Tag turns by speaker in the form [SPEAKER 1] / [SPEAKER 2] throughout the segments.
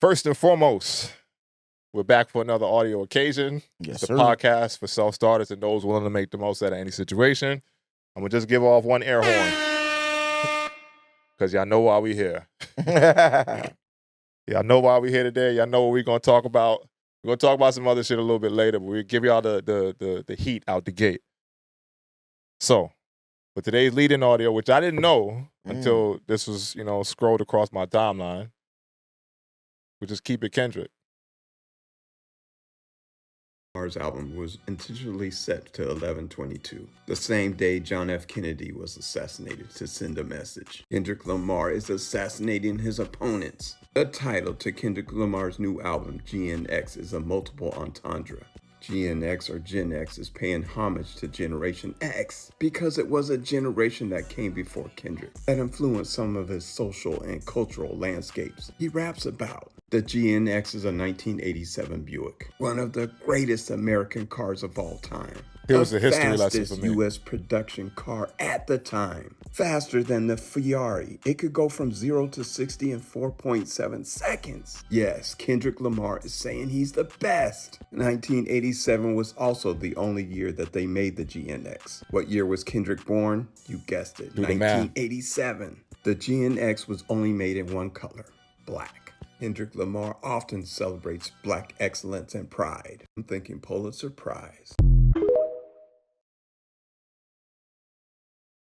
[SPEAKER 1] First and foremost, we're back for another audio occasion.
[SPEAKER 2] Yes,
[SPEAKER 1] It's a
[SPEAKER 2] sir.
[SPEAKER 1] podcast for self-starters and those willing to make the most out of any situation. I'm going to just give off one air horn because y'all know why we here. Y'all know why we here today. Y'all know what we're going to talk about. We're going to talk about some other shit a little bit later, but we'll give y'all the heat out the gate. So, for today's lead-in audio, which I didn't know until this was, scrolled across my timeline, we just keep it Kendrick.
[SPEAKER 3] Lamar's album was intentionally set to 11/22, the same day John F. Kennedy was assassinated, to send a message. Kendrick Lamar is assassinating his opponents. The title to Kendrick Lamar's new album, GNX, is a multiple entendre. GNX or Gen X is paying homage to Generation X because it was a generation that came before Kendrick that influenced some of his social and cultural landscapes. He raps about the GNX is a 1987 Buick, one of the greatest American cars of all time.
[SPEAKER 1] It was a history lesson
[SPEAKER 3] fastest
[SPEAKER 1] for me.
[SPEAKER 3] U.S. production car at the time. Faster than the Ferrari. It could go from 0 to 60 in 4.7 seconds. Yes, Kendrick Lamar is saying he's the best. 1987 was also the only year that they made the GNX. What year was Kendrick born? You guessed it,
[SPEAKER 1] Do the math.
[SPEAKER 3] 1987. The GNX was only made in one color, black. Kendrick Lamar often celebrates black excellence and pride. I'm thinking Pulitzer Prize.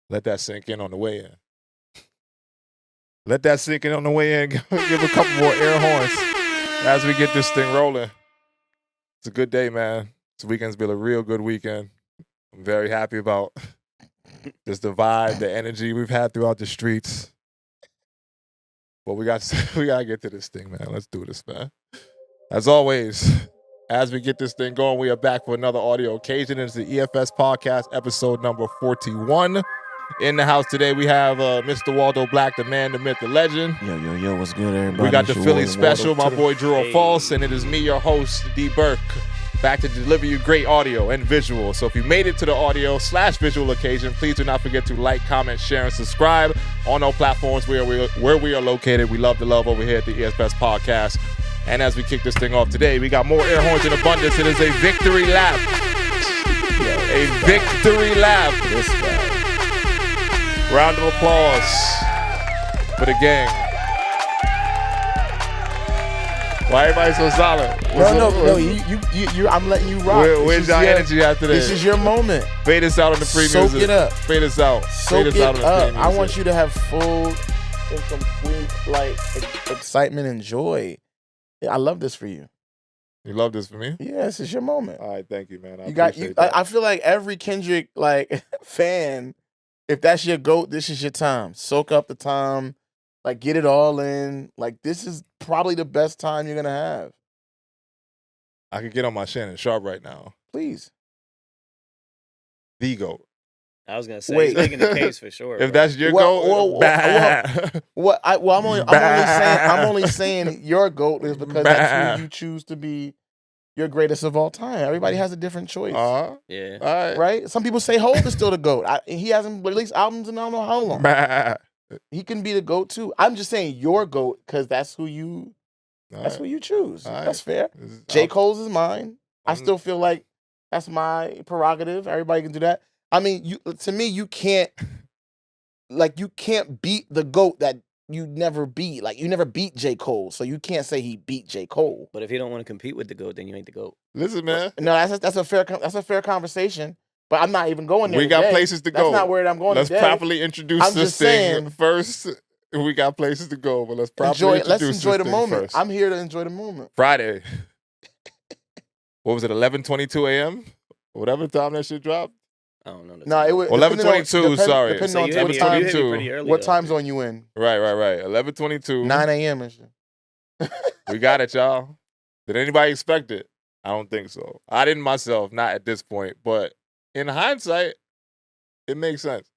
[SPEAKER 1] Let that sink in on the way in. Let that sink in on the way in. Give a couple more air horns as we get this thing rolling. It's a good day, man. This weekend's been a real good weekend. I'm very happy about just the vibe, the energy we've had throughout the streets. But we gotta get to this thing, man. Let's do this, man. As always, as we get this thing going, we are back for another audio occasion. It's the EFS podcast, episode number 41. In the house today, we have Mr. Waldo Black, the man, the myth, the legend.
[SPEAKER 2] Yo, what's good, everybody?
[SPEAKER 1] We got the
[SPEAKER 2] It's your
[SPEAKER 1] Philly
[SPEAKER 2] Waldo
[SPEAKER 1] special, my
[SPEAKER 2] to the-
[SPEAKER 1] boy Drew
[SPEAKER 4] Hey.
[SPEAKER 1] False, and it is me, your host, D Burke, back to deliver you great audio and visual. So if you made it to the audio/visual occasion, please do not forget to like, comment, share, and subscribe on our platforms where we are located. We love the love over here at the EFS podcast. And as we kick this thing off today, we got more air horns in abundance. It is a victory lap. A victory lap.
[SPEAKER 2] This guy.
[SPEAKER 1] Round of applause for the gang. Why everybody so solid?
[SPEAKER 2] No, you. I'm letting you rock.
[SPEAKER 1] Where's your energy after this?
[SPEAKER 2] This is your moment.
[SPEAKER 1] Fade us out on the pre-music.
[SPEAKER 2] Soak it up.
[SPEAKER 1] Fade us out.
[SPEAKER 2] Soak
[SPEAKER 1] Fade us
[SPEAKER 2] it
[SPEAKER 1] out on the
[SPEAKER 2] up.
[SPEAKER 1] pre-music.
[SPEAKER 2] I want you to have full and complete excitement and joy. I love this for you.
[SPEAKER 1] You love this for me?
[SPEAKER 2] Yeah, this is your moment.
[SPEAKER 1] All right, thank you, man. I
[SPEAKER 2] You got
[SPEAKER 1] appreciate
[SPEAKER 2] you.
[SPEAKER 1] that.
[SPEAKER 2] I feel like every Kendrick fan, if that's your GOAT, this is your time. Soak up the time, get it all in. This is probably the best time you're gonna have.
[SPEAKER 1] I could get on my Shannon Sharp right now.
[SPEAKER 2] Please.
[SPEAKER 1] The GOAT.
[SPEAKER 4] I was gonna say
[SPEAKER 2] Wait.
[SPEAKER 4] he's making the case for sure.
[SPEAKER 1] If
[SPEAKER 4] bro.
[SPEAKER 1] that's your
[SPEAKER 2] Well,
[SPEAKER 1] GOAT, bah.
[SPEAKER 2] What? I'm only saying your GOAT is because that's who you choose to be your greatest of all time. Everybody has a different choice,
[SPEAKER 4] yeah,
[SPEAKER 1] All right.
[SPEAKER 2] right? Some people say Hov is still the GOAT. He hasn't released albums in I don't know how long.
[SPEAKER 1] Bah.
[SPEAKER 2] He can be the GOAT too. I'm just saying your GOAT because that's who you. That's who you choose.
[SPEAKER 1] All right.
[SPEAKER 2] That's fair.
[SPEAKER 1] This is-
[SPEAKER 2] J. Cole's is mine. I
[SPEAKER 1] I'm-
[SPEAKER 2] still feel like that's my prerogative. Everybody can do that. I mean, you can't beat the GOAT that you never beat. You never beat J. Cole, so you can't say he beat J. Cole.
[SPEAKER 4] but if you don't want to compete with the GOAT, then you ain't the GOAT.
[SPEAKER 1] Listen, man.
[SPEAKER 2] No, that's a fair conversation. But I'm not even going there.
[SPEAKER 1] We got
[SPEAKER 2] today.
[SPEAKER 1] places to
[SPEAKER 2] That's
[SPEAKER 1] go.
[SPEAKER 2] not where I'm going
[SPEAKER 1] Let's
[SPEAKER 2] today.
[SPEAKER 1] properly introduce
[SPEAKER 2] I'm
[SPEAKER 1] this
[SPEAKER 2] just
[SPEAKER 1] thing
[SPEAKER 2] saying-
[SPEAKER 1] first. We got places to go, but let's properly
[SPEAKER 2] Let's
[SPEAKER 1] introduce
[SPEAKER 2] enjoy the
[SPEAKER 1] this thing
[SPEAKER 2] moment.
[SPEAKER 1] first.
[SPEAKER 2] I'm here to enjoy the moment.
[SPEAKER 1] Friday. What was it, 11:22 a.m.? Whatever time that shit dropped?
[SPEAKER 4] I don't know.
[SPEAKER 2] No, it was
[SPEAKER 1] 11:22, sorry.
[SPEAKER 2] Depending
[SPEAKER 4] So
[SPEAKER 2] on
[SPEAKER 4] you hit
[SPEAKER 2] what
[SPEAKER 4] me,
[SPEAKER 2] time.
[SPEAKER 4] you hit me pretty early.
[SPEAKER 2] What
[SPEAKER 4] though.
[SPEAKER 2] time zone you in?
[SPEAKER 1] Right. 11:22.
[SPEAKER 2] 9 a.m. and shit.
[SPEAKER 1] We got it, y'all. Did anybody expect it? I don't think so. I didn't myself, not at this point. But in hindsight, it makes sense.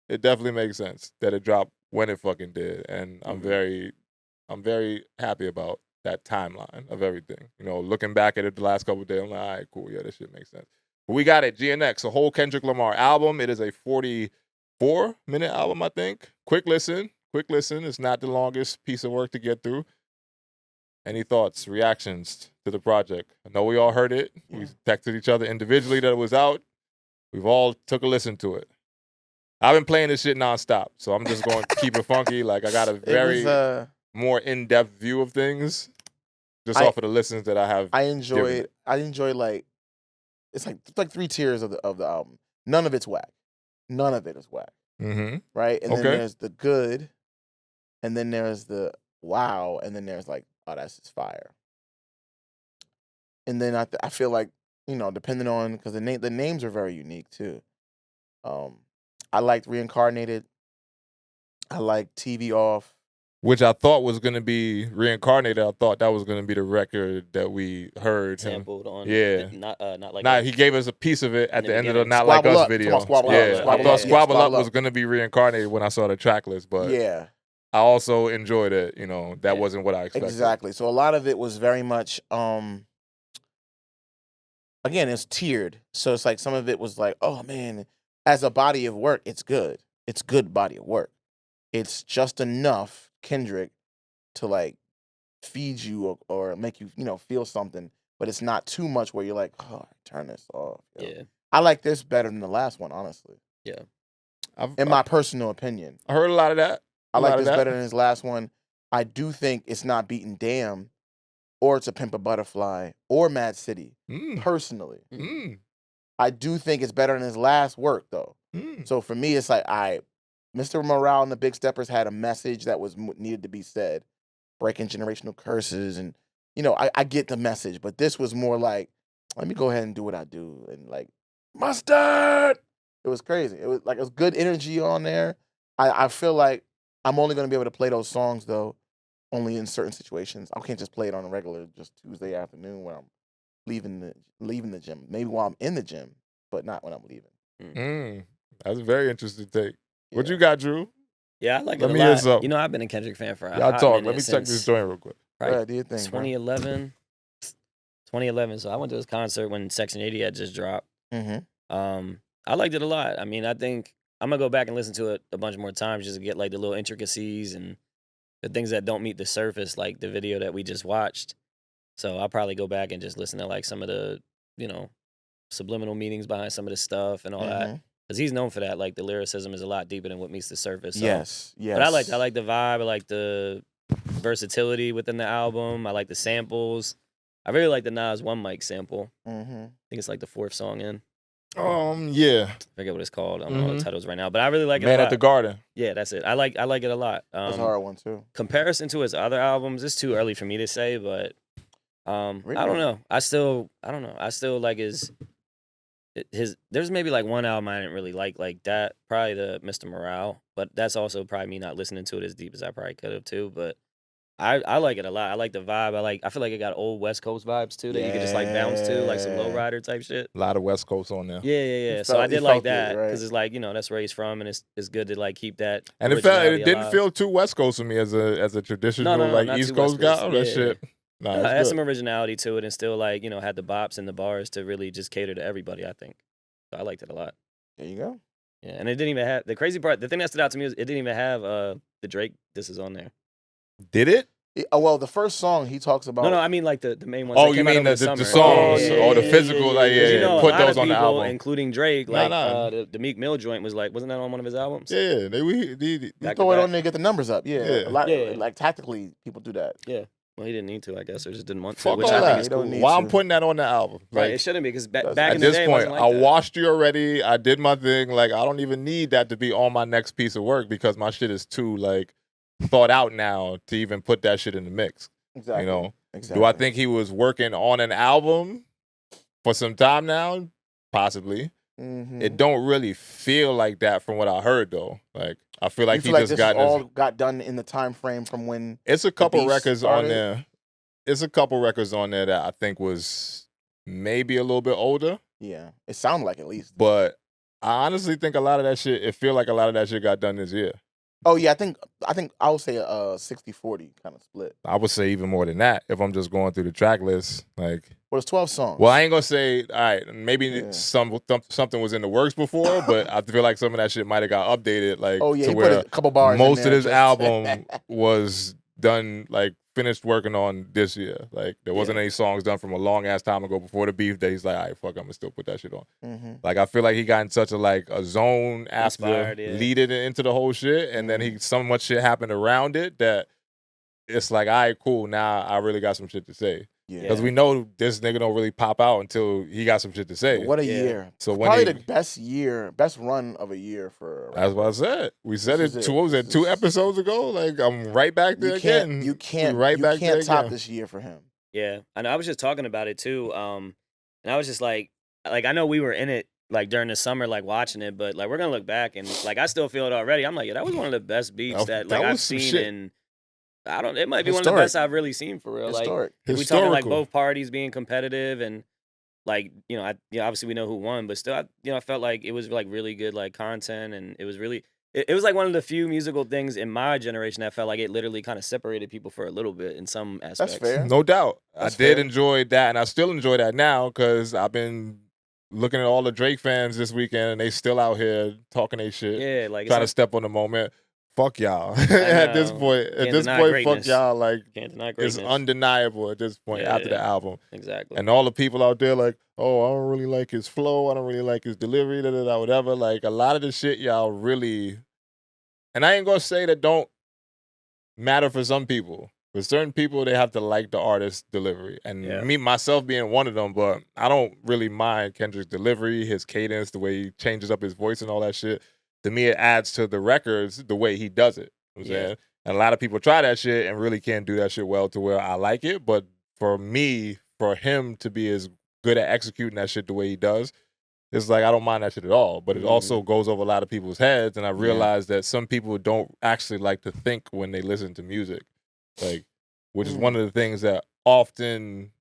[SPEAKER 1] It definitely makes sense that it dropped when it fucking did. And I'm very happy about that timeline of everything. Looking back at it the last couple of days, I'm like, all right, cool. Yeah, this shit makes sense. But we got it. GNX, a whole Kendrick Lamar album. It is a 44-minute album, I think. Quick listen. It's not the longest piece of work to get through. Any thoughts, reactions to the project? I know we all heard it.
[SPEAKER 2] Yeah.
[SPEAKER 1] We texted each other individually that it was out. We've all took a listen to it. I've been playing this shit nonstop, so I'm just going to keep it funky. Like, I got a very more in-depth view of things just off of the listens that I have.
[SPEAKER 2] I enjoy like it's like 3 tiers of the album. None of it's whack. None of it is whack.
[SPEAKER 1] Mm-hmm.
[SPEAKER 2] Right? And then there's the good, and then there's the wow, and then there's like, oh, that's just fire. And then I feel like, you know, depending on, because the names are very unique too. I liked Reincarnated. I like TV Off.
[SPEAKER 1] Which I thought was going to be Reincarnated. I thought that was going to be the record that we heard
[SPEAKER 4] sampled
[SPEAKER 1] him.
[SPEAKER 4] on.
[SPEAKER 1] Yeah.
[SPEAKER 4] Not like
[SPEAKER 1] Nah, he gave us a piece of it at the end of the Not
[SPEAKER 2] Squabble
[SPEAKER 1] Like Us
[SPEAKER 2] Up.
[SPEAKER 1] video.
[SPEAKER 2] Squabble Up.
[SPEAKER 1] Yeah, I thought Squabble Up
[SPEAKER 2] Up
[SPEAKER 1] was going to be Reincarnated when I saw the track list, but
[SPEAKER 2] yeah,
[SPEAKER 1] I also enjoyed it. You know, that wasn't what I expected.
[SPEAKER 2] exactly. So a lot of it was very much, again, it's tiered. So it's like some of it was like, oh man, as a body of work, it's good. It's good body of work. It's just enough, Kendrick, to like feed you or make you, you know, feel something, but it's not too much where you're like, oh, turn this off.
[SPEAKER 4] Yeah.
[SPEAKER 2] I like this better than the last one, honestly.
[SPEAKER 4] Yeah.
[SPEAKER 2] In my personal opinion.
[SPEAKER 1] I heard a lot of that.
[SPEAKER 2] I like this better than his last one. I do think it's not beating Damn or To Pimp a Butterfly or Mad City, personally. I do think it's better than his last work, though. So for me, it's like, Mr. Morale and the Big Steppers had a message that was needed to be said, breaking generational curses, and you know, I get the message, but this was more like, let me go ahead and do what I do, and like, mustard. It was crazy. It was good energy on there. I feel like I'm only gonna be able to play those songs though, only in certain situations. I can't just play it on a regular just Tuesday afternoon when I'm leaving the gym. Maybe while I'm in the gym, but not when I'm leaving.
[SPEAKER 1] That's a very interesting take. What you got, Drew?
[SPEAKER 4] Yeah, I like
[SPEAKER 1] Let
[SPEAKER 4] it
[SPEAKER 1] me
[SPEAKER 4] a
[SPEAKER 1] hear
[SPEAKER 4] lot.
[SPEAKER 1] something.
[SPEAKER 4] You know, I've been a Kendrick fan for a
[SPEAKER 1] Y'all
[SPEAKER 4] hot
[SPEAKER 1] talk.
[SPEAKER 4] minute
[SPEAKER 1] Let me check this
[SPEAKER 4] since
[SPEAKER 1] joint real quick.
[SPEAKER 4] probably
[SPEAKER 2] Do your thing,
[SPEAKER 4] 2011. 2011. So I went to his concert when Section 80 had just dropped. I liked it a lot. I mean, I think I'm gonna go back and listen to it a bunch more times just to get like the little intricacies and the things that don't meet the surface, like the video that we just watched. So I'll probably go back and just listen to like some of the, you know, subliminal meanings behind some of the stuff and all that. Because he's known for that. Like the lyricism is a lot deeper than what meets the surface. So.
[SPEAKER 2] Yes.
[SPEAKER 4] But I like the vibe. I like the versatility within the album. I like the samples. I really like the Nas One Mic sample. I think it's like the 4th song in.
[SPEAKER 1] Yeah.
[SPEAKER 4] I forget what it's called. I don't know the titles right now, but I really like it.
[SPEAKER 1] Man
[SPEAKER 4] a lot.
[SPEAKER 1] at the Garden.
[SPEAKER 4] Yeah, that's it. I like it a lot.
[SPEAKER 2] That's a hard one too.
[SPEAKER 4] Comparison to his other albums, it's too early for me to say, but
[SPEAKER 2] Really?
[SPEAKER 4] I don't know. I don't know. I still like his. There's maybe like one album I didn't really like that. Probably the Mr. Morale, but that's also probably me not listening to it as deep as I probably could have too. But I like it a lot. I like the vibe. I feel like it got old West Coast vibes too that you could just like bounce to, like some lowrider type shit.
[SPEAKER 1] A lot of West Coast on there.
[SPEAKER 4] Yeah. So I did like that because it's like, you know, that's where he's from, and it's good to like keep that.
[SPEAKER 1] And it didn't feel too West Coast for me as a traditional like East Coast guy. That shit. Nah,
[SPEAKER 4] it had some originality to it, and still like, you know, had the bops and the bars to really just cater to everybody. I think. So I liked it a lot.
[SPEAKER 2] There you go.
[SPEAKER 4] Yeah, and it didn't even have the crazy part. The thing that stood out to me is it didn't even have the Drake. This is on there.
[SPEAKER 1] Did it?
[SPEAKER 2] Well, the first song he talks about.
[SPEAKER 4] No, I mean like the main ones.
[SPEAKER 1] Oh, you mean the songs or the physical? Like,
[SPEAKER 4] you know,
[SPEAKER 1] put those on the album,
[SPEAKER 4] including Drake. Like the Meek Mill joint was like, wasn't that on one of his albums?
[SPEAKER 1] Yeah, they
[SPEAKER 2] throw it on there, get the numbers up. Yeah, like tactically, people do that.
[SPEAKER 4] Yeah. Well, he didn't need to, I guess, or just didn't want to.
[SPEAKER 1] Fuck
[SPEAKER 4] which
[SPEAKER 1] all
[SPEAKER 4] I
[SPEAKER 1] that.
[SPEAKER 4] think is cool.
[SPEAKER 1] Why I'm putting that on the album?
[SPEAKER 4] Right,
[SPEAKER 1] Like,
[SPEAKER 4] it shouldn't be because back in
[SPEAKER 1] at
[SPEAKER 4] the
[SPEAKER 1] this
[SPEAKER 4] day,
[SPEAKER 1] point,
[SPEAKER 4] it wasn't like
[SPEAKER 1] I
[SPEAKER 4] that.
[SPEAKER 1] washed you already. I did my thing. Like, I don't even need that to be on my next piece of work because my shit is too like thought out now to even put that shit in the mix.
[SPEAKER 2] Exactly.
[SPEAKER 1] You know.
[SPEAKER 2] Exactly.
[SPEAKER 1] Do I think he was working on an album for some time now? Possibly. It don't really feel like that from what I heard though. Like I feel like
[SPEAKER 2] this got done in the time frame from when.
[SPEAKER 1] It's a couple
[SPEAKER 2] Beast
[SPEAKER 1] records
[SPEAKER 2] started?
[SPEAKER 1] on there. It's a couple records on there that I think was maybe a little bit older.
[SPEAKER 2] Yeah, it sounded like at least.
[SPEAKER 1] But I honestly think a lot of that shit. It feel like a lot of that shit got done this year.
[SPEAKER 2] Oh yeah, I think I would say a 60-40 kind of split.
[SPEAKER 1] I would say even more than that if I'm just going through the track list. Like,
[SPEAKER 2] well, it's 12 songs.
[SPEAKER 1] Well, I ain't gonna say all right. Maybe something was in the works before, but I feel like some of that shit might have got updated. Like,
[SPEAKER 2] oh yeah,
[SPEAKER 1] to
[SPEAKER 2] he
[SPEAKER 1] where
[SPEAKER 2] put a couple bars.
[SPEAKER 1] most of this album was done like finished working on this year. Like, there wasn't any songs done from a long ass time ago before the beef that he's like, all right, fuck, I'm gonna still put that shit on. Like, I feel like he got in such a zone after leading it into the whole shit, and then so much shit happened around it that it's like, all right, cool, now I really got some shit to say. Because we know this nigga don't really pop out until he got some shit to say.
[SPEAKER 2] What a year. So probably the best run of a year for...
[SPEAKER 1] That's what I said. We said it, what was it, 2 episodes ago? Like, I'm right back there again.
[SPEAKER 2] You can't top this year for him.
[SPEAKER 4] Yeah, and I was just talking about it too. And I was just like I know we were in it like during the summer, like watching it, but like we're gonna look back and like I still feel it already. I'm like, yeah, that was one of the best beats that I've seen in... it might be one of the best I've really seen for real.
[SPEAKER 2] Historic.
[SPEAKER 4] Like, we talking like both parties being competitive and like, obviously we know who won, but still, I felt like it was like really good like content, and it was really, it was like one of the few musical things in my generation that felt like it literally kind of separated people for a little bit in some aspects.
[SPEAKER 2] That's fair.
[SPEAKER 1] No doubt. I did enjoy that, and I still enjoy that now because I've been looking at all the Drake fans this weekend, and they still out here talking their shit.
[SPEAKER 4] Yeah, like
[SPEAKER 1] trying to step on the moment. Fuck y'all. At this point, fuck y'all. Like, it's undeniable at this point after the album.
[SPEAKER 4] Exactly.
[SPEAKER 1] And all the people out there like, oh, I don't really like his flow. I don't really like his delivery, whatever. Like, a lot of the shit y'all really, and I ain't gonna say that don't matter for some people. For certain people, they have to like the artist's delivery. And me, myself being one of them, but I don't really mind Kendrick's delivery, his cadence, the way he changes up his voice and all that shit. To me, it adds to the records the way he does it. You know what I'm saying? And a lot of people try that shit and really can't do that shit well to where I like it. But for me, for him to be as good at executing that shit the way he does, it's like I don't mind that shit at all. But it also goes over a lot of people's heads. And I realize that some people don't actually like to think when they listen to music. Like, which is one of the things that often...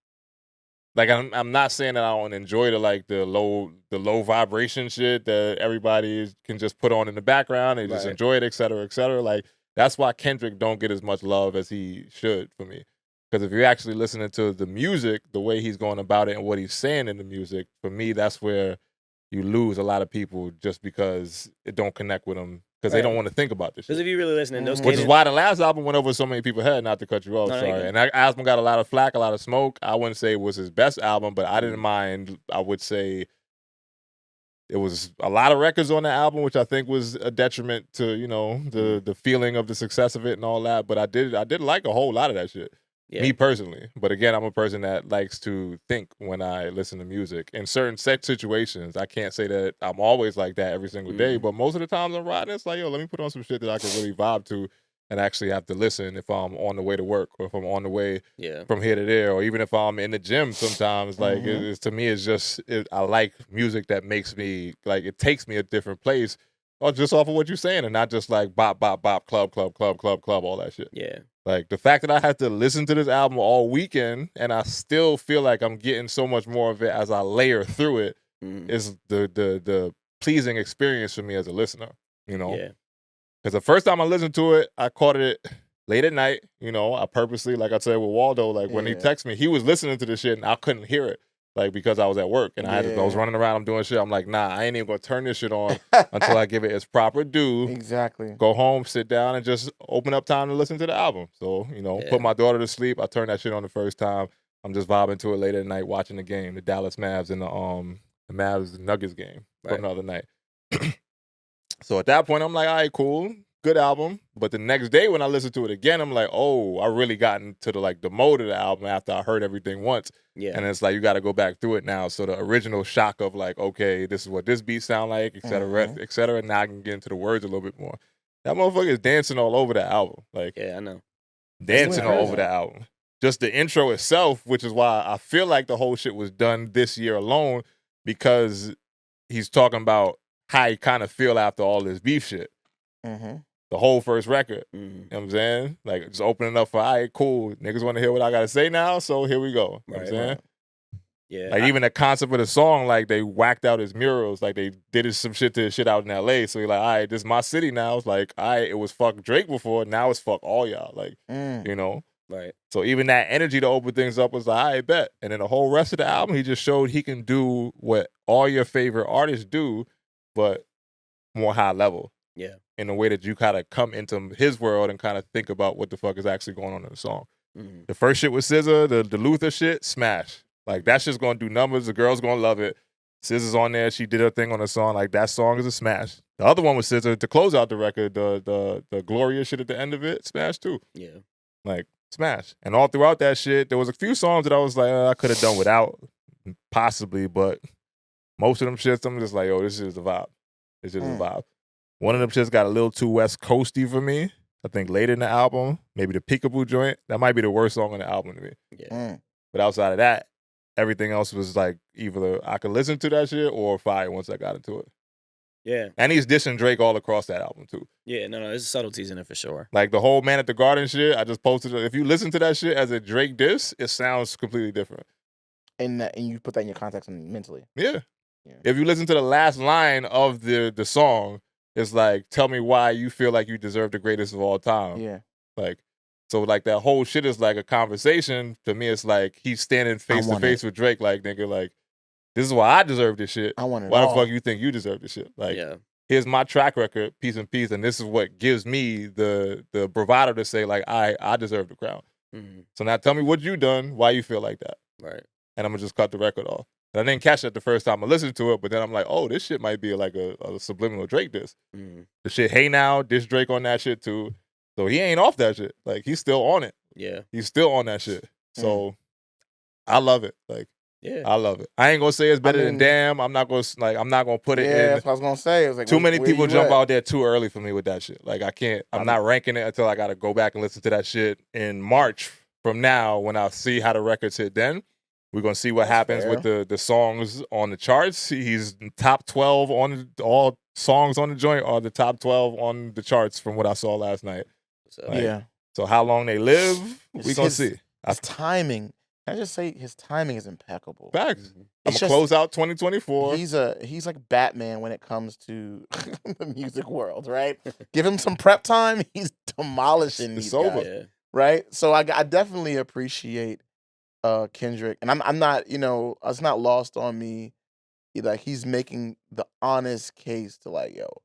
[SPEAKER 1] Like, I'm not saying that I don't enjoy the low vibration shit that everybody can just put on in the background and just enjoy it, et cetera, et cetera. Like, that's why Kendrick don't get as much love as he should for me. Because if you're actually listening to the music, the way he's going about it and what he's saying in the music, for me, that's where you lose a lot of people just because it don't connect with them. Because they don't want to think about this shit.
[SPEAKER 4] Because if you really listen to those
[SPEAKER 1] Which is why the last album went over so many people's head, not to cut you off, sorry. And that album got a lot of flack, a lot of smoke. I wouldn't say it was his best album, but I didn't mind. I would say it was a lot of records on the album, which I think was a detriment to, the feeling of the success of it and all that. But I did like a whole lot of that shit. Yeah. Me personally. But again, I'm a person that likes to think when I listen to music. In certain set situations, I can't say that I'm always like that every single day, but most of the times I'm riding, it's like, yo, let me put on some shit that I can really vibe to and actually have to listen if I'm on the way to work or if I'm on the way from here to there, or even if I'm in the gym sometimes. Like, to me, it's just, I like music that makes me, like, it takes me a different place, or just off of what you're saying, and not just like bop, bop, bop, club, all that shit.
[SPEAKER 4] Yeah.
[SPEAKER 1] Like, the fact that I had to listen to this album all weekend and I still feel like I'm getting so much more of it as I layer through it is the pleasing experience for me as a listener, Yeah. Because the first time I listened to it, I caught it late at night. I purposely, like I said with Waldo, like when he texted me, he was listening to this shit and I couldn't hear it. Like, because I was at work and I was running around, I'm doing shit. I'm like, nah, I ain't even gonna turn this shit on until I give it its proper due.
[SPEAKER 2] Exactly.
[SPEAKER 1] Go home, sit down, and just open up time to listen to the album. So, put my daughter to sleep. I turned that shit on the first time. I'm just vibing to it late at night, watching the game, the Dallas Mavs and the Mavs Nuggets game from the other night. So at that point, I'm like, all right, cool. Good album. But the next day when I listened to it again, I'm like, oh, I really got into the mode of the album after I heard everything once. Yeah. And it's like, you got to go back through it now. So the original shock of like, okay, this is what this beat sound like, et cetera, et cetera. Now I can get into the words a little bit more. That motherfucker is dancing all over the album. Like,
[SPEAKER 4] yeah, I know.
[SPEAKER 1] Dancing all over the album. Just the intro itself, which is why I feel like the whole shit was done this year alone, because he's talking about how he kind of feel after all this beef shit. The whole first record. You know what I'm saying? Like, just opening up for, all right, cool. Niggas want to hear what I got to say now, so here we go. You know what I'm saying?
[SPEAKER 4] Yeah.
[SPEAKER 1] Like, even the concept of the song, like, they whacked out his murals. Like, they did some shit to his shit out in L.A. So you're like, all right, this is my city now. It's like, all right, it was fuck Drake before. Now it's fuck all y'all. Like,
[SPEAKER 4] Right.
[SPEAKER 1] So even that energy to open things up was like, all right, bet. And then the whole rest of the album, he just showed he can do what all your favorite artists do, but more high level.
[SPEAKER 4] Yeah.
[SPEAKER 1] In a way that you kind of come into his world and kind of think about what the fuck is actually going on in the song. The first shit with SZA, the Luther shit, smash. Like that shit's gonna do numbers. The girls gonna love it. SZA's on there. She did her thing on the song. Like that song is a smash. The other one with SZA to close out the record, the Gloria shit at the end of it, smash too.
[SPEAKER 4] Yeah.
[SPEAKER 1] Like smash. And all throughout that shit, there was a few songs that I was like, I could have done without, possibly, but most of them shits, I'm just like, yo, this is the vibe. This is the vibe. One of them shits got a little too West Coasty for me. I think later in the album, maybe the Peekaboo joint, that might be the worst song on the album to me.
[SPEAKER 4] Yeah.
[SPEAKER 1] But outside of that, everything else was like either I could listen to that shit or fire once I got into it.
[SPEAKER 4] Yeah.
[SPEAKER 1] And he's dissing Drake all across that album too.
[SPEAKER 4] Yeah, no, there's subtleties in it for sure.
[SPEAKER 1] Like the whole Man at the Garden shit, I just posted it. If you listen to that shit as a Drake diss, it sounds completely different.
[SPEAKER 2] And you put that in your context mentally.
[SPEAKER 1] Yeah. If you listen to the last line of the song, it's like, tell me why you feel like you deserve the greatest of all time.
[SPEAKER 2] Yeah.
[SPEAKER 1] Like, so like that whole shit is like a conversation. To me, it's like he's standing face to face with Drake, like, nigga, like, this is why I deserve this shit.
[SPEAKER 2] I want it
[SPEAKER 1] Why
[SPEAKER 2] all.
[SPEAKER 1] the fuck you think you deserve this shit? Like, here's my track record, piece and piece, and this is what gives me the bravado to say, like, I deserve the crown. So now tell me what you done, why you feel like that.
[SPEAKER 4] Right.
[SPEAKER 1] And I'm gonna just cut the record off. And I didn't catch it the first time I listened to it, but then I'm like, oh, this shit might be like a subliminal Drake diss. The shit, Hey Now, diss Drake on that shit too. So he ain't off that shit. Like, he's still on it.
[SPEAKER 4] Yeah.
[SPEAKER 1] He's still on that shit. So I love it. Like,
[SPEAKER 4] yeah,
[SPEAKER 1] I love it. I ain't gonna say it's better than Damn. I'm not gonna put it in.
[SPEAKER 2] Yeah, that's what I was gonna say. It was like,
[SPEAKER 1] too many people jump
[SPEAKER 2] at?
[SPEAKER 1] out there too early for me with that shit. Like, I can't. I'm not ranking it until I gotta go back and listen to that shit in March from now when I see how the records hit then. We're gonna see what happens with the songs on the charts. He's top 12 on all songs on the joint are the top 12 on the charts from what I saw last night.
[SPEAKER 2] Yeah.
[SPEAKER 1] So how long they live, we gonna see.
[SPEAKER 2] His timing. Can I just say his timing is impeccable.
[SPEAKER 1] Facts. I'm gonna close out 2024.
[SPEAKER 2] He's like Batman when it comes to the music world, right? Give him some prep time, he's demolishing these guys, right? So I definitely appreciate Kendrick, and I'm not, it's not lost on me. Like, he's making the honest case to, like, yo,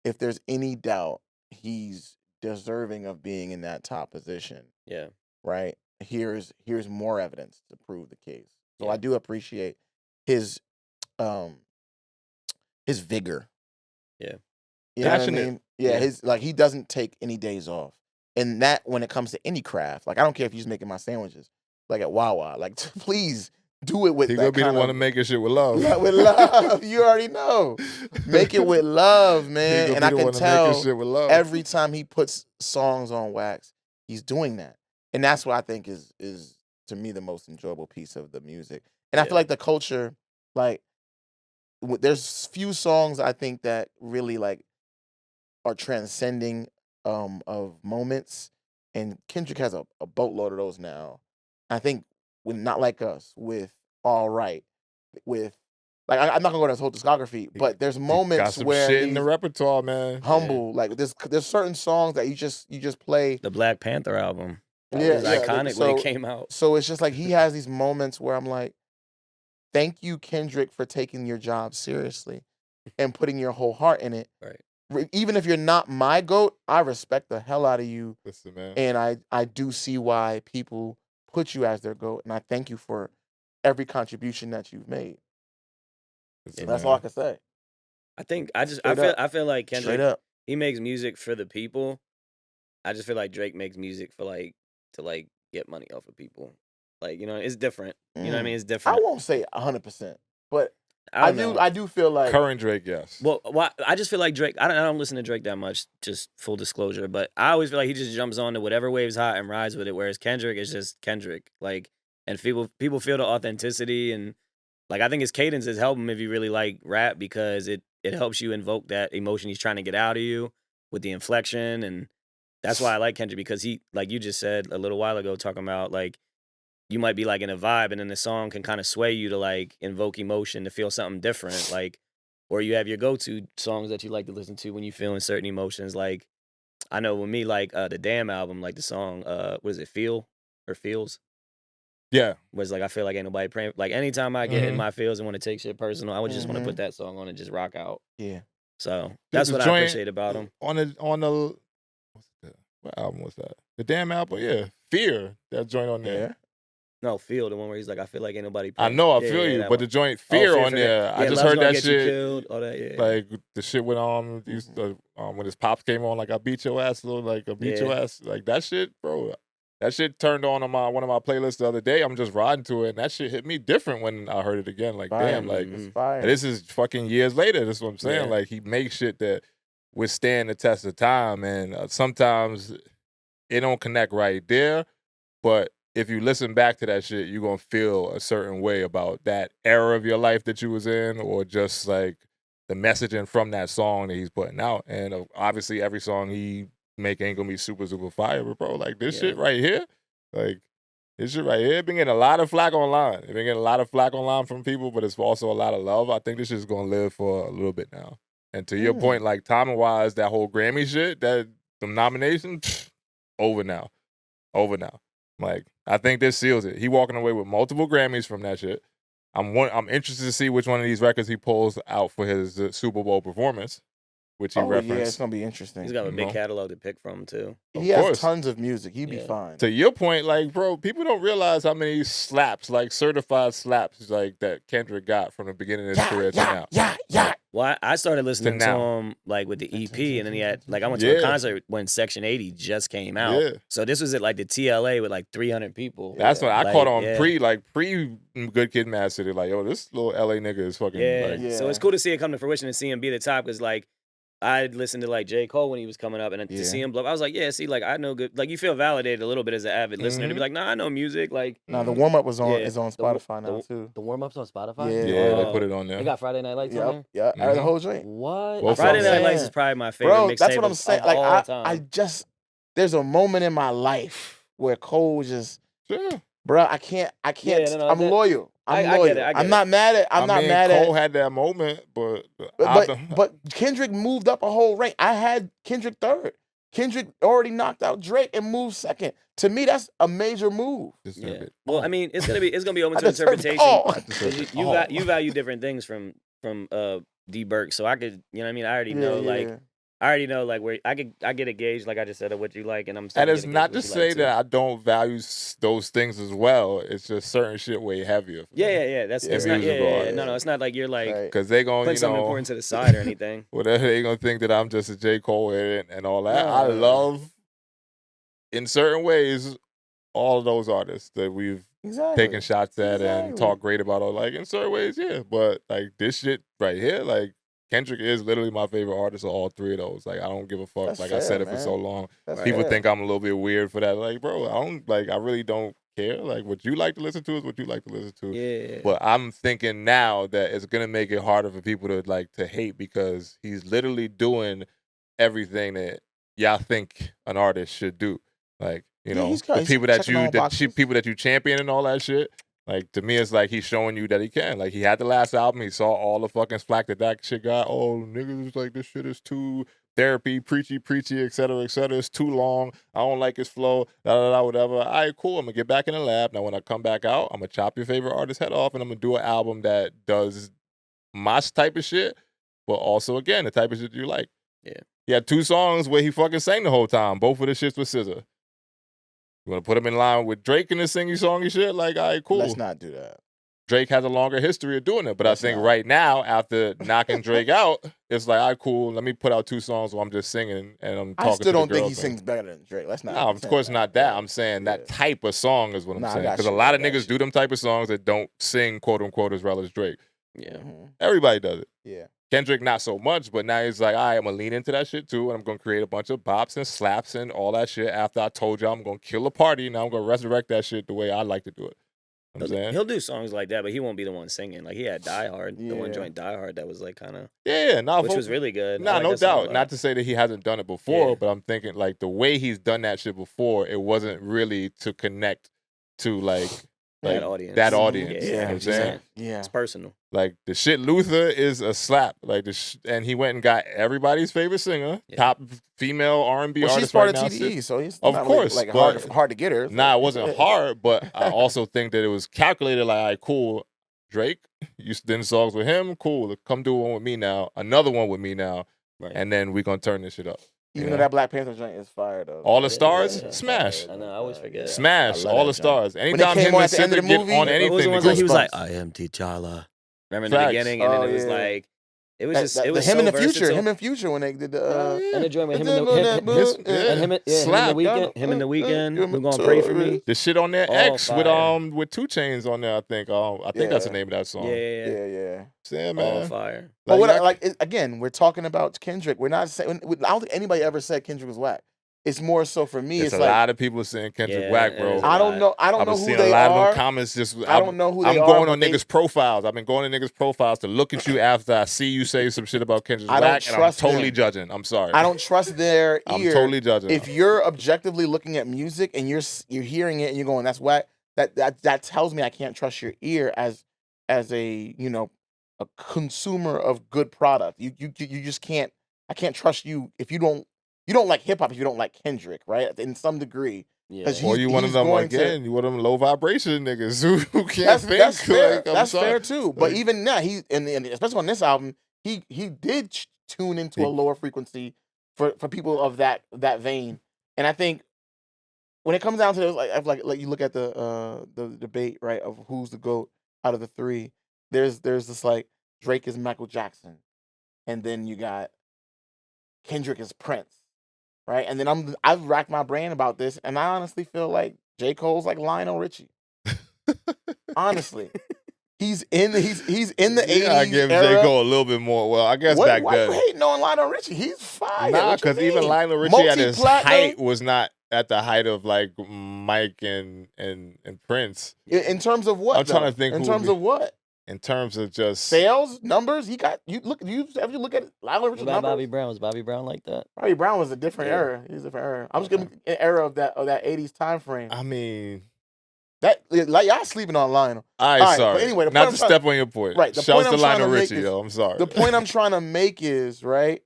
[SPEAKER 2] if there's any doubt, he's deserving of being in that top position.
[SPEAKER 4] Yeah.
[SPEAKER 2] Right. Here's more evidence to prove the case. So I do appreciate his vigor.
[SPEAKER 4] Yeah.
[SPEAKER 2] You know what I mean? Yeah, he doesn't take any days off. And that, when it comes to any craft, like, I don't care if he's making my sandwiches, like at Wawa, like, please do it with
[SPEAKER 1] He
[SPEAKER 2] that
[SPEAKER 1] gonna be the
[SPEAKER 2] kind
[SPEAKER 1] one
[SPEAKER 2] of,
[SPEAKER 1] to make shit with love.
[SPEAKER 2] with love. You already know. Make it with love, man. And I can tell every time he puts songs on Wax, he's doing that. And that's what I think is to me the most enjoyable piece of the music. And I feel like the culture, like, there's few songs I think that really, like, are transcending of moments. And Kendrick has a boatload of those now. I think with Not Like Us, with All Right, with, like, I'm not gonna go to his whole discography, but there's moments
[SPEAKER 1] got some
[SPEAKER 2] where
[SPEAKER 1] shit in the repertoire, man.
[SPEAKER 2] Humble, like, there's certain songs that you just play.
[SPEAKER 4] The Black Panther album. That was iconic when it came out.
[SPEAKER 2] So it's just like he has these moments where I'm like, thank you, Kendrick, for taking your job seriously and putting your whole heart in it.
[SPEAKER 4] Right.
[SPEAKER 2] Even if you're not my GOAT, I respect the hell out of you.
[SPEAKER 1] Listen, man.
[SPEAKER 2] And I do see why people put you as their GOAT. And I thank you for every contribution that you've made.
[SPEAKER 1] Listen,
[SPEAKER 2] that's all I can say.
[SPEAKER 4] I feel like Kendrick,
[SPEAKER 2] he
[SPEAKER 4] makes music for the people. I just feel like Drake makes music for, like, to, like, get money off of people. Like, it's different. You know what I mean? It's different.
[SPEAKER 2] I won't say 100%, but I do feel like
[SPEAKER 1] current Drake, yes.
[SPEAKER 4] Well, I just feel like Drake. I don't listen to Drake that much. Just full disclosure, but I always feel like he just jumps on to whatever wave's hot and rides with it. Whereas Kendrick is just Kendrick. Like, and people feel the authenticity, and, like, I think his cadences help him if you really like rap, because it helps you invoke that emotion he's trying to get out of you with the inflection. And that's why I like Kendrick, because he, like you just said a little while ago, talking about, like, you might be, like, in a vibe, and then the song can kind of sway you to, like, invoke emotion, to feel something different. Like, or you have your go-to songs that you like to listen to when you feeling certain emotions. Like, I know with me, like, the Damn album, like, the song, what is it, Feel or Feels?
[SPEAKER 1] Yeah.
[SPEAKER 4] Was like, I feel like ain't nobody praying. Like, anytime I get in my feels and want to take shit personal, I would just want to put that song on and just rock out.
[SPEAKER 2] Yeah.
[SPEAKER 4] So that's what I appreciate about him.
[SPEAKER 1] On the What album was that? The damn album, yeah. Fear, that joint on there.
[SPEAKER 2] Yeah.
[SPEAKER 4] No, Feel, the one where he's like, I feel like ain't nobody.
[SPEAKER 1] I
[SPEAKER 4] paying.
[SPEAKER 1] know, I
[SPEAKER 4] Yeah,
[SPEAKER 1] feel
[SPEAKER 4] yeah,
[SPEAKER 1] you,
[SPEAKER 4] that
[SPEAKER 1] but
[SPEAKER 4] one.
[SPEAKER 1] the joint
[SPEAKER 4] Oh,
[SPEAKER 1] Fear
[SPEAKER 4] Fear
[SPEAKER 1] on
[SPEAKER 4] for
[SPEAKER 1] there,
[SPEAKER 4] that.
[SPEAKER 1] I
[SPEAKER 4] Yeah,
[SPEAKER 1] just
[SPEAKER 4] Love's
[SPEAKER 1] heard
[SPEAKER 4] Gonna
[SPEAKER 1] that
[SPEAKER 4] Get You
[SPEAKER 1] shit.
[SPEAKER 4] Killed, all that, yeah.
[SPEAKER 1] Like the shit went on. Used to, when his pops came on, like I beat your ass, little like I beat your ass, like that shit, bro. That shit turned on one of my playlists the other day. I'm just riding to it, and that shit hit me different when I heard it again. Like,
[SPEAKER 2] Fire.
[SPEAKER 1] damn, like
[SPEAKER 2] It's fire.
[SPEAKER 1] this is fucking years later. That's what I'm saying.
[SPEAKER 4] Yeah.
[SPEAKER 1] Like he makes shit that withstand the test of time, and sometimes it don't connect right there. But if you listen back to that shit, you're gonna feel a certain way about that era of your life that you was in, or just like the messaging from that song that he's putting out. And obviously, every song he make ain't gonna be super fire, but bro, like this shit right here, like this shit right here, been getting a lot of flack online. It been getting a lot of flack online from people, but it's also a lot of love. I think this shit's gonna live for a little bit now. And to your point, like timing wise, that whole Grammy shit, that the nominations, over now. Like I think this seals it. He walking away with multiple Grammys from that shit. I'm interested to see which one of these records he pulls out for his Super Bowl performance, which he referenced.
[SPEAKER 2] Yeah, it's gonna be interesting.
[SPEAKER 4] He's got a big catalog to pick from too.
[SPEAKER 2] He has tons of music. He'd be fine.
[SPEAKER 1] To your point, like, bro, people don't realize how many slaps, like certified slaps, like that Kendrick got from the beginning of his career to now.
[SPEAKER 2] Yeah.
[SPEAKER 4] Well, I started listening to him like with the EP, and then he had like I went to a concert when Section 80 just came out.
[SPEAKER 1] Yeah.
[SPEAKER 4] So this was at like the TLA with like 300 people.
[SPEAKER 1] That's what I
[SPEAKER 4] Like,
[SPEAKER 1] caught on pre Good Kid, Mad City. Like, yo, this little LA nigga is fucking. Like,
[SPEAKER 4] So it's cool to see it come to fruition and see him be the top, because like I'd listened to like J. Cole when he was coming up, and to see him blow up, I was like, yeah, see, like I know good. Like you feel validated a little bit as an avid listener to be like, nah, I know music. Like,
[SPEAKER 2] Now the warm up is on Spotify now too.
[SPEAKER 4] The warm up's on Spotify.
[SPEAKER 1] Yeah, they put it on there.
[SPEAKER 4] They got Friday Night Lights on
[SPEAKER 2] there. Yeah, the whole joint.
[SPEAKER 4] What?
[SPEAKER 1] Well,
[SPEAKER 4] Friday Night
[SPEAKER 2] songs.
[SPEAKER 4] Lights is probably my favorite
[SPEAKER 2] Bro,
[SPEAKER 4] mixtape.
[SPEAKER 2] that's what I'm saying.
[SPEAKER 4] Of
[SPEAKER 2] Like
[SPEAKER 4] all time.
[SPEAKER 2] I just there's a moment in my life where Cole just,
[SPEAKER 1] Sure.
[SPEAKER 2] bro, I can't. I'm loyal.
[SPEAKER 4] I
[SPEAKER 2] loyal.
[SPEAKER 4] get it, I get
[SPEAKER 2] I'm not mad at. I'm not mad at.
[SPEAKER 1] Cole had that moment, but
[SPEAKER 2] Kendrick moved up a whole rank. I had Kendrick third. Kendrick already knocked out Drake and moved second. To me, that's a major move.
[SPEAKER 4] Yeah. Well, I mean, it's gonna be open to interpretation. You value different things from D Burke, so I could, you know what I mean? I already know like where I get a gauge, like I just said, of what you like, and I'm.
[SPEAKER 1] And it's not to say that I don't value those things as well. It's just certain shit way heavier.
[SPEAKER 4] Yeah. That's it's not. Yeah. No, it's not like you're like
[SPEAKER 1] because they gonna
[SPEAKER 4] put something important to the side or anything.
[SPEAKER 1] Whatever they gonna think that I'm just a J. Cole and all that. I love in certain ways all of those artists that we've taken shots at and talked great about. All like in certain ways, yeah. But like this shit right here, like. Kendrick is literally my favorite artist of all three of those. Like, I don't give a fuck. Like, I said it for so long. People think I'm a little bit weird for that. Like, bro, I really don't care. Like, what you like to listen to is what you like to listen to.
[SPEAKER 4] Yeah.
[SPEAKER 1] But I'm thinking now that it's going to make it harder for people to hate because he's literally doing everything that y'all think an artist should do. Like, you know, the people that you champion and all that shit. Like, to me, it's like he's showing you that he can. Like, he had the last album. He saw all the fucking flack that shit got. Oh, niggas was like, this shit is too therapy, preachy, et cetera, et cetera. It's too long. I don't like his flow, whatever. All right, cool. I'm going to get back in the lab. Now, when I come back out, I'm going to chop your favorite artist's head off, and I'm going to do an album that does my type of shit, but also, again, the type of shit you like.
[SPEAKER 4] Yeah.
[SPEAKER 1] He had 2 songs where he fucking sang the whole time. Both of the shits with SZA. You want to put him in line with Drake in this singy-songy shit? Like, all right, cool.
[SPEAKER 2] Let's not do that.
[SPEAKER 1] Drake has a longer history of doing it, but I think right now, after knocking Drake out, it's like, all right, cool. Let me put out 2 songs where I'm just singing and I'm talking to the girls.
[SPEAKER 2] I still don't think he sings better than Drake. Let's not.
[SPEAKER 1] No, of course not that. I'm saying that type of song is what I'm saying. Because a lot of niggas do them type of songs that don't sing, quote unquote, as well as Drake.
[SPEAKER 4] Yeah.
[SPEAKER 1] Everybody does it.
[SPEAKER 2] Yeah.
[SPEAKER 1] Kendrick, not so much, but now he's like, all right, I'm going to lean into that shit too, and I'm going to create a bunch of bops and slaps and all that shit after I told you I'm going to kill a party. Now I'm going to resurrect that shit the way I like to do it. You know what I'm saying?
[SPEAKER 4] He'll do songs like that, but he won't be the one singing. Like, he had Die Hard, the one joint Die Hard that was like kind of... which was really good.
[SPEAKER 1] Nah, no doubt. Not to say that he hasn't done it before, but I'm thinking like the way he's done that shit before, it wasn't really to connect to like
[SPEAKER 4] that audience.
[SPEAKER 1] That audience.
[SPEAKER 4] Yeah,
[SPEAKER 1] you know what I'm saying?
[SPEAKER 2] Yeah.
[SPEAKER 4] It's personal.
[SPEAKER 1] Like the shit Luther is a slap. Like and he went and got everybody's favorite singer, top female R&B artist.
[SPEAKER 2] She's part
[SPEAKER 1] right
[SPEAKER 2] of
[SPEAKER 1] now,
[SPEAKER 2] TDE, so he's
[SPEAKER 1] of
[SPEAKER 2] not
[SPEAKER 1] course
[SPEAKER 2] like hard to get her.
[SPEAKER 1] Nah, it wasn't hard, but I also think that it was calculated. Like, all right, cool. Drake, you did songs with him, cool. Come do one with me now. Another one with me now, and then we gonna turn this shit up.
[SPEAKER 2] Even though that Black Panther joint is fire though.
[SPEAKER 1] All the Stars,
[SPEAKER 4] Yeah.
[SPEAKER 1] smash.
[SPEAKER 4] I know. I always forget.
[SPEAKER 1] Smash.
[SPEAKER 2] I love
[SPEAKER 1] All
[SPEAKER 2] that
[SPEAKER 1] the Stars.
[SPEAKER 2] it
[SPEAKER 1] Anytime
[SPEAKER 2] came
[SPEAKER 1] him
[SPEAKER 2] on
[SPEAKER 1] and
[SPEAKER 2] at the end of
[SPEAKER 1] Kendrick
[SPEAKER 2] the
[SPEAKER 1] get
[SPEAKER 2] movie,
[SPEAKER 1] on
[SPEAKER 2] what
[SPEAKER 1] anything,
[SPEAKER 4] What was the
[SPEAKER 1] the
[SPEAKER 4] ones that he was like,
[SPEAKER 2] Goosebumps.
[SPEAKER 4] I am T'Challa. Remember in the
[SPEAKER 1] Facts.
[SPEAKER 4] beginning, and
[SPEAKER 2] Oh,
[SPEAKER 4] then it was
[SPEAKER 2] yeah.
[SPEAKER 4] like, it was just, it was
[SPEAKER 2] him
[SPEAKER 4] so
[SPEAKER 2] in the future.
[SPEAKER 4] versatile.
[SPEAKER 2] Him in future when they did the.
[SPEAKER 4] And the joint with him
[SPEAKER 2] Yeah.
[SPEAKER 4] and him in the
[SPEAKER 1] Slap.
[SPEAKER 4] weekend, who gonna pray for me?
[SPEAKER 1] The shit on there,
[SPEAKER 4] All
[SPEAKER 1] X
[SPEAKER 4] fire.
[SPEAKER 1] with 2 Chainz on there. I think that's the name of that song.
[SPEAKER 4] Yeah.
[SPEAKER 2] Yeah.
[SPEAKER 1] Yeah,
[SPEAKER 4] All
[SPEAKER 1] man.
[SPEAKER 4] fire.
[SPEAKER 2] But
[SPEAKER 1] Like,
[SPEAKER 2] again, we're talking about Kendrick. We're not saying. I don't think anybody ever said Kendrick was whack. It's more so for me.
[SPEAKER 1] it's
[SPEAKER 2] It's
[SPEAKER 1] a
[SPEAKER 2] like
[SPEAKER 1] lot of people saying Kendrick
[SPEAKER 4] Yeah,
[SPEAKER 1] whack,
[SPEAKER 4] it
[SPEAKER 1] bro.
[SPEAKER 4] is a
[SPEAKER 2] I don't
[SPEAKER 4] lot.
[SPEAKER 2] know. I don't
[SPEAKER 1] I've
[SPEAKER 2] know
[SPEAKER 1] been
[SPEAKER 2] who
[SPEAKER 1] seeing
[SPEAKER 2] they
[SPEAKER 1] a lot
[SPEAKER 2] are.
[SPEAKER 1] of them comments.
[SPEAKER 2] I don't know who they
[SPEAKER 1] I'm
[SPEAKER 2] are.
[SPEAKER 1] going
[SPEAKER 2] but
[SPEAKER 1] on
[SPEAKER 2] they-
[SPEAKER 1] niggas' profiles. I've been going to niggas' profiles to look at you after I see you say some shit about Kendrick
[SPEAKER 2] I don't
[SPEAKER 1] whack, and I'm
[SPEAKER 2] trust
[SPEAKER 1] totally
[SPEAKER 2] them.
[SPEAKER 1] judging. I'm sorry.
[SPEAKER 2] I don't trust their
[SPEAKER 1] I'm
[SPEAKER 2] ear.
[SPEAKER 1] totally judging.
[SPEAKER 2] If you're objectively looking at music and you're hearing it and you're going, "That's whack," that tells me I can't trust your ear as a a consumer of good product. You just can't. I can't trust you if you don't like hip hop if you don't like Kendrick, right? In some degree.
[SPEAKER 4] Yeah.
[SPEAKER 1] Or you one of
[SPEAKER 2] he's
[SPEAKER 1] them
[SPEAKER 2] going to-
[SPEAKER 1] again? You one of them low vibration niggas who can't
[SPEAKER 2] That's
[SPEAKER 1] think.
[SPEAKER 2] that's fair.
[SPEAKER 1] Like, I'm
[SPEAKER 2] That's
[SPEAKER 1] sorry.
[SPEAKER 2] fair too. But
[SPEAKER 1] Like-
[SPEAKER 2] even now, he and especially on this album, he did tune into a lower frequency for people of that vein. And I think when it comes down to this, like you look at the debate, right, of who's the GOAT out of the three. There's this like Drake is Michael Jackson, and then you got Kendrick is Prince, right? And then I've racked my brain about this, and I honestly feel like J. Cole's like Lionel Richie. Honestly, he's in the 80s
[SPEAKER 1] I give
[SPEAKER 2] era.
[SPEAKER 1] J. Cole a little bit more. Well, I guess back
[SPEAKER 2] Why
[SPEAKER 1] then.
[SPEAKER 2] you hating on Lionel Richie? He's fire.
[SPEAKER 1] Nah,
[SPEAKER 2] What you
[SPEAKER 1] because even
[SPEAKER 2] mean?
[SPEAKER 1] Lionel Richie at his
[SPEAKER 2] Multi-platinum?
[SPEAKER 1] height was not at the height of like Mike and Prince.
[SPEAKER 2] In terms of what?
[SPEAKER 1] I'm trying
[SPEAKER 2] though?
[SPEAKER 1] to think
[SPEAKER 2] In
[SPEAKER 1] who
[SPEAKER 2] terms
[SPEAKER 1] would
[SPEAKER 2] of what?
[SPEAKER 1] In terms of just
[SPEAKER 2] Sales numbers, he got you. Look, you look at Lionel
[SPEAKER 4] What
[SPEAKER 2] Richie's
[SPEAKER 4] about
[SPEAKER 2] numbers.
[SPEAKER 4] Bobby Brown? Was Bobby Brown like that?
[SPEAKER 2] Bobby Brown was a different
[SPEAKER 4] Yeah.
[SPEAKER 2] era. He's a different era. I'm just giving an era of that 80s time frame.
[SPEAKER 1] I mean,
[SPEAKER 2] That like y'all sleeping on Lionel.
[SPEAKER 1] all right,
[SPEAKER 2] All right,
[SPEAKER 1] sorry.
[SPEAKER 2] but anyway, the
[SPEAKER 1] Not
[SPEAKER 2] point
[SPEAKER 1] to
[SPEAKER 2] I'm
[SPEAKER 1] step on your point.
[SPEAKER 2] Right, the
[SPEAKER 1] Shouts
[SPEAKER 2] point
[SPEAKER 1] to
[SPEAKER 2] I'm trying
[SPEAKER 1] Lionel
[SPEAKER 2] to make
[SPEAKER 1] Richie,
[SPEAKER 2] is-
[SPEAKER 1] yo. I'm sorry.
[SPEAKER 2] The point I'm trying to make is right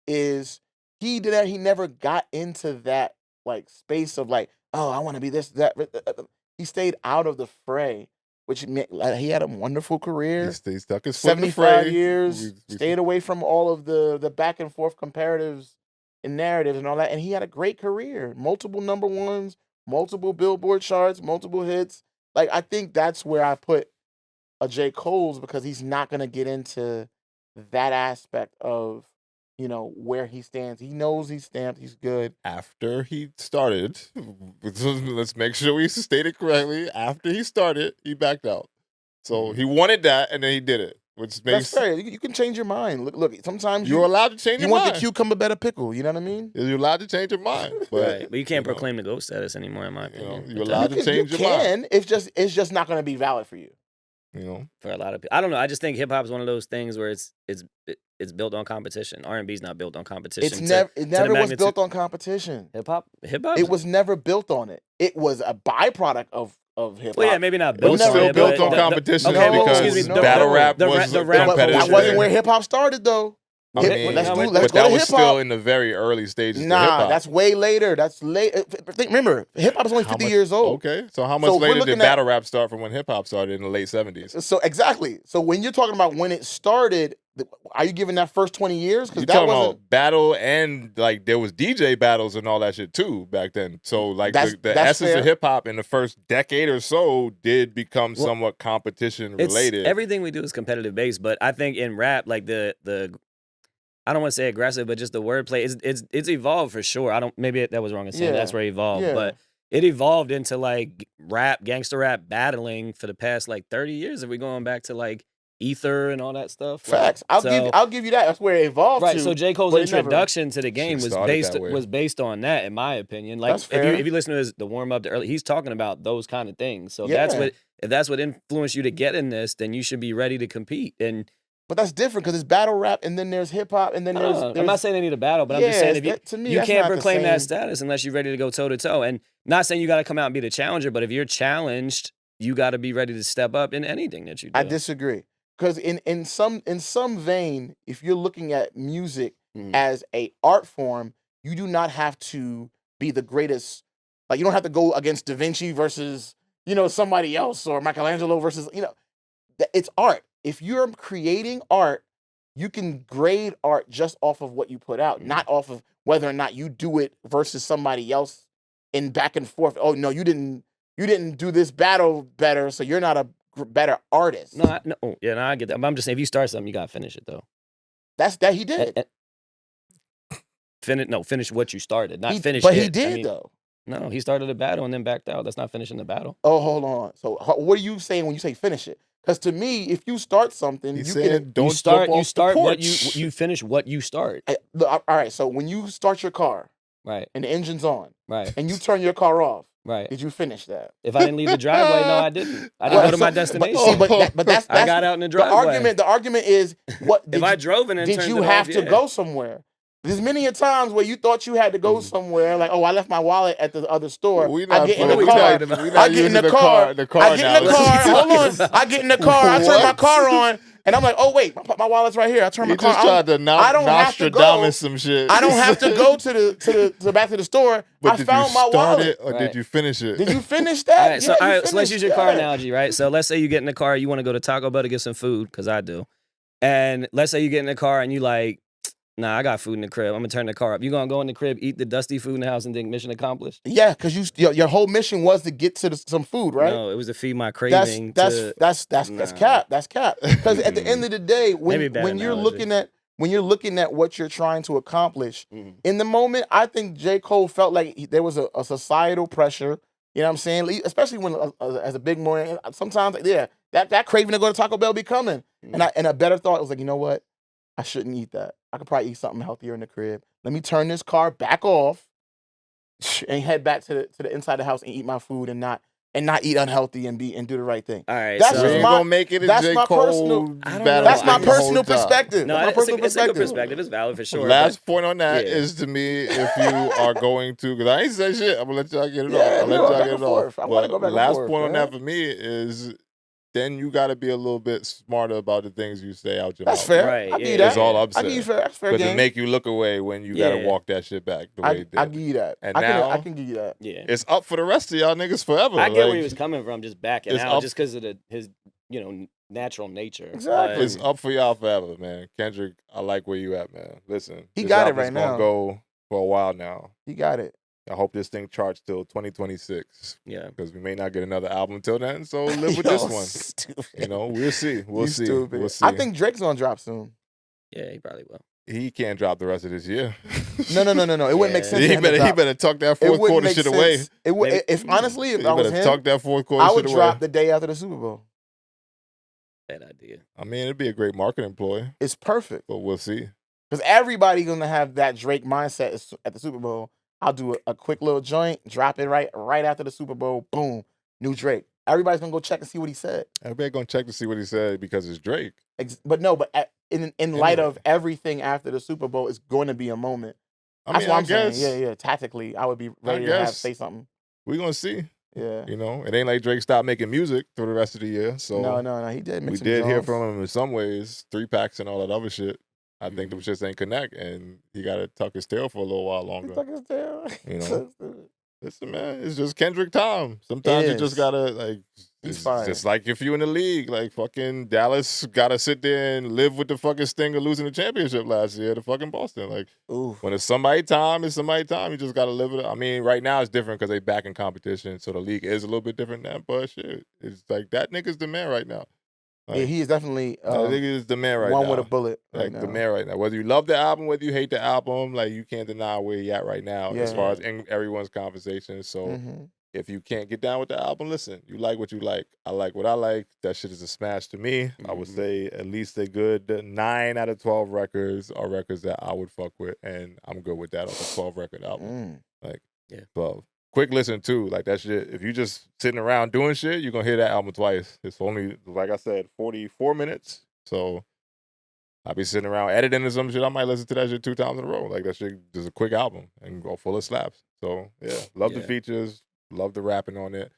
[SPEAKER 2] is he did that. He never got into that like space of like, oh, I want to be this that. He stayed out of the fray, which meant like, he had a wonderful career.
[SPEAKER 1] He stuck his foot in the
[SPEAKER 2] 75
[SPEAKER 1] fray.
[SPEAKER 2] years, stayed away from all of the back and forth comparatives and narratives and all that. And he had a great career, multiple number ones, multiple Billboard charts, multiple hits. Like, I think that's where I put a J. Cole's because he's not going to get into that aspect of, where he stands. He knows he's stamped. He's good.
[SPEAKER 1] After he started, let's make sure we state it correctly. After he started, he backed out. So he wanted that, and then he did it, which makes
[SPEAKER 2] That's fair. You can change your mind. Look. Sometimes
[SPEAKER 1] you're allowed to change
[SPEAKER 2] you
[SPEAKER 1] your
[SPEAKER 2] want
[SPEAKER 1] mind.
[SPEAKER 2] the cucumber better pickle. You know what I mean?
[SPEAKER 1] You're allowed to change your mind, but
[SPEAKER 4] Right, but you can't
[SPEAKER 1] you know,
[SPEAKER 4] proclaim the GOAT status anymore, in my
[SPEAKER 1] you know,
[SPEAKER 4] opinion.
[SPEAKER 1] you're allowed to
[SPEAKER 2] You
[SPEAKER 1] change your mind.
[SPEAKER 2] It's just not going to be valid for you.
[SPEAKER 1] You know,
[SPEAKER 4] For a lot of people, I don't know. I just think hip hop is one of those things where it's built on competition. R&B is not built on competition.
[SPEAKER 2] It never was
[SPEAKER 4] magnitude-
[SPEAKER 2] built on competition.
[SPEAKER 4] Hip hop.
[SPEAKER 2] It was never built on it. It was a byproduct of hip hop.
[SPEAKER 4] Well, yeah, maybe not
[SPEAKER 1] it
[SPEAKER 4] built
[SPEAKER 1] was
[SPEAKER 2] never
[SPEAKER 4] on
[SPEAKER 1] still
[SPEAKER 4] it,
[SPEAKER 1] built
[SPEAKER 4] but
[SPEAKER 1] on
[SPEAKER 4] the-
[SPEAKER 1] competition
[SPEAKER 2] okay, well,
[SPEAKER 1] because
[SPEAKER 2] excuse me,
[SPEAKER 1] battle rap
[SPEAKER 4] the
[SPEAKER 1] was
[SPEAKER 4] rap-
[SPEAKER 1] competitive.
[SPEAKER 2] That wasn't where hip hop started, though.
[SPEAKER 1] I mean,
[SPEAKER 2] Let's
[SPEAKER 4] no,
[SPEAKER 2] go
[SPEAKER 1] but
[SPEAKER 2] to
[SPEAKER 1] that was
[SPEAKER 2] hip
[SPEAKER 1] still
[SPEAKER 2] hop.
[SPEAKER 1] in the very early stages. of
[SPEAKER 2] Nah,
[SPEAKER 1] hip-hop.
[SPEAKER 2] that's way later. That's late. Remember, hip hop is only
[SPEAKER 1] How
[SPEAKER 2] 50
[SPEAKER 1] much-
[SPEAKER 2] years old.
[SPEAKER 1] Okay, so how much
[SPEAKER 2] So if we're
[SPEAKER 1] later
[SPEAKER 2] looking
[SPEAKER 1] did
[SPEAKER 2] at-
[SPEAKER 1] battle rap start from when hip hop started in the late 70s?
[SPEAKER 2] So exactly. So when you're talking about when it started, are you giving that first 20 years?
[SPEAKER 1] You
[SPEAKER 2] Because that
[SPEAKER 1] talking
[SPEAKER 2] wasn't.
[SPEAKER 1] about battle and like there was DJ battles and all that shit too back then. So like the
[SPEAKER 2] That's
[SPEAKER 1] essence
[SPEAKER 2] fair.
[SPEAKER 1] of hip hop in the first decade or so did become
[SPEAKER 4] Well,
[SPEAKER 1] somewhat competition
[SPEAKER 4] It's
[SPEAKER 1] related.
[SPEAKER 4] everything we do is competitive based, but I think in rap, like the I don't want to say aggressive, but just the wordplay it's evolved for sure. Maybe that was wrong in saying
[SPEAKER 2] Yeah,
[SPEAKER 4] that's where it evolved,
[SPEAKER 2] yeah.
[SPEAKER 4] but it evolved into like rap, gangster rap battling for the past like 30 years. If we're going back to like Ether and all that stuff.
[SPEAKER 2] Facts. I'll give you that. That's where it evolved
[SPEAKER 4] Right,
[SPEAKER 2] to.
[SPEAKER 4] so J. Cole's
[SPEAKER 2] but it never-
[SPEAKER 4] introduction to the game
[SPEAKER 1] Shit
[SPEAKER 4] was
[SPEAKER 1] started that way.
[SPEAKER 4] based on that, in my opinion. Like
[SPEAKER 2] That's fair.
[SPEAKER 4] if you listen to the warm up, the early, he's talking about those kind of things. So
[SPEAKER 2] Yeah.
[SPEAKER 4] if that's what influenced you to get in this, then you should be ready to compete. And
[SPEAKER 2] But that's different because it's battle rap and then there's hip hop and then there's.
[SPEAKER 4] I'm not saying they need a battle, but I'm just saying if
[SPEAKER 2] to me,
[SPEAKER 4] you
[SPEAKER 2] that's
[SPEAKER 4] can't
[SPEAKER 2] not the
[SPEAKER 4] proclaim that
[SPEAKER 2] same.
[SPEAKER 4] status unless you're ready to go toe to toe. And not saying you got to come out and be the challenger, but if you're challenged, you got to be ready to step up in anything that you do.
[SPEAKER 2] I disagree because in some vein, if you're looking at music
[SPEAKER 4] Mhm.
[SPEAKER 2] as a art form, you do not have to be the greatest. Like you don't have to go against Da Vinci versus somebody else or Michelangelo versus it's art. If you're creating art, you can grade art just off of what you put out, not off of whether or not you do it versus somebody else in back and forth. Oh no, you didn't do this battle better, so you're not a better artist.
[SPEAKER 4] No, I get that. But I'm just saying, if you start something, you gotta finish it though.
[SPEAKER 2] That's that he did.
[SPEAKER 4] Finish what you started, not finish.
[SPEAKER 2] But he did though.
[SPEAKER 4] No, he started a battle and then backed out. That's not finishing the battle.
[SPEAKER 2] Oh, hold on. So what are you saying when you say finish it? Because to me, if you start something,
[SPEAKER 1] He
[SPEAKER 2] you
[SPEAKER 1] said,
[SPEAKER 2] can
[SPEAKER 1] don't
[SPEAKER 4] you start
[SPEAKER 1] jump off the
[SPEAKER 4] what
[SPEAKER 1] porch.
[SPEAKER 4] you finish what you start.
[SPEAKER 2] All right. So when you start your car,
[SPEAKER 4] Right.
[SPEAKER 2] and the engine's on,
[SPEAKER 4] Right.
[SPEAKER 2] and you turn your car off,
[SPEAKER 4] Right.
[SPEAKER 2] did you finish that?
[SPEAKER 4] If I didn't leave the driveway, no, I didn't. I didn't go to my destination.
[SPEAKER 2] But that's
[SPEAKER 4] I got out in the driveway.
[SPEAKER 2] The argument is what
[SPEAKER 4] if I drove and then
[SPEAKER 2] did
[SPEAKER 4] turned
[SPEAKER 2] you
[SPEAKER 4] it
[SPEAKER 2] have
[SPEAKER 4] off,
[SPEAKER 2] to go somewhere? There's many a times where you thought you had to go somewhere, like, oh, I left my wallet at the other store. I get in the car. I get in the car. I get in the car. Hold on. I get in the car. I turn my car on, and I'm like, oh wait, my wallet's right here. I turn my car on.
[SPEAKER 1] He just tried to Nostradamus some shit.
[SPEAKER 2] I don't have to go to the back to the store.
[SPEAKER 1] But
[SPEAKER 2] I found my wallet.
[SPEAKER 1] Or did you finish it?
[SPEAKER 2] Did you finish that?
[SPEAKER 4] All right, so let's use your car analogy, right? So let's say you get in the car, you want to go to Taco Bell to get some food, because I do. And let's say you get in the car and you like, nah, I got food in the crib. I'm going to turn the car up. You going to go in the crib, eat the dusty food in the house, and think mission accomplished?
[SPEAKER 2] Yeah, because your whole mission was to get to some food, right?
[SPEAKER 4] No, it was to feed my craving.
[SPEAKER 2] That's cap. That's cap. Because at the end of the day, when you're looking at what you're trying to accomplish, in the moment, I think J. Cole felt like there was a societal pressure. You know what I'm saying? Especially when as a big man, sometimes that craving to go to Taco Bell be coming. And a better thought was like, you know what? I shouldn't eat that. I could probably eat something healthier in the crib. Let me turn this car back off and head back to the inside the house and eat my food and not eat unhealthy and do the right thing.
[SPEAKER 4] All right,
[SPEAKER 2] that's
[SPEAKER 1] so gonna make it a J. Cole battle.
[SPEAKER 2] That's my personal perspective.
[SPEAKER 4] No, it's a good perspective. It's valid for sure.
[SPEAKER 1] Last point on that is, to me, if you are going to, because I ain't say shit, I'm gonna let y'all get it off. I'll let y'all get it off. But last point on that for me is, then you got to be a little bit smarter about the things you say out your mouth.
[SPEAKER 2] That's fair.
[SPEAKER 4] Right,
[SPEAKER 2] I give you that.
[SPEAKER 1] That's all I'm saying.
[SPEAKER 2] I give you fair. That's fair
[SPEAKER 1] But
[SPEAKER 2] game.
[SPEAKER 1] to make you look away when you got to walk that shit back the way it did.
[SPEAKER 2] I give you that.
[SPEAKER 1] And
[SPEAKER 2] I can give you that.
[SPEAKER 4] Yeah.
[SPEAKER 1] It's up for the rest of y'all niggas forever.
[SPEAKER 4] I get where he was coming from, just backing out, just because of his natural nature.
[SPEAKER 2] Exactly.
[SPEAKER 1] It's up for y'all forever, man. Kendrick, I like where you at, man. Listen.
[SPEAKER 2] He got it right now.
[SPEAKER 1] Gonna go for a while now.
[SPEAKER 2] He got it.
[SPEAKER 1] I hope this thing charts till 2026.
[SPEAKER 4] Yeah.
[SPEAKER 1] Because we may not get another album till then, so live with this one.
[SPEAKER 2] Stupid.
[SPEAKER 1] We'll see. We'll see.
[SPEAKER 2] Stupid.
[SPEAKER 1] We'll see.
[SPEAKER 2] I think Drake's gonna drop soon.
[SPEAKER 4] Yeah, he probably will.
[SPEAKER 1] He can't drop the rest of this year.
[SPEAKER 2] No. It wouldn't make sense.
[SPEAKER 1] He better tuck that fourth quarter shit away.
[SPEAKER 2] If honestly, if I was him,
[SPEAKER 1] tuck that fourth quarter
[SPEAKER 2] I would
[SPEAKER 1] shit
[SPEAKER 2] drop
[SPEAKER 1] away.
[SPEAKER 2] the day after the Super Bowl.
[SPEAKER 4] Bad idea.
[SPEAKER 1] I mean, it'd be a great marketing ploy.
[SPEAKER 2] It's perfect.
[SPEAKER 1] But we'll see.
[SPEAKER 2] Because everybody's gonna have that Drake mindset at the Super Bowl. I'll do a quick little joint, drop it right after the Super Bowl. Boom, new Drake. Everybody's gonna go check and see what he said.
[SPEAKER 1] Everybody gonna check to see what he said because it's Drake.
[SPEAKER 2] But in light of everything after the Super Bowl, it's going to be a moment. That's what I'm saying. Yeah. Tactically, I would be ready to say something.
[SPEAKER 1] We're gonna see.
[SPEAKER 2] Yeah.
[SPEAKER 1] It ain't like Drake stopped making music for the rest of the year. So
[SPEAKER 2] no, he did.
[SPEAKER 1] We did hear from him in some ways, 3-packs and all that other shit. I think them shits ain't connect, and he got to tuck his tail for a little while longer.
[SPEAKER 2] Tuck his tail.
[SPEAKER 1] Listen, man, it's just Kendrick time. Sometimes you just gotta
[SPEAKER 2] He's fine.
[SPEAKER 1] Just like if you in the league, like fucking Dallas gotta sit there and live with the fucking sting of losing the championship last year to fucking Boston. Like, when it's somebody time, it's somebody time. You just gotta live with it. I mean, right now it's different because they back in competition, so the league is a little bit different now. But shit, it's like that nigga's the man right now. Like,
[SPEAKER 2] yeah, he is definitely
[SPEAKER 1] that nigga is the man right now.
[SPEAKER 2] One with a bullet.
[SPEAKER 1] Like the man right now. Whether you love the album, whether you hate the album, like you can't deny where he at right now as far as in everyone's conversation. So if you can't get down with the album, listen, you like what you like. I like what I like. That shit is a smash to me. I would say at least a good 9 out of 12 records are records that I would fuck with, and I'm good with that on a 12 record album. Like, 12. Quick listen too, like that shit. If you just sitting around doing shit, you're gonna hear that album twice. It's only, like I said, 44 minutes. So I'll be sitting around editing or some shit. I might listen to that shit 2 times in a row. Like that shit is a quick album and go full of slaps. So yeah, love the features, love the rapping on it.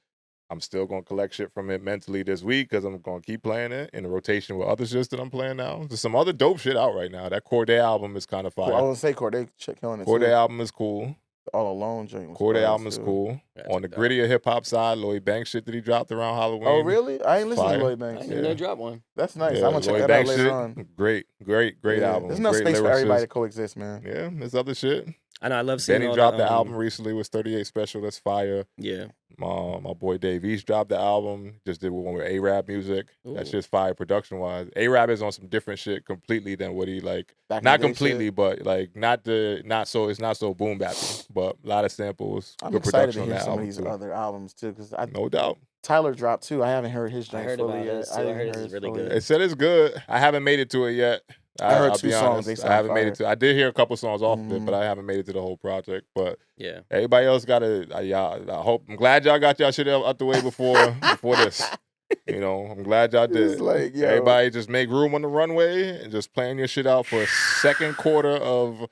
[SPEAKER 1] I'm still gonna collect shit from it mentally this week because I'm gonna keep playing it in a rotation with other shits that I'm playing now. There's some other dope shit out right now. That Corday album is kind of fire.
[SPEAKER 2] I was gonna say Corday killing it.
[SPEAKER 1] Corday album is cool.
[SPEAKER 2] All Alone joint was
[SPEAKER 1] Corday
[SPEAKER 2] fire,
[SPEAKER 1] album is
[SPEAKER 2] too.
[SPEAKER 1] cool.
[SPEAKER 4] Yeah,
[SPEAKER 1] On the
[SPEAKER 4] check it out.
[SPEAKER 1] grittier hip hop side, Lloyd Banks shit that he dropped around Halloween.
[SPEAKER 2] Oh, really? I ain't listened to
[SPEAKER 1] Fire.
[SPEAKER 2] Lloyd
[SPEAKER 4] I
[SPEAKER 2] Banks.
[SPEAKER 4] didn't even know drop one.
[SPEAKER 2] That's nice.
[SPEAKER 1] Yeah,
[SPEAKER 2] I'm going to check
[SPEAKER 1] Lloyd
[SPEAKER 2] that
[SPEAKER 1] Banks
[SPEAKER 2] out later
[SPEAKER 1] shit.
[SPEAKER 2] on.
[SPEAKER 1] Great
[SPEAKER 2] Yeah.
[SPEAKER 1] album.
[SPEAKER 2] There's enough
[SPEAKER 1] Great
[SPEAKER 2] space for everybody to
[SPEAKER 1] lyricist.
[SPEAKER 2] coexist, man.
[SPEAKER 1] Yeah, there's other shit.
[SPEAKER 4] I know. I love seeing
[SPEAKER 1] Benny
[SPEAKER 4] all
[SPEAKER 1] dropped the album recently with 38 Special. That's fire.
[SPEAKER 4] Yeah.
[SPEAKER 1] My boy Dave East dropped the album. Just did one with A-Rap music. That
[SPEAKER 4] Ooh.
[SPEAKER 1] shit's fire production wise. A-Rap is on some different shit completely than what he like.
[SPEAKER 2] Back in
[SPEAKER 1] Not
[SPEAKER 2] the day
[SPEAKER 1] completely,
[SPEAKER 2] shit.
[SPEAKER 1] but like it's not so boom bappy. But a lot of samples.
[SPEAKER 2] I'm
[SPEAKER 1] good
[SPEAKER 2] excited
[SPEAKER 1] production
[SPEAKER 2] to
[SPEAKER 1] on
[SPEAKER 2] hear
[SPEAKER 1] that
[SPEAKER 2] some of
[SPEAKER 1] album
[SPEAKER 2] these
[SPEAKER 1] too.
[SPEAKER 2] other albums, too, because
[SPEAKER 1] No doubt.
[SPEAKER 2] Tyler dropped, too. I haven't heard his
[SPEAKER 4] I
[SPEAKER 2] joint
[SPEAKER 4] heard
[SPEAKER 2] fully
[SPEAKER 4] about
[SPEAKER 2] yet.
[SPEAKER 4] his, too. I heard his is really good.
[SPEAKER 1] They said it's good. I haven't made it to it yet.
[SPEAKER 2] I heard
[SPEAKER 1] I'll
[SPEAKER 2] 2
[SPEAKER 1] be
[SPEAKER 2] songs.
[SPEAKER 1] honest.
[SPEAKER 2] They
[SPEAKER 1] I
[SPEAKER 2] sound
[SPEAKER 1] haven't made
[SPEAKER 2] fire.
[SPEAKER 1] it to. I did hear a couple songs off of it, but
[SPEAKER 2] Mhm.
[SPEAKER 1] I haven't made it to the whole project. But
[SPEAKER 4] Yeah.
[SPEAKER 1] everybody else got to. I'm glad y'all got y'all shit out the way before this. You know, I'm glad y'all did.
[SPEAKER 2] It's like, yo.
[SPEAKER 1] Everybody just make room on the runway and just plan your shit out for second quarter of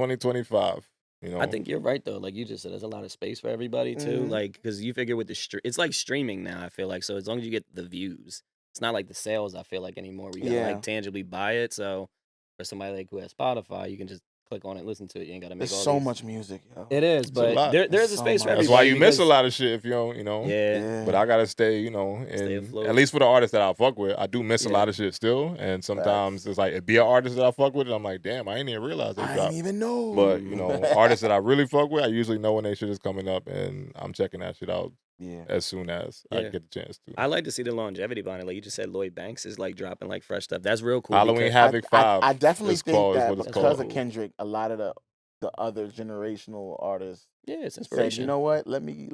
[SPEAKER 1] 2025. You know,
[SPEAKER 4] I think you're right though. Like you just said, there's a lot of space for everybody too.
[SPEAKER 2] Mhm.
[SPEAKER 4] Like because you figure with the it's like streaming now. I feel like so as long as you get the views, it's not like the sales. I feel like anymore. We gotta
[SPEAKER 2] Yeah.
[SPEAKER 4] like tangibly buy it. So for somebody like who has Spotify, you can just click on it, listen to it. You ain't gotta make
[SPEAKER 2] There's
[SPEAKER 4] all
[SPEAKER 2] so
[SPEAKER 4] these.
[SPEAKER 2] much music, yo.
[SPEAKER 4] It is,
[SPEAKER 1] a
[SPEAKER 4] but
[SPEAKER 1] lot.
[SPEAKER 4] there's a
[SPEAKER 2] There's so
[SPEAKER 4] space for
[SPEAKER 2] much.
[SPEAKER 4] everybody.
[SPEAKER 1] that's why you miss a
[SPEAKER 4] because-
[SPEAKER 1] lot of shit if you don't. You know.
[SPEAKER 4] Yeah.
[SPEAKER 2] Yeah.
[SPEAKER 1] But I gotta stay, you know,
[SPEAKER 4] Stay
[SPEAKER 1] and
[SPEAKER 4] afloat.
[SPEAKER 1] at least for the artists that I fuck with, I do miss a
[SPEAKER 4] Yeah.
[SPEAKER 1] lot of shit still. And sometimes it's like it be an artist that I fuck with, and I'm like, damn, I ain't even realize they
[SPEAKER 2] I
[SPEAKER 1] dropped.
[SPEAKER 2] didn't even know.
[SPEAKER 1] But you know, artists that I really fuck with, I usually know when they shit is coming up, and I'm checking that shit out
[SPEAKER 2] Yeah.
[SPEAKER 1] as soon as I
[SPEAKER 4] Yeah.
[SPEAKER 1] get the chance to.
[SPEAKER 4] I like to see the longevity behind it. Like you just said, Lloyd Banks is like dropping like fresh stuff. That's real cool.
[SPEAKER 1] Halloween
[SPEAKER 4] because-
[SPEAKER 1] Havoc 5.
[SPEAKER 2] I definitely
[SPEAKER 1] is
[SPEAKER 2] think
[SPEAKER 1] called, is
[SPEAKER 2] that
[SPEAKER 1] what it's
[SPEAKER 2] because
[SPEAKER 1] called.
[SPEAKER 2] of Kendrick, a lot of the other generational artists
[SPEAKER 4] yeah, it's
[SPEAKER 2] said,
[SPEAKER 4] inspiration.
[SPEAKER 2] you know what? Let me.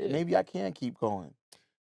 [SPEAKER 2] Maybe I can keep going.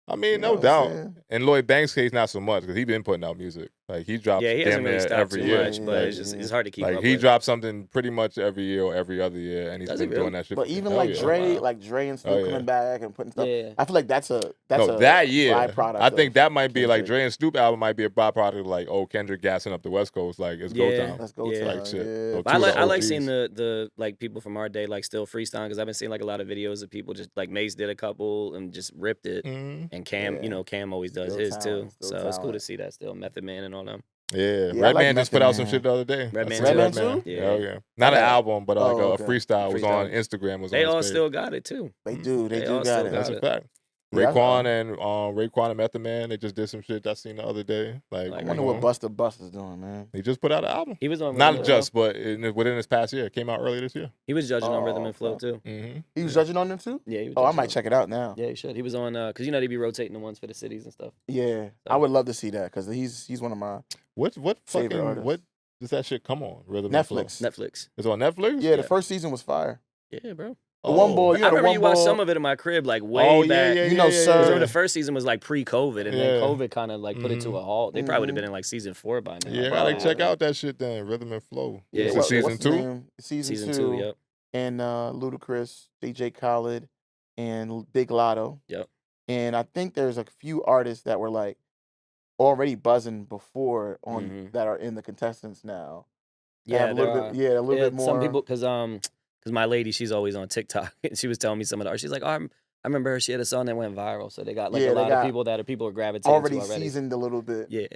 [SPEAKER 1] I mean,
[SPEAKER 2] You know
[SPEAKER 1] no
[SPEAKER 2] what I'm
[SPEAKER 1] doubt.
[SPEAKER 2] saying?
[SPEAKER 1] In Lloyd Banks' case, not so much because he been putting out music. Like he drops
[SPEAKER 4] Yeah, he
[SPEAKER 1] damn
[SPEAKER 4] hasn't really
[SPEAKER 1] near
[SPEAKER 4] stopped
[SPEAKER 1] every
[SPEAKER 4] too
[SPEAKER 1] year.
[SPEAKER 4] much, but
[SPEAKER 1] Like,
[SPEAKER 4] it's just it's hard to keep
[SPEAKER 1] like
[SPEAKER 4] up
[SPEAKER 1] he
[SPEAKER 4] with.
[SPEAKER 1] drops something pretty much every year or every other year, and he's
[SPEAKER 4] Does he
[SPEAKER 1] been doing
[SPEAKER 4] really?
[SPEAKER 1] that shit.
[SPEAKER 2] But
[SPEAKER 1] for-
[SPEAKER 2] even
[SPEAKER 1] hell
[SPEAKER 2] like
[SPEAKER 1] yeah.
[SPEAKER 2] Dre,
[SPEAKER 4] Wow.
[SPEAKER 2] like Dre and Snoop
[SPEAKER 1] Oh, yeah.
[SPEAKER 2] coming back and putting stuff.
[SPEAKER 4] Yeah.
[SPEAKER 2] I feel like that's a
[SPEAKER 1] that year,
[SPEAKER 2] byproduct.
[SPEAKER 1] I think
[SPEAKER 2] of
[SPEAKER 1] that might be like
[SPEAKER 2] Kendrick.
[SPEAKER 1] Dre and Snoop album might be a byproduct of like, oh, Kendrick gassing up the West Coast, like it's go
[SPEAKER 4] Yeah.
[SPEAKER 1] time.
[SPEAKER 2] Let's go
[SPEAKER 4] Yeah.
[SPEAKER 2] time.
[SPEAKER 1] Like shit.
[SPEAKER 2] Yeah.
[SPEAKER 1] So
[SPEAKER 4] But I
[SPEAKER 1] two of
[SPEAKER 4] like
[SPEAKER 1] the
[SPEAKER 4] I like
[SPEAKER 1] OGs.
[SPEAKER 4] seeing the like people from our day like still freestyling because I've been seeing like a lot of videos of people just like Mace did a couple and just ripped it,
[SPEAKER 1] Mhm.
[SPEAKER 4] and Cam,
[SPEAKER 2] Yeah.
[SPEAKER 4] you know, Cam always does
[SPEAKER 2] Still
[SPEAKER 4] his
[SPEAKER 2] talent,
[SPEAKER 4] too.
[SPEAKER 2] still
[SPEAKER 4] So it's cool to
[SPEAKER 2] talent.
[SPEAKER 4] see that still. Method Man and all them.
[SPEAKER 1] Yeah,
[SPEAKER 2] Yeah, I like
[SPEAKER 1] Redman just put
[SPEAKER 2] Method
[SPEAKER 1] out some
[SPEAKER 2] Man.
[SPEAKER 1] shit the other day.
[SPEAKER 4] Redman
[SPEAKER 1] I seen
[SPEAKER 4] too?
[SPEAKER 2] Redman too?
[SPEAKER 4] Yeah.
[SPEAKER 1] Hell yeah. Not an
[SPEAKER 2] Yeah.
[SPEAKER 1] album, but like
[SPEAKER 2] Oh,
[SPEAKER 1] a
[SPEAKER 2] okay.
[SPEAKER 1] freestyle was on
[SPEAKER 4] Freestyle.
[SPEAKER 1] Instagram. Was
[SPEAKER 4] They
[SPEAKER 1] on
[SPEAKER 4] all
[SPEAKER 1] his page.
[SPEAKER 4] still got it too.
[SPEAKER 2] They do. They
[SPEAKER 4] They
[SPEAKER 2] do
[SPEAKER 4] all
[SPEAKER 2] got
[SPEAKER 4] still
[SPEAKER 2] it.
[SPEAKER 4] got
[SPEAKER 1] That's a
[SPEAKER 4] it.
[SPEAKER 1] fact.
[SPEAKER 2] Yeah,
[SPEAKER 1] Raekwon and Method Man, they just did some shit I seen the other day. Like,
[SPEAKER 4] Like
[SPEAKER 2] I
[SPEAKER 1] you
[SPEAKER 2] wonder
[SPEAKER 1] know,
[SPEAKER 2] what Busta Bust is doing, man.
[SPEAKER 1] he just put out an album.
[SPEAKER 4] He was on
[SPEAKER 1] Not
[SPEAKER 4] Rhythm
[SPEAKER 1] just,
[SPEAKER 4] and Flow.
[SPEAKER 1] but within this past year. It came out earlier this year.
[SPEAKER 4] He was judging on Rhythm
[SPEAKER 2] Oh,
[SPEAKER 4] and Flow
[SPEAKER 2] okay.
[SPEAKER 4] too.
[SPEAKER 1] Mm-hmm.
[SPEAKER 2] He was judging on them too?
[SPEAKER 4] Yeah, he was
[SPEAKER 2] Oh, I
[SPEAKER 4] judging
[SPEAKER 2] might
[SPEAKER 4] on-
[SPEAKER 2] check it out now.
[SPEAKER 4] Yeah, he should. He was on because you know they be rotating the ones for the cities and stuff.
[SPEAKER 2] Yeah, I would love to see that because he's one of my
[SPEAKER 1] What
[SPEAKER 2] favorite
[SPEAKER 1] fucking
[SPEAKER 2] artists.
[SPEAKER 1] what does that shit come on? Rhythm and Flow?
[SPEAKER 2] Netflix.
[SPEAKER 4] Netflix.
[SPEAKER 1] It's on Netflix.
[SPEAKER 2] Yeah, the
[SPEAKER 4] Yeah.
[SPEAKER 2] first season was fire.
[SPEAKER 4] Yeah, bro.
[SPEAKER 2] The one boy, you know,
[SPEAKER 4] I
[SPEAKER 2] the
[SPEAKER 4] remember
[SPEAKER 2] one
[SPEAKER 4] you watched
[SPEAKER 2] boy.
[SPEAKER 4] some of it in my crib like way
[SPEAKER 1] Oh yeah,
[SPEAKER 4] back.
[SPEAKER 1] yeah,
[SPEAKER 2] You know,
[SPEAKER 1] yeah,
[SPEAKER 2] Sir-
[SPEAKER 1] yeah,
[SPEAKER 4] Because
[SPEAKER 1] yeah.
[SPEAKER 4] remember the first season was like pre-COVID, and
[SPEAKER 1] Yeah.
[SPEAKER 4] then COVID kind of like put it to a halt. They probably would have
[SPEAKER 2] Mhm.
[SPEAKER 4] been in like season 4 by now.
[SPEAKER 1] Yeah, I
[SPEAKER 2] Probably
[SPEAKER 1] gotta check
[SPEAKER 2] would've.
[SPEAKER 1] out that shit then. Rhythm and Flow.
[SPEAKER 4] Yeah,
[SPEAKER 1] It's in
[SPEAKER 2] What-
[SPEAKER 1] season
[SPEAKER 2] what's his
[SPEAKER 1] 2.
[SPEAKER 2] name? Season
[SPEAKER 4] Season
[SPEAKER 2] 2.
[SPEAKER 4] 2, yep.
[SPEAKER 2] And Ludacris, DJ Khaled, and Big Lotto.
[SPEAKER 4] Yep.
[SPEAKER 2] And I think there's a few artists that were like already buzzing before on
[SPEAKER 4] Mhm.
[SPEAKER 2] that are in the contestants now. They
[SPEAKER 4] Yeah,
[SPEAKER 2] have a little
[SPEAKER 4] there
[SPEAKER 2] bit,
[SPEAKER 4] are.
[SPEAKER 2] yeah, a little bit more.
[SPEAKER 4] Some people, because my lady, she's always on TikTok, and she was telling me some of the. She's like, oh, I remember her. She had a song that went viral, so they got like
[SPEAKER 2] Yeah,
[SPEAKER 4] a
[SPEAKER 2] they
[SPEAKER 4] lot
[SPEAKER 2] got
[SPEAKER 4] of people are gravitating
[SPEAKER 2] already
[SPEAKER 4] to already.
[SPEAKER 2] seasoned a little bit.
[SPEAKER 4] Yeah,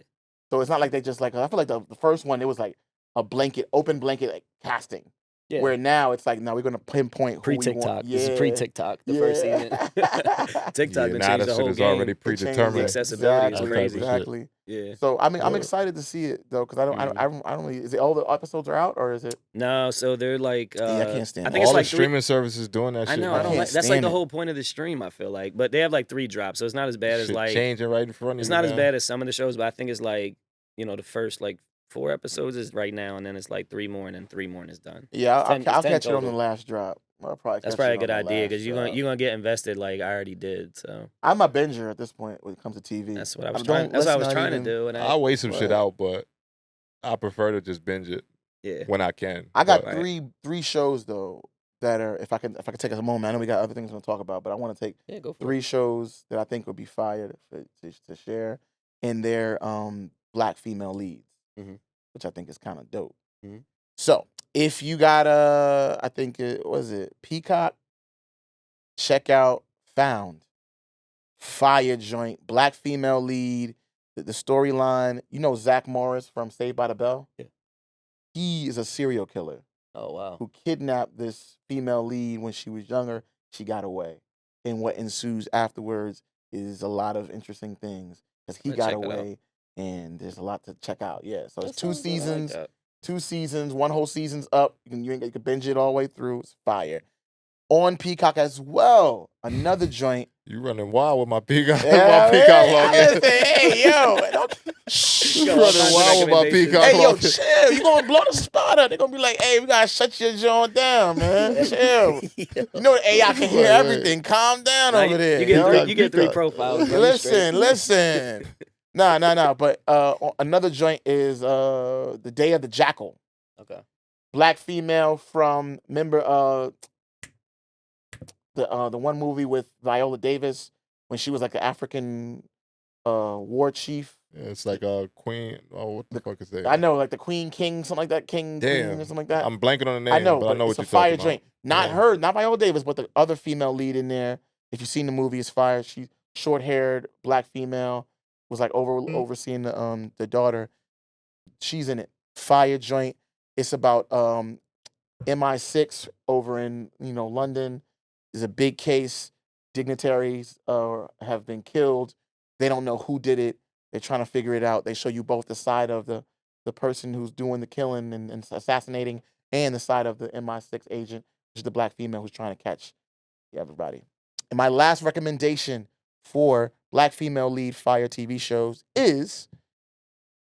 [SPEAKER 2] So it's not like they just like, I feel like the first one, it was like a open blanket like casting.
[SPEAKER 4] yeah.
[SPEAKER 2] Where now it's like, no, we're going to pinpoint who
[SPEAKER 4] Pre
[SPEAKER 2] we want.
[SPEAKER 4] TikTok. This is pre TikTok. The first season. TikTok
[SPEAKER 1] Yeah,
[SPEAKER 4] done
[SPEAKER 1] now
[SPEAKER 4] changed
[SPEAKER 1] that
[SPEAKER 4] the
[SPEAKER 1] shit
[SPEAKER 4] whole
[SPEAKER 1] is
[SPEAKER 4] game.
[SPEAKER 1] already
[SPEAKER 2] It changed
[SPEAKER 1] predetermined.
[SPEAKER 2] it.
[SPEAKER 4] Accessibility is
[SPEAKER 2] Exactly,
[SPEAKER 4] crazy.
[SPEAKER 2] Exactly.
[SPEAKER 4] Yeah.
[SPEAKER 2] So I'm
[SPEAKER 1] Yeah.
[SPEAKER 2] excited to see it though, because I don't really. Is it all the episodes are out or is it?
[SPEAKER 4] No, so they're like.
[SPEAKER 2] I can't stand
[SPEAKER 4] I
[SPEAKER 2] it.
[SPEAKER 4] think
[SPEAKER 1] All
[SPEAKER 4] it's
[SPEAKER 1] the
[SPEAKER 4] like
[SPEAKER 1] streaming services doing that
[SPEAKER 4] I
[SPEAKER 1] shit.
[SPEAKER 4] know.
[SPEAKER 1] now.
[SPEAKER 4] I don't
[SPEAKER 2] can't
[SPEAKER 4] like. That's like
[SPEAKER 2] stand
[SPEAKER 4] the
[SPEAKER 2] it.
[SPEAKER 4] whole point of the stream. I feel like, but they have like 3 drops, so it's not as bad as
[SPEAKER 1] Shit
[SPEAKER 4] like.
[SPEAKER 1] changing right in front of you.
[SPEAKER 4] It's not as
[SPEAKER 1] man.
[SPEAKER 4] bad as some of the shows, but I think it's like the first like 4 episodes is right now, and then it's like 3 more, and then 3 more, and it's done.
[SPEAKER 2] Yeah,
[SPEAKER 4] It's 10
[SPEAKER 2] I'll
[SPEAKER 4] it's 10
[SPEAKER 2] catch it on the
[SPEAKER 4] total.
[SPEAKER 2] last drop. I'll probably
[SPEAKER 4] That's
[SPEAKER 2] catch
[SPEAKER 4] probably a
[SPEAKER 2] it
[SPEAKER 4] good
[SPEAKER 2] on the
[SPEAKER 4] idea
[SPEAKER 2] last
[SPEAKER 4] because you're
[SPEAKER 2] drop.
[SPEAKER 4] gonna get invested like I already did. So
[SPEAKER 2] I'm a binger at this point when it comes to TV.
[SPEAKER 4] that's what I was
[SPEAKER 2] don't-
[SPEAKER 4] trying. That's what I was
[SPEAKER 2] let's not
[SPEAKER 4] trying
[SPEAKER 2] even-
[SPEAKER 4] to do, and
[SPEAKER 1] I'll wait some shit
[SPEAKER 2] But-
[SPEAKER 1] out, but I prefer to just binge it
[SPEAKER 4] yeah.
[SPEAKER 1] when I can.
[SPEAKER 2] I got
[SPEAKER 1] But-
[SPEAKER 4] Right.
[SPEAKER 2] three shows though that are if I can take a moment. I know we got other things to talk about, but I want to take
[SPEAKER 4] Yeah, go for
[SPEAKER 2] 3
[SPEAKER 4] it.
[SPEAKER 2] shows that I think would be fire to share, and they're black female leads,
[SPEAKER 4] Mhm.
[SPEAKER 2] which I think is kind of dope.
[SPEAKER 4] Mhm.
[SPEAKER 2] So if you got I think it was it Peacock, check out Found, fire joint, black female lead. The storyline, Zach Morris from Saved by the Bell.
[SPEAKER 4] Yeah.
[SPEAKER 2] He is a serial killer.
[SPEAKER 4] Oh, wow.
[SPEAKER 2] who kidnapped this female lead when she was younger. She got away. And what ensues afterwards is a lot of interesting things because he got away, and there's a lot to check out. Yeah, so it's 2 seasons. Like 2 seasons, 1 whole season's up. You can binge it all the way through. It's fire. On Peacock as well. Another joint.
[SPEAKER 1] You running wild with my Peacock.
[SPEAKER 2] Yeah,
[SPEAKER 1] my Peacock login.
[SPEAKER 2] Hey, yo.
[SPEAKER 1] You running wild with my Peacock
[SPEAKER 2] Hey, yo,
[SPEAKER 1] login.
[SPEAKER 2] chill. You gonna blow the spot up. They're gonna be like, hey, we gotta shut your joint down, man. Chill. You know AI can hear everything. Calm down over there.
[SPEAKER 4] You get 3 profiles. Bro.
[SPEAKER 2] Listen. Nah. But another joint is The Day of the Jackal.
[SPEAKER 4] Okay.
[SPEAKER 2] Black female from, remember the one movie with Viola Davis when she was like an African war chief.
[SPEAKER 1] Yeah, it's like a queen. Oh, what the fuck is that?
[SPEAKER 2] I know, like the Queen King, something like that. Queen or something like that.
[SPEAKER 1] I'm blanking on the name.
[SPEAKER 2] I know,
[SPEAKER 1] but I know
[SPEAKER 2] it's
[SPEAKER 1] what
[SPEAKER 2] a
[SPEAKER 1] you're
[SPEAKER 2] fire
[SPEAKER 1] talking
[SPEAKER 2] joint.
[SPEAKER 1] about.
[SPEAKER 2] Not her, not Viola Davis, but the other female lead in there. If you've seen the movie, it's fire. She's short-haired, black female, was like overseeing the daughter. She's in it. Fire joint. It's about MI6 over in London. There's a big case. Dignitaries have been killed. They don't know who did it. They're trying to figure it out. They show you both the side of the person who's doing the killing and assassinating, and the side of the MI6 agent, which is the black female who's trying to catch everybody. And my last recommendation for black female lead fire TV shows is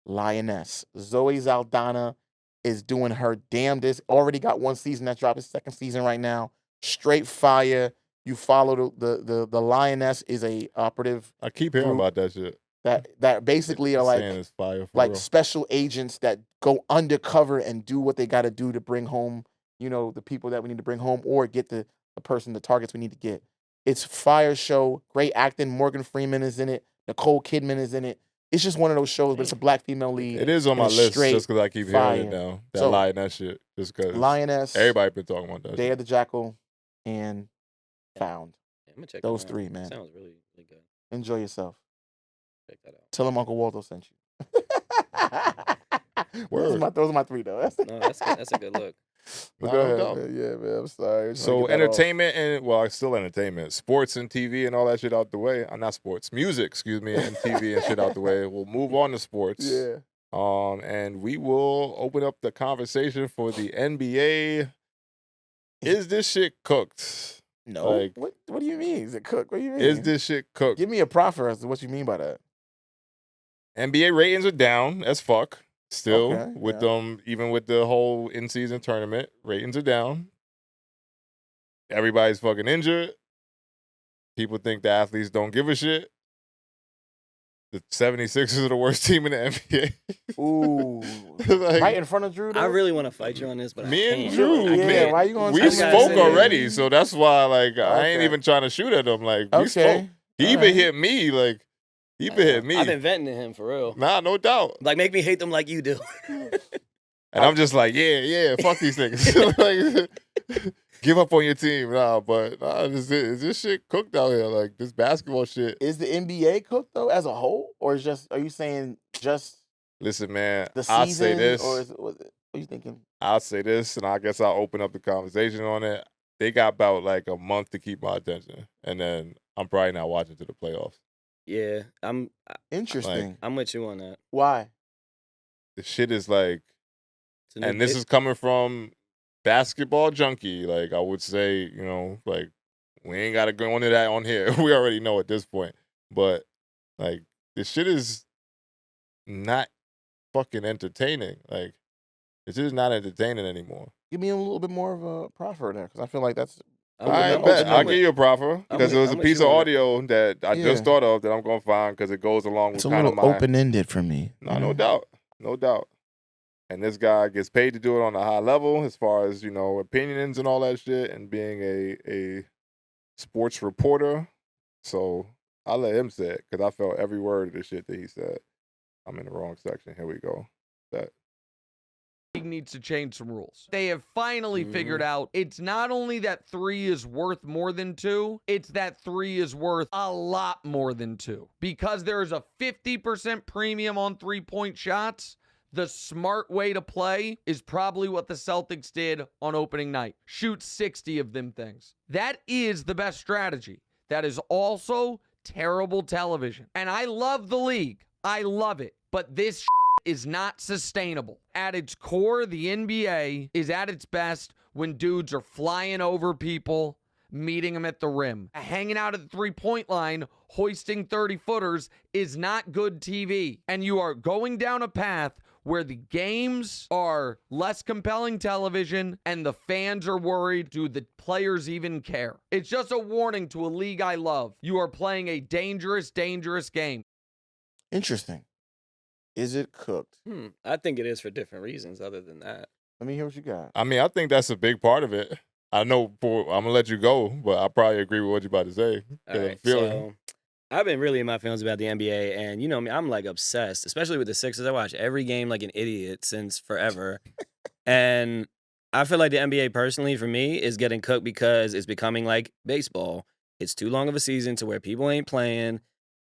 [SPEAKER 2] Lioness. Zoe Saldana is doing her damnedest. Already got 1 season that dropped. Its 2nd season right now. Straight fire. You follow the Lioness is a operative.
[SPEAKER 1] I keep hearing about that shit.
[SPEAKER 2] That basically are like special agents that go undercover and do what they got to do to bring home, the people that we need to bring home, or get the the targets we need to get. It's fire show, great acting. Morgan Freeman is in it. Nicole Kidman is in it. It's just one of those shows, but it's a black female lead.
[SPEAKER 1] It is on my list just because I keep hearing it now. That Lioness shit. Just because
[SPEAKER 2] Lioness,
[SPEAKER 1] everybody been talking about that.
[SPEAKER 2] Day of the Jackal, and Found.
[SPEAKER 4] I'm gonna check
[SPEAKER 2] those 3, man.
[SPEAKER 4] Sounds really, really good.
[SPEAKER 2] Enjoy yourself.
[SPEAKER 4] Check that out.
[SPEAKER 2] Tell him Uncle Waldo sent you. Those are my 3 though.
[SPEAKER 4] No, that's a good look.
[SPEAKER 2] Go ahead, man. Yeah, man. I'm sorry.
[SPEAKER 1] So entertainment it's still entertainment. Sports and TV and all that shit out the way. Not sports. Music, excuse me, and TV and shit out the way. We'll move on to sports.
[SPEAKER 2] Yeah.
[SPEAKER 1] And we will open up the conversation for the NBA. Is this shit cooked?
[SPEAKER 2] No. Like, what do you mean? Is it cooked? What do you mean?
[SPEAKER 1] Is this shit cooked?
[SPEAKER 2] Give me a proffer as to what you mean by that.
[SPEAKER 1] NBA ratings are down as fuck. Still, with them, even with the whole in-season tournament, ratings are down. Everybody's fucking injured. People think the athletes don't give a shit. The 76ers are the worst team in the NBA.
[SPEAKER 2] Ooh. Right in front of Drew, though?
[SPEAKER 4] I really want to fight you on this, but
[SPEAKER 1] me
[SPEAKER 4] I
[SPEAKER 1] and
[SPEAKER 4] can't.
[SPEAKER 1] Drew,
[SPEAKER 2] why you going
[SPEAKER 1] we spoke already, so that's why, I ain't even trying to shoot at him. We spoke. He even hit me, he been hit me.
[SPEAKER 4] I've been venting to him, for real.
[SPEAKER 1] Nah, no doubt.
[SPEAKER 4] Make me hate them like you do.
[SPEAKER 1] And I'm just yeah, fuck these things. Give up on your team. Is this shit cooked out here? This basketball shit.
[SPEAKER 2] Is the NBA cooked, though, as a whole? Or are you saying just
[SPEAKER 1] Listen, man,
[SPEAKER 2] the season?
[SPEAKER 1] I'll say this.
[SPEAKER 2] Or what are you thinking?
[SPEAKER 1] I'll say this, and I guess I'll open up the conversation on it. They got about a month to keep my attention. And then I'm probably not watching to the playoffs.
[SPEAKER 4] Yeah,
[SPEAKER 2] Interesting.
[SPEAKER 4] I'm with you on that.
[SPEAKER 2] Why?
[SPEAKER 1] The shit is and this is coming from basketball junkie. I would say, we ain't got to go into that on here. We already know at this point. But, this shit is not fucking entertaining. It's just not entertaining anymore.
[SPEAKER 2] Give me a little bit more of a proffer there, because I feel like that's...
[SPEAKER 1] I bet. I'll give you a proffer, because it was a piece of audio that I just thought of that I'm going to find, because it goes along with kind of my...
[SPEAKER 2] It's a little open-ended for me.
[SPEAKER 1] No doubt. No doubt. And this guy gets paid to do it on a high level as far as, opinions and all that shit, and being a sports reporter. So I'll let him say it, because I felt every word of the shit that he said. I'm in the wrong section. Here we go.
[SPEAKER 5] Needs to change some rules. They have finally figured out it's not only that 3 is worth more than 2, it's that 3 is worth a lot more than 2. Because there is a 50% premium on 3-point shots, the smart way to play is probably what the Celtics did on opening night. Shoot 60 of them things. That is the best strategy. That is also terrible television. And I love the league. I love it. But this is not sustainable. At its core, the NBA is at its best when dudes are flying over people, meeting them at the rim. Hanging out at the three-point line, hoisting 30-footers is not good TV. And you are going down a path where the games are less compelling television and the fans are worried, do the players even care? It's just a warning to a league I love. You are playing a dangerous, dangerous game.
[SPEAKER 2] Interesting. Is it cooked?
[SPEAKER 4] I think it is for different reasons other than that.
[SPEAKER 2] Let me hear what you got.
[SPEAKER 1] I mean, I think that's a big part of it. I know I'm going to let you go, but I probably agree with what you're about to say.
[SPEAKER 4] All right, so I've been really in my feelings about the NBA, and you know me, I'm like obsessed, especially with the Sixers. I watch every game like an idiot since forever. And I feel like the NBA personally, for me, is getting cooked because it's becoming like baseball. It's too long of a season to where people ain't playing.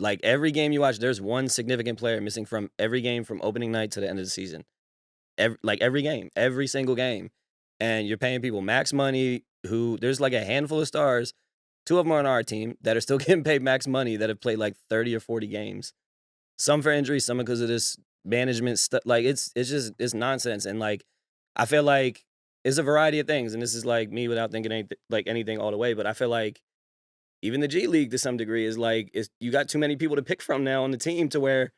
[SPEAKER 4] Like every game you watch, there's one significant player missing from every game from opening night to the end of the season. Every game, every single game. And you're paying people max money who there's like a handful of stars. 2 of them are on our team that are still getting paid max money that have played like 30 or 40 games. Some for injury, some because of this management stuff. Like it's nonsense. And like I feel like it's a variety of things. And this is like me without thinking anything all the way. But I feel like even the G League to some degree is like you got too many people to pick from now on the team to where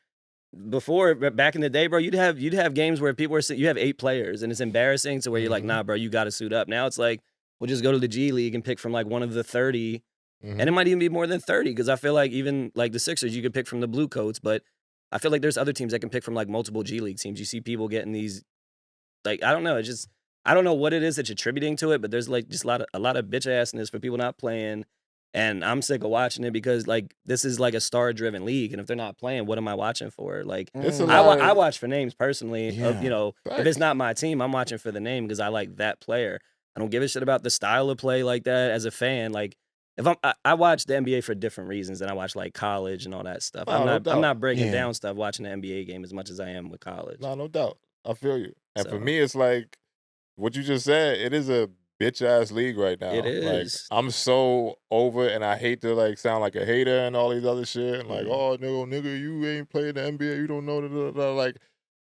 [SPEAKER 4] before back in the day, bro, you'd have games where people are you have 8 players and it's embarrassing to where you're like, nah, bro, you got to suit up. Now it's like we'll just go to the G League and pick from like one of the 30, and it might even be more than 30 because I feel like even like the Sixers, you could pick from the Blue Coats, but I feel like there's other teams that can pick from like multiple G League teams. You see people getting these, like I don't know, I don't know what it is that's attributing to it, but there's like just a lot of bitch assness for people not playing. And I'm sick of watching it because, like, this is like a star-driven league, and if they're not playing, what am I watching for? Like, I watch for names personally.
[SPEAKER 2] Yeah.
[SPEAKER 4] You know, if it's not my team, I'm watching for the name because I like that player. I don't give a shit about the style of play like that as a fan. Like, if I watch the NBA for different reasons than I watch like college and all that stuff.
[SPEAKER 1] Oh,
[SPEAKER 4] I'm not breaking down stuff watching the NBA game as much as I am with college.
[SPEAKER 1] No doubt. I feel you. And for me, it's like what you just said. It is a bitch ass league right now.
[SPEAKER 4] It is.
[SPEAKER 1] Like, I'm so over it, and I hate to like sound like a hater and all these other shit. And like, oh nigga, you ain't played the NBA, you don't know like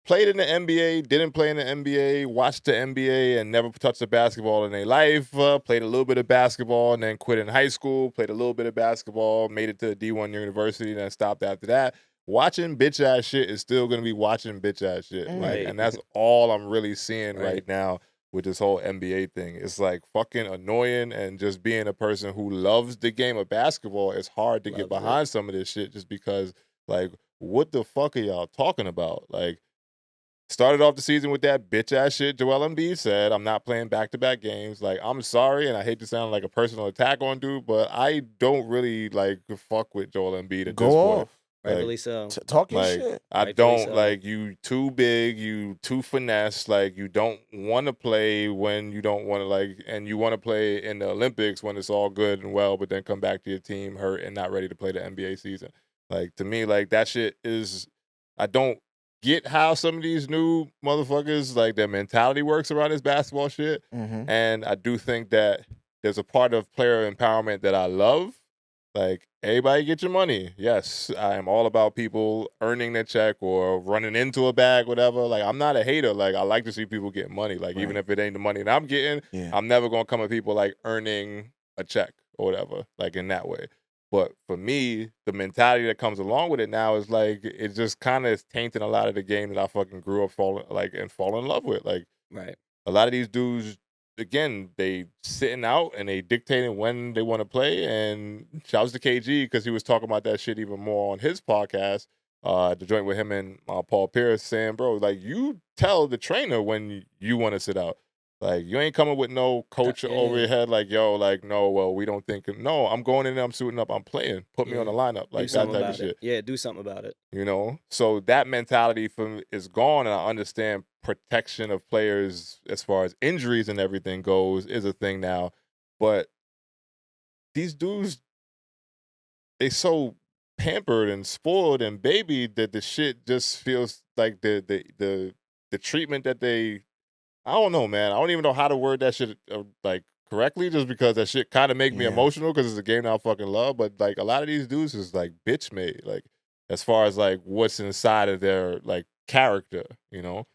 [SPEAKER 1] played in the NBA, didn't play in the NBA, watched the NBA and never touched a basketball in their life. Played a little bit of basketball and then quit in high school. Played a little bit of basketball, made it to a D1 university, and then stopped after that. Watching bitch ass shit is still gonna be watching bitch ass shit. Like, and that's all I'm really seeing right now with this whole NBA thing. It's like fucking annoying, and just being a person who loves the game of basketball, it's hard to get behind some of this shit just because, like, what the fuck are y'all talking about? Like, started off the season with that bitch ass shit Joel Embiid said, I'm not playing back-to-back games. Like, I'm sorry, and I hate to sound like a personal attack on dude, but I don't really, like, fuck with Joel Embiid at this point.
[SPEAKER 4] Rightfully so.
[SPEAKER 2] Talk your shit.
[SPEAKER 1] I don't like you too big, you too finesse. Like, you don't want to play when you don't want to, like, and you want to play in the Olympics when it's all good and well, but then come back to your team hurt and not ready to play the NBA season. Like, to me, like, that shit is, I don't get how some of these new motherfuckers, like, their mentality works around this basketball shit. And I do think that there's a part of player empowerment that I love. Like, everybody get your money. Yes, I am all about people earning their check or running into a bag, whatever. Like, I'm not a hater. Like, I like to see people get money. Like, even if it ain't the money that I'm getting, I'm never going to come at people, like, earning a check or whatever, like, in that way. But for me, the mentality that comes along with it now is, like, it just kind of is tainting a lot of the game that I fucking grew up falling in love with. Like, a lot of these dudes, again, they sitting out and they dictating when they want to play. And shouts to KG because he was talking about that shit even more on his podcast, the joint with him and Paul Pierce, saying, bro, like, you tell the trainer when you want to sit out. Like, you ain't coming with no coach over your head like, yo, like, no, well, we don't think. No, I'm going in there, I'm suiting up, I'm playing. Put me on the lineup. Like, that type of shit.
[SPEAKER 4] Yeah, do something about it.
[SPEAKER 1] You know? So that mentality is gone, and I understand protection of players as far as injuries and everything goes is a thing now. But these dudes, they so pampered and spoiled and babied that the shit just feels like the the treatment that they, I don't know, man. I don't even know how to word that shit like correctly, just because that shit kind of make me emotional because it's a game that I fucking love. But like a lot of these dudes is like bitch made, like as far as like what's inside of their like character, you know.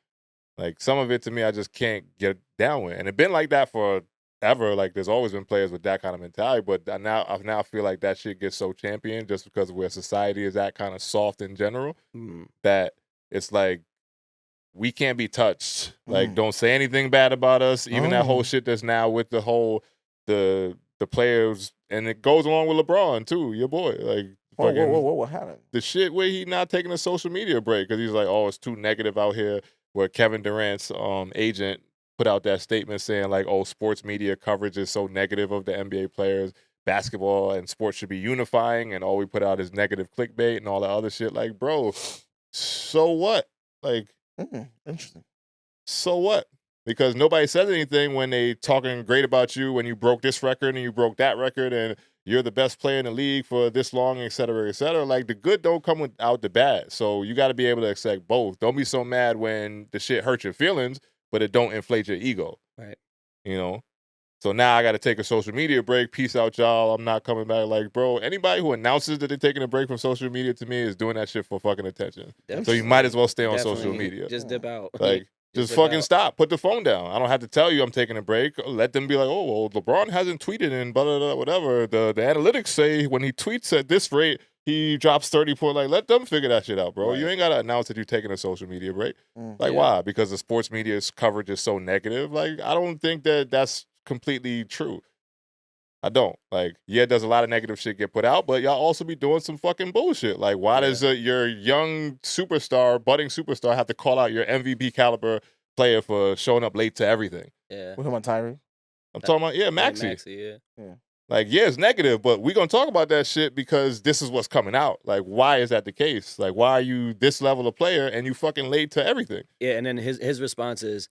[SPEAKER 1] Like some of it to me, I just can't get down with, and it's been like that forever. Like there's always been players with that kind of mentality, but I now feel like that shit gets so championed just because of where society is at, kind of soft in general, that it's like we can't be touched. Like don't say anything bad about us. Even that whole shit that's now with the whole the players, and it goes along with LeBron too, your boy. Like
[SPEAKER 2] what happened?
[SPEAKER 1] The shit where he not taking a social media break because he's like, oh, it's too negative out here. Where Kevin Durant's agent put out that statement saying like, oh, sports media coverage is so negative of the NBA players. Basketball and sports should be unifying, and all we put out is negative clickbait and all that other shit. Like, bro, so what? Like,
[SPEAKER 2] interesting.
[SPEAKER 1] So what? Because nobody says anything when they talking great about you when you broke this record and you broke that record and you're the best player in the league for this long, et cetera, et cetera. Like, the good don't come without the bad. So you got to be able to accept both. Don't be so mad when the shit hurts your feelings, but it don't inflate your ego.
[SPEAKER 4] Right.
[SPEAKER 1] You know? So now I got to take a social media break. Peace out, y'all. I'm not coming back. Like, bro, anybody who announces that they're taking a break from social media to me is doing that shit for fucking attention. So you might as well stay on social media.
[SPEAKER 4] Just dip out.
[SPEAKER 1] Like, just fucking stop. Put the phone down. I don't have to tell you I'm taking a break. Let them be like, oh, well, LeBron hasn't tweeted in blah, blah, blah, whatever. The analytics say when he tweets at this rate, he drops 30 points. Like, let them figure that shit out, bro. Right. You ain't got to announce that you're taking a social media break. Why? Because the sports media's coverage is so negative. Like, I don't think that that's completely true. I don't. Like, there's a lot of negative shit get put out, but y'all also be doing some fucking bullshit. Like, why does your young superstar, budding superstar, have to call out your MVP caliber player for showing up late to everything?
[SPEAKER 2] Yeah. We're talking about Tyree?
[SPEAKER 1] I'm talking about, Maxey.
[SPEAKER 4] Maxey, yeah.
[SPEAKER 1] Like, it's negative, but we're going to talk about that shit because this is what's coming out. Like, why is that the case? Like, why are you this level of player and you fucking late to everything?
[SPEAKER 4] Yeah, and then his response is,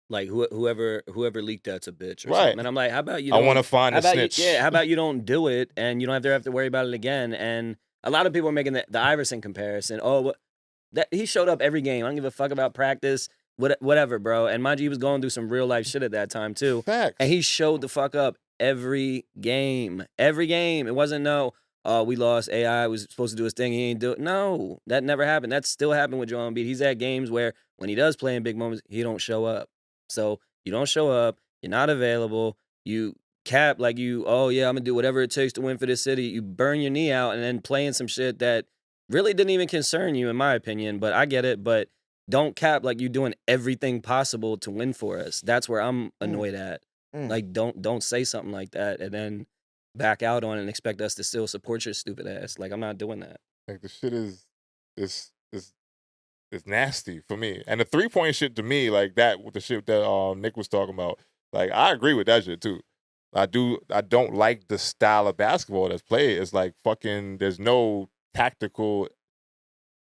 [SPEAKER 4] like, whoever leaked that's a bitch or something. And I'm like, how about you don't,
[SPEAKER 1] I want to find a snitch.
[SPEAKER 4] How about you don't do it and you don't have to worry about it again? And a lot of people are making the Iverson comparison. Oh, that he showed up every game. I don't give a fuck about practice, whatever, bro. And mind you, he was going through some real life shit at that time too.
[SPEAKER 1] Facts.
[SPEAKER 4] And he showed the fuck up every game. Every game. It wasn't we lost. AI was supposed to do his thing. He ain't do it. No, that never happened. That's still happened with Joel Embiid. He's at games where when he does play in big moments, he don't show up. So you don't show up, you're not available, you cap like I'm gonna do whatever it takes to win for this city. You burn your knee out and then playing some shit that really didn't even concern you, in my opinion. But I get it. But don't cap like you doing everything possible to win for us. That's where I'm annoyed at. Like, don't say something like that and then back out on it and expect us to still support your stupid ass. Like, I'm not doing that.
[SPEAKER 1] Like, the shit is it's nasty for me. And the 3-point shit to me, like that with the shit that Nick was talking about, like, I agree with that shit too. I don't like the style of basketball that's played. It's like fucking there's no tactical,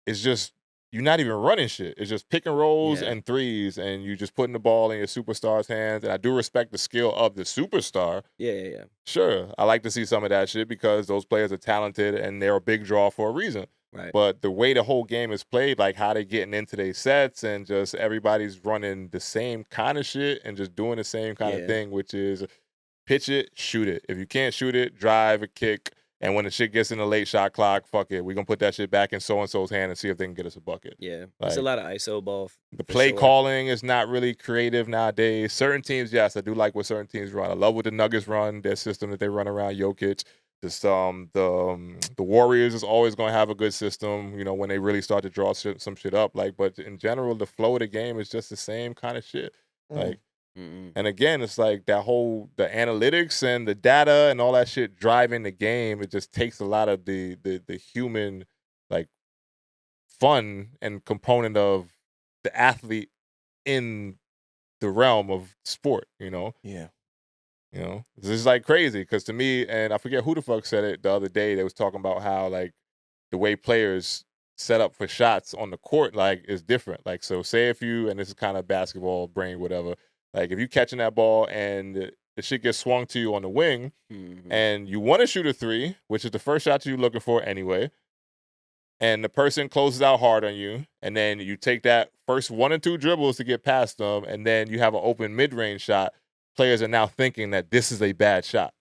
[SPEAKER 1] it's just you're not even running shit. It's just pick and rolls and threes, and you just putting the ball in your superstar's hands. And I do respect the skill of the superstar.
[SPEAKER 4] Yeah.
[SPEAKER 1] Sure. I like to see some of that shit because those players are talented and they're a big draw for a reason.
[SPEAKER 4] Right.
[SPEAKER 1] But the way the whole game is played, like how they getting into their sets and just everybody's running the same kind of shit and just doing the same kind of thing, which is pitch it, shoot it. If you can't shoot it, drive a kick. And when the shit gets in the late shot clock, fuck it. We're going to put that shit back in so-and-so's hand and see if they can get us a bucket.
[SPEAKER 4] Yeah.
[SPEAKER 1] Like,
[SPEAKER 4] it's a lot of ISO ball.
[SPEAKER 1] The play calling is not really creative nowadays. Certain teams, yes, I do like what certain teams run. I love what the Nuggets run, their system that they run around Jokic. The Warriors is always going to have a good system, you know, when they really start to draw some shit up. Like, but in general, the flow of the game is just the same kind of shit. Like, and again, it's like the analytics and the data and all that shit driving the game. It just takes a lot of the human, like, fun and component of the athlete in the realm of sport, you know?
[SPEAKER 2] Yeah.
[SPEAKER 1] You know, this is like crazy because to me, and I forget who the fuck said it the other day, they was talking about how like the way players set up for shots on the court like is different. Like, so say if you, and this is kind of basketball brain, whatever, like if you catching that ball and the shit gets swung to you on the wing and you want to shoot a 3, which is the first shot you're looking for anyway, and the person closes out hard on you, and then you take that first 1 or 2 dribbles to get past them, and then you have an open mid-range shot, players are now thinking that this is a bad shot.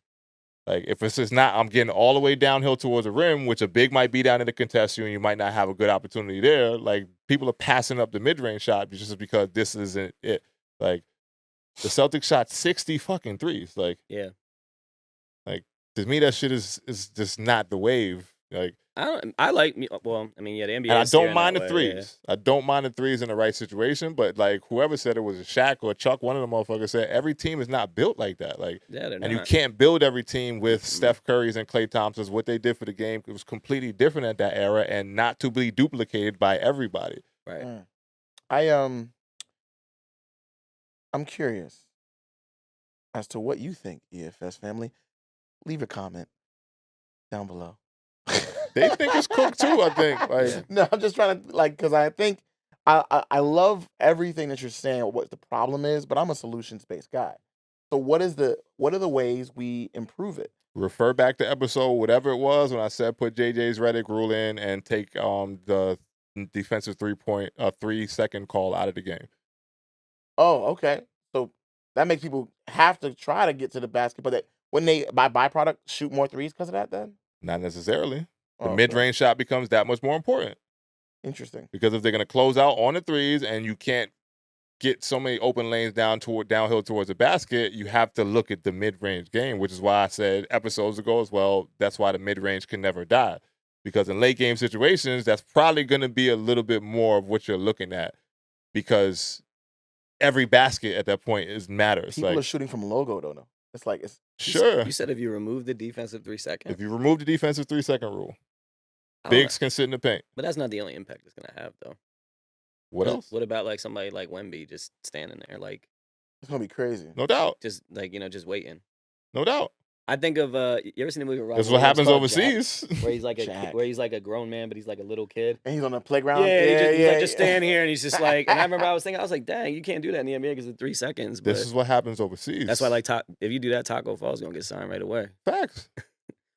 [SPEAKER 1] Like, if it's just not, I'm getting all the way downhill towards the rim, which a big might be down in the contest you, and you might not have a good opportunity there. Like, people are passing up the mid-range shot just because this isn't it. Like, the Celtics shot 60 fucking threes. Like,
[SPEAKER 4] Yeah.
[SPEAKER 1] Like, to me, that shit is just not the wave. Like,
[SPEAKER 4] I like me. Well, I mean, yeah, the NBA.
[SPEAKER 1] and I
[SPEAKER 4] is
[SPEAKER 1] don't
[SPEAKER 4] steering
[SPEAKER 1] mind
[SPEAKER 4] that
[SPEAKER 1] the
[SPEAKER 4] way,
[SPEAKER 1] threes. I don't mind the threes in the right situation. But like, whoever said it was a Shaq or Chuck, one of the motherfuckers said every team is not built like that. Like,
[SPEAKER 4] Yeah, they're
[SPEAKER 1] and you
[SPEAKER 4] not.
[SPEAKER 1] can't build every team with Steph Curry's and Klay Thompson's. What they did for the game, it was completely different at that era, and not to be duplicated by everybody.
[SPEAKER 4] Right.
[SPEAKER 2] I'm curious as to what you think, EFS family. Leave a comment down below.
[SPEAKER 1] They think it's cooked too, I think. Like,
[SPEAKER 2] No, I'm just trying to because I think I love everything that you're saying, what the problem is, but I'm a solutions-based guy. So what are the ways we improve it?
[SPEAKER 1] refer back to episode whatever it was when I said put JJ's Redick rule in and take the defensive 3-second call out of the game.
[SPEAKER 2] Oh, okay. So that makes people have to try to get to the basket, but when they by byproduct shoot more threes because of that, then
[SPEAKER 1] Not necessarily. The
[SPEAKER 2] Okay.
[SPEAKER 1] mid-range shot becomes that much more important.
[SPEAKER 2] Interesting.
[SPEAKER 1] Because if they're going to close out on the threes and you can't get so many open lanes downhill towards the basket, you have to look at the mid-range game, which is why I said episodes ago as well, that's why the mid-range can never die. Because in late game situations, that's probably going to be a little bit more of what you're looking at because every basket at that point matters.
[SPEAKER 2] People
[SPEAKER 1] like,
[SPEAKER 2] are shooting from logo though. No, it's like it's
[SPEAKER 1] sure.
[SPEAKER 4] You said if you remove the defensive 3 seconds.
[SPEAKER 1] If you remove the defensive 3-second rule,
[SPEAKER 4] I don't know.
[SPEAKER 1] bigs can sit in the paint.
[SPEAKER 4] But that's not the only impact it's gonna have, though.
[SPEAKER 1] What else?
[SPEAKER 4] What about like somebody like Wemby just standing there, like
[SPEAKER 2] it's gonna be crazy.
[SPEAKER 1] No doubt.
[SPEAKER 4] just like just waiting?
[SPEAKER 1] No doubt.
[SPEAKER 4] I think of you ever seen the movie? Robin
[SPEAKER 1] That's what
[SPEAKER 4] Williams
[SPEAKER 1] happens
[SPEAKER 4] called
[SPEAKER 1] overseas.
[SPEAKER 4] Jack, where he's like
[SPEAKER 2] Jack.
[SPEAKER 4] where he's like a grown man, but he's like a little kid.
[SPEAKER 2] And he's on the playground.
[SPEAKER 4] Yeah, he's like, just stand here, and he's just like. And I remember I was like, dang, you can't do that in the NBA because of 3 seconds. But
[SPEAKER 1] This is what happens overseas.
[SPEAKER 4] that's why, like, if you do that, Taco Fall's gonna get signed right away.
[SPEAKER 1] Facts.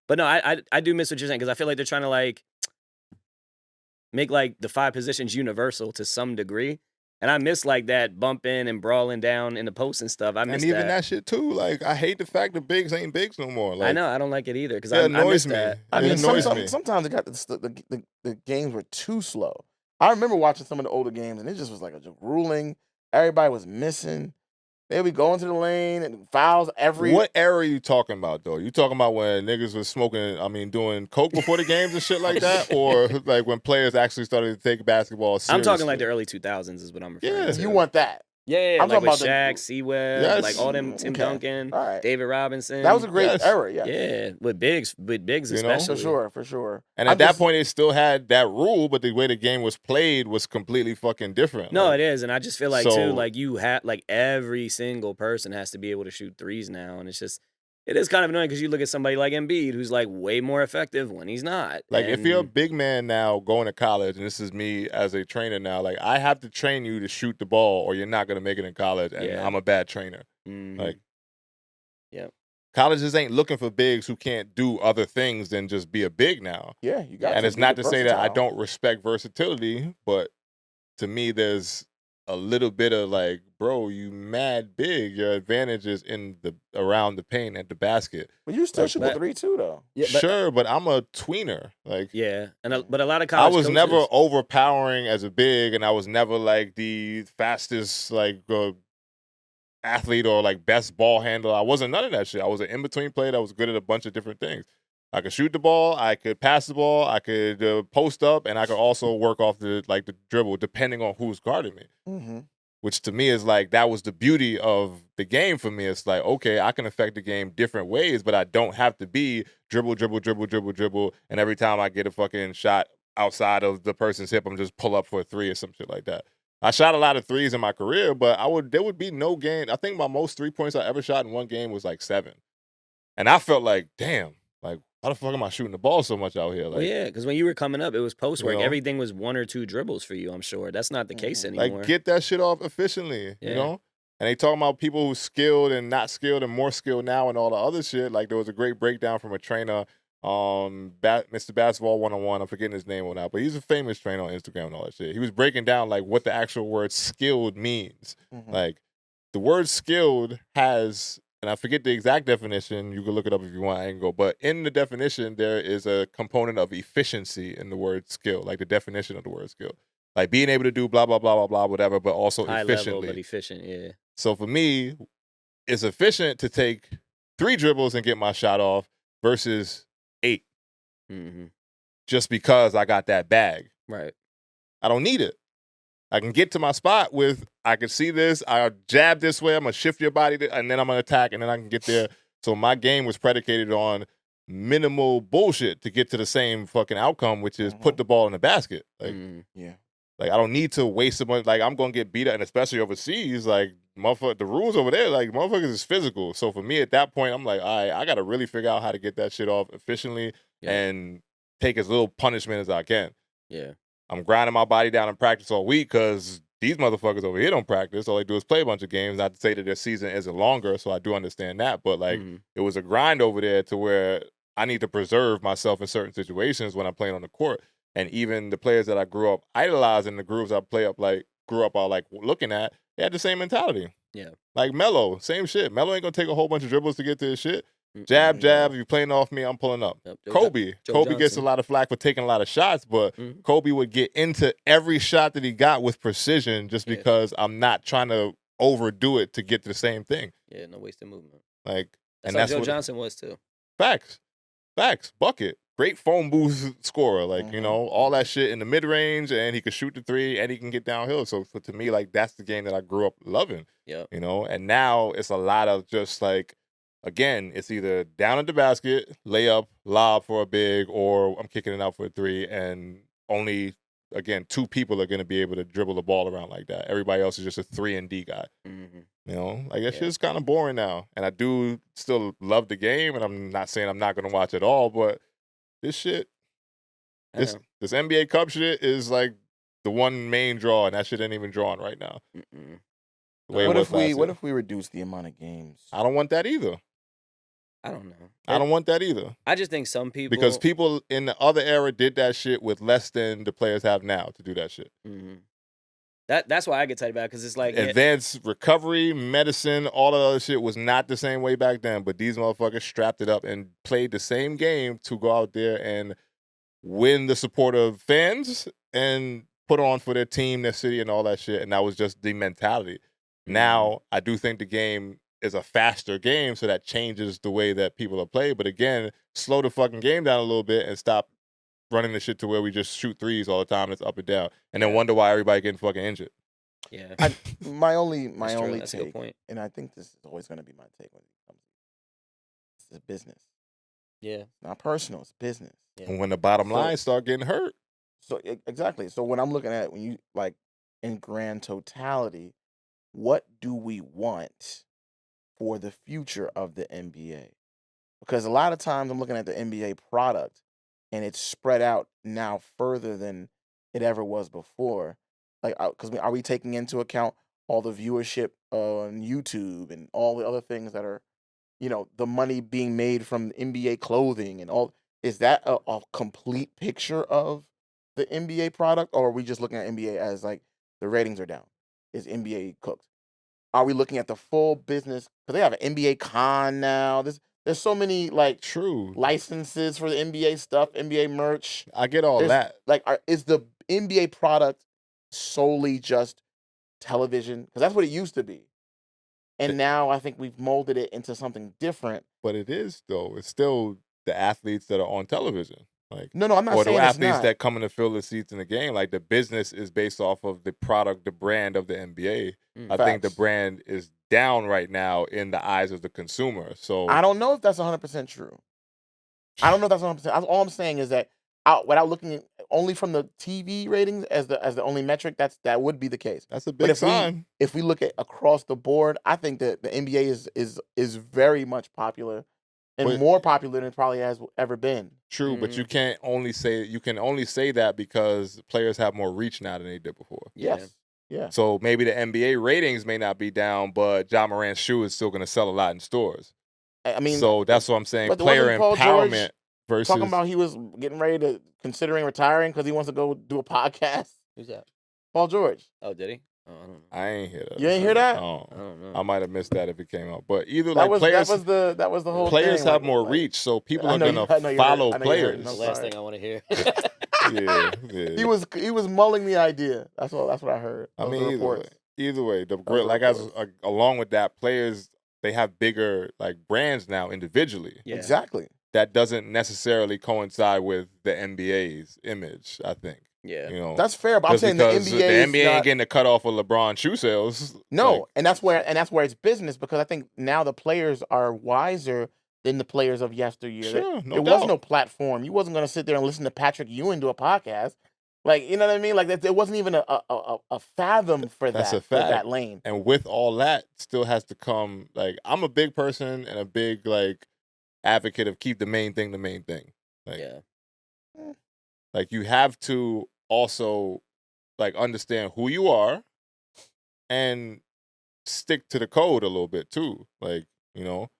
[SPEAKER 4] But no, I do miss what you're saying because I feel like they're trying to like make like the 5 positions universal to some degree. And I miss like that bumping and brawling down in the post and stuff. I miss
[SPEAKER 1] And even that shit too. Like, I hate the fact that bigs ain't bigs no more. Like,
[SPEAKER 4] I know I don't like it either because
[SPEAKER 1] it
[SPEAKER 4] I
[SPEAKER 1] annoys
[SPEAKER 4] miss
[SPEAKER 1] me.
[SPEAKER 4] that.
[SPEAKER 2] I
[SPEAKER 1] It
[SPEAKER 2] mean,
[SPEAKER 1] annoys me.
[SPEAKER 2] sometimes it got the games were too slow. I remember watching some of the older games, and it just was like a grueling. Everybody was missing. They would be going to the lane and fouls every.
[SPEAKER 1] What era are you talking about, though? You talking about when niggas was doing coke before the games and shit like that? Or like when players actually started to take basketball seriously?
[SPEAKER 4] I'm talking like the early 2000s is what I'm referring
[SPEAKER 1] Yeah.
[SPEAKER 4] to.
[SPEAKER 2] You want that?
[SPEAKER 4] Yeah,
[SPEAKER 2] I'm
[SPEAKER 4] like
[SPEAKER 2] talking
[SPEAKER 4] with
[SPEAKER 2] about
[SPEAKER 4] Shaq, C-Web,
[SPEAKER 1] Yes.
[SPEAKER 4] like all them, Tim
[SPEAKER 2] Okay.
[SPEAKER 4] Duncan,
[SPEAKER 2] All right.
[SPEAKER 4] David Robinson.
[SPEAKER 2] That was a great
[SPEAKER 1] Yes.
[SPEAKER 2] era. Yeah,
[SPEAKER 4] Yeah, with bigs
[SPEAKER 1] You know?
[SPEAKER 4] especially.
[SPEAKER 2] for sure.
[SPEAKER 1] And at that point, it still had that rule, but the way the game was played was completely fucking different.
[SPEAKER 4] No,
[SPEAKER 1] Like,
[SPEAKER 4] it is, and I just feel like
[SPEAKER 1] So-
[SPEAKER 4] too, like you have, like every single person has to be able to shoot threes now, and it is kind of annoying because you look at somebody like Embiid who's like way more effective when he's not.
[SPEAKER 1] Like, if you're a
[SPEAKER 4] And-
[SPEAKER 1] big man now going to college, and this is me as a trainer now, like, I have to train you to shoot the ball or you're not going to make it in college, and
[SPEAKER 4] Yeah.
[SPEAKER 1] I'm a bad trainer.
[SPEAKER 4] Mhm.
[SPEAKER 1] Like,
[SPEAKER 4] Yep.
[SPEAKER 1] colleges ain't looking for bigs who can't do other things than just be a big now.
[SPEAKER 2] Yeah, you got.
[SPEAKER 1] And it's not to say that I don't respect versatility, but to me, there's a little bit of like, bro, you mad big. Your advantage is around the paint at the basket.
[SPEAKER 2] But you still
[SPEAKER 1] Like,
[SPEAKER 2] shoot the
[SPEAKER 4] but-
[SPEAKER 2] 3 too, though.
[SPEAKER 4] Yeah, but,
[SPEAKER 1] Sure, but I'm a tweener. Like,
[SPEAKER 4] yeah, but a lot of
[SPEAKER 1] I
[SPEAKER 4] college
[SPEAKER 1] was
[SPEAKER 4] coaches,
[SPEAKER 1] never overpowering as a big, and I was never like the fastest like athlete or like best ball handler. I wasn't none of that shit. I was an in between player that was good at a bunch of different things. I could shoot the ball, I could pass the ball, I could post up, and I could also work off the dribble depending on who's guarding me.
[SPEAKER 2] Mm-hmm.
[SPEAKER 1] Which to me is like, that was the beauty of the game for me. It's like, okay, I can affect the game different ways, but I don't have to be dribble, and every time I get a fucking shot outside of the person's hip, I'm just pull up for a 3 or some shit like that. I shot a lot of threes in my career, but there would be no game. I think my most 3 points I ever shot in one game was like 7. And I felt like, damn, like, how the fuck am I shooting the ball so much out here? Like,
[SPEAKER 4] Well, yeah, because when you were coming up, it was post work.
[SPEAKER 1] You know?
[SPEAKER 4] Everything was 1 or 2 dribbles for you. I'm sure that's not the case anymore.
[SPEAKER 1] like, get that shit off efficiently, you
[SPEAKER 4] Yeah.
[SPEAKER 1] know? And they talking about people who's skilled and not skilled and more skilled now and all the other shit. Like, there was a great breakdown from a trainer Mr. Basketball 101. I'm forgetting his name or not, but he's a famous trainer on Instagram and all that shit. He was breaking down like what the actual word skilled means.
[SPEAKER 2] Mm-hmm.
[SPEAKER 1] Like the word skilled has, and I forget the exact definition. You can look it up if you want. I can go, but in the definition there is a component of efficiency in the word skill, like the definition of the word skill, like being able to do blah blah blah blah blah whatever, but also
[SPEAKER 4] High
[SPEAKER 1] efficiently.
[SPEAKER 4] level, but efficient. Yeah.
[SPEAKER 1] So for me, it's efficient to take 3 dribbles and get my shot off versus 8.
[SPEAKER 4] Mm-hmm.
[SPEAKER 1] Just because I got that bag.
[SPEAKER 4] Right.
[SPEAKER 1] I don't need it. I can get to my spot with, I can see this, I jab this way, I'm going to shift your body, and then I'm going to attack, and then I can get there. So my game was predicated on minimal bullshit to get to the same fucking outcome, which is put the ball in the basket. Like,
[SPEAKER 2] yeah.
[SPEAKER 1] Like, I don't need to waste a bunch. Like, I'm going to get beat up, and especially overseas, like, motherfucker, the rules over there, like, motherfuckers is physical. So for me at that point, I'm like, all right, I got to really figure out how to get that shit off efficiently and take as little punishment as I can.
[SPEAKER 4] Yeah.
[SPEAKER 1] I'm grinding my body down in practice all week because these motherfuckers over here don't practice. All they do is play a bunch of games. Not to say that their season isn't longer, so I do understand that. But, like, it was a grind over there to where I need to preserve myself in certain situations when I'm playing on the court. And even the players that I grew up idolizing, the grooves I grew up looking at, they had the same mentality.
[SPEAKER 4] Yeah.
[SPEAKER 1] Like Melo, same shit. Melo ain't gonna take a whole bunch of dribbles to get to his shit. Jab, jab. If you're playing off me, I'm pulling up.
[SPEAKER 4] Yep.
[SPEAKER 1] Kobe gets a lot of flack for taking a lot of shots, but Kobe would get into every shot that he got with precision just because I'm not trying to overdo it to get to the same thing.
[SPEAKER 4] Yeah, no wasted movement.
[SPEAKER 1] Like,
[SPEAKER 4] that's how Joe Johnson was too.
[SPEAKER 1] Facts. Bucket. Great phone booth scorer. Like, you know, all that shit in the mid-range, and he could shoot the 3, and he can get downhill. So to me, like, that's the game that I grew up loving.
[SPEAKER 4] Yeah.
[SPEAKER 1] You know, and now it's a lot of just like, again, it's either down at the basket, layup, lob for a big, or I'm kicking it out for a 3, and only, again, 2 people are going to be able to dribble the ball around like that. Everybody else is just a 3 and D guy. You know, like that shit's kind of boring now. And I do still love the game, and I'm not saying I'm not going to watch it all, but this shit, this NBA Cup shit is like the one main draw, and that shit ain't even drawn right now.
[SPEAKER 2] What if we reduce the amount of games?
[SPEAKER 1] I don't want that either.
[SPEAKER 4] I don't know.
[SPEAKER 1] I don't want that either.
[SPEAKER 4] I just think some people,
[SPEAKER 1] because people in the other era did that shit with less than the players have now to do that shit.
[SPEAKER 4] That's why I get tight about it, because it's like
[SPEAKER 1] advanced recovery, medicine, all that other shit was not the same way back then. But these motherfuckers strapped it up and played the same game to go out there and win the support of fans and put on for their team, their city, and all that shit. And that was just the mentality. Now, I do think the game is a faster game, so that changes the way that people are played. But again, slow the fucking game down a little bit and stop running the shit to where we just shoot threes all the time and it's up and down, and then wonder why everybody getting fucking injured.
[SPEAKER 4] Yeah.
[SPEAKER 2] My only
[SPEAKER 4] That's a good
[SPEAKER 2] take,
[SPEAKER 4] point.
[SPEAKER 2] and I think this is always going to be my take when it comes to this is business.
[SPEAKER 4] Yeah.
[SPEAKER 2] It's not personal, it's business.
[SPEAKER 4] Yeah.
[SPEAKER 1] And when the bottom line start getting hurt.
[SPEAKER 2] So exactly. So when I'm looking at, when you like in grand totality, what do we want for the future of the NBA? Because a lot of times I'm looking at the NBA product and it's spread out now further than it ever was before. Like, because are we taking into account all the viewership on YouTube and all the other things that are, you know, the money being made from NBA clothing and all? Is that a complete picture of the NBA product, or are we just looking at NBA as like the ratings are down? Is NBA cooked? Are we looking at the full business? Because they have an NBA Con now. There's so many like licenses for the NBA stuff, NBA merch.
[SPEAKER 1] I get all that.
[SPEAKER 2] Like, is the NBA product solely just television? Because that's what it used to be. And now I think we've molded it into something different.
[SPEAKER 1] But it is, though. It's still the athletes that are on television. Like,
[SPEAKER 2] no, I'm not saying it's not.
[SPEAKER 1] Or the athletes that come in to fill the seats in the game. Like, the business is based off of the product, the brand of the NBA. I think the brand is down right now in the eyes of the consumer. So
[SPEAKER 2] I don't know if that's 100% true. I don't know if that's 100%. All I'm saying is that without looking only from the TV ratings as the only metric, that would be the case.
[SPEAKER 1] That's a big sign.
[SPEAKER 2] If we look at across the board, I think that the NBA is very much popular and more popular than it probably has ever been.
[SPEAKER 1] True, but you can only say that because players have more reach now than they did before.
[SPEAKER 2] Yes. Yeah.
[SPEAKER 1] So maybe the NBA ratings may not be down, but Ja Morant's shoe is still going to sell a lot in stores.
[SPEAKER 2] I mean,
[SPEAKER 1] so that's what I'm saying.
[SPEAKER 2] But
[SPEAKER 1] Player empowerment. versus
[SPEAKER 2] talking about he was getting ready to considering retiring because he wants to go do a podcast.
[SPEAKER 4] Who's that?
[SPEAKER 2] Paul George.
[SPEAKER 4] Oh, did he? Oh, I don't know.
[SPEAKER 1] I ain't hear that.
[SPEAKER 2] You ain't hear that?
[SPEAKER 1] Oh,
[SPEAKER 4] I don't know.
[SPEAKER 1] I might have missed that if it came out. But either
[SPEAKER 2] That
[SPEAKER 1] like
[SPEAKER 2] was
[SPEAKER 1] players,
[SPEAKER 2] that was the whole
[SPEAKER 1] players
[SPEAKER 2] thing.
[SPEAKER 1] have
[SPEAKER 2] like-
[SPEAKER 1] more
[SPEAKER 2] like-
[SPEAKER 1] reach, so people
[SPEAKER 2] I
[SPEAKER 1] are
[SPEAKER 2] know
[SPEAKER 1] gonna
[SPEAKER 2] you- I know you heard-
[SPEAKER 1] follow
[SPEAKER 2] I know you heard.
[SPEAKER 1] players.
[SPEAKER 2] I'm
[SPEAKER 4] That's the last
[SPEAKER 2] sorry.
[SPEAKER 4] thing I want to hear.
[SPEAKER 1] Yeah.
[SPEAKER 2] He was mulling the idea. That's what I heard.
[SPEAKER 1] I
[SPEAKER 2] Those
[SPEAKER 1] mean,
[SPEAKER 2] are
[SPEAKER 1] either way,
[SPEAKER 2] reports.
[SPEAKER 1] the
[SPEAKER 2] Those are
[SPEAKER 1] like as
[SPEAKER 2] reports.
[SPEAKER 1] along with that, players they have bigger like brands now individually.
[SPEAKER 4] Yeah.
[SPEAKER 2] Exactly.
[SPEAKER 1] That doesn't necessarily coincide with the NBA's image. I think.
[SPEAKER 4] Yeah.
[SPEAKER 1] You know,
[SPEAKER 2] That's fair, but I'm
[SPEAKER 1] just
[SPEAKER 2] saying the
[SPEAKER 1] because
[SPEAKER 2] NBA
[SPEAKER 1] the
[SPEAKER 2] is
[SPEAKER 1] NBA
[SPEAKER 2] not,
[SPEAKER 1] ain't getting a cut off of LeBron shoe sales.
[SPEAKER 2] no,
[SPEAKER 1] Like,
[SPEAKER 2] and that's where it's business because I think now the players are wiser than the players of yesteryear.
[SPEAKER 1] sure, no
[SPEAKER 2] There
[SPEAKER 1] doubt.
[SPEAKER 2] was no platform. You wasn't going to sit there and listen to Patrick Ewing do a podcast. Like, you know what I mean? Like, there wasn't even a fathom for
[SPEAKER 1] That's
[SPEAKER 2] that,
[SPEAKER 1] a
[SPEAKER 2] for
[SPEAKER 1] fact.
[SPEAKER 2] that lane.
[SPEAKER 1] And with all that, still has to come like I'm a big person and a big like advocate of keep the main thing the main thing. Like,
[SPEAKER 4] Yeah.
[SPEAKER 1] like you have to also like understand who you are and stick to the code a little bit too. Like, you know,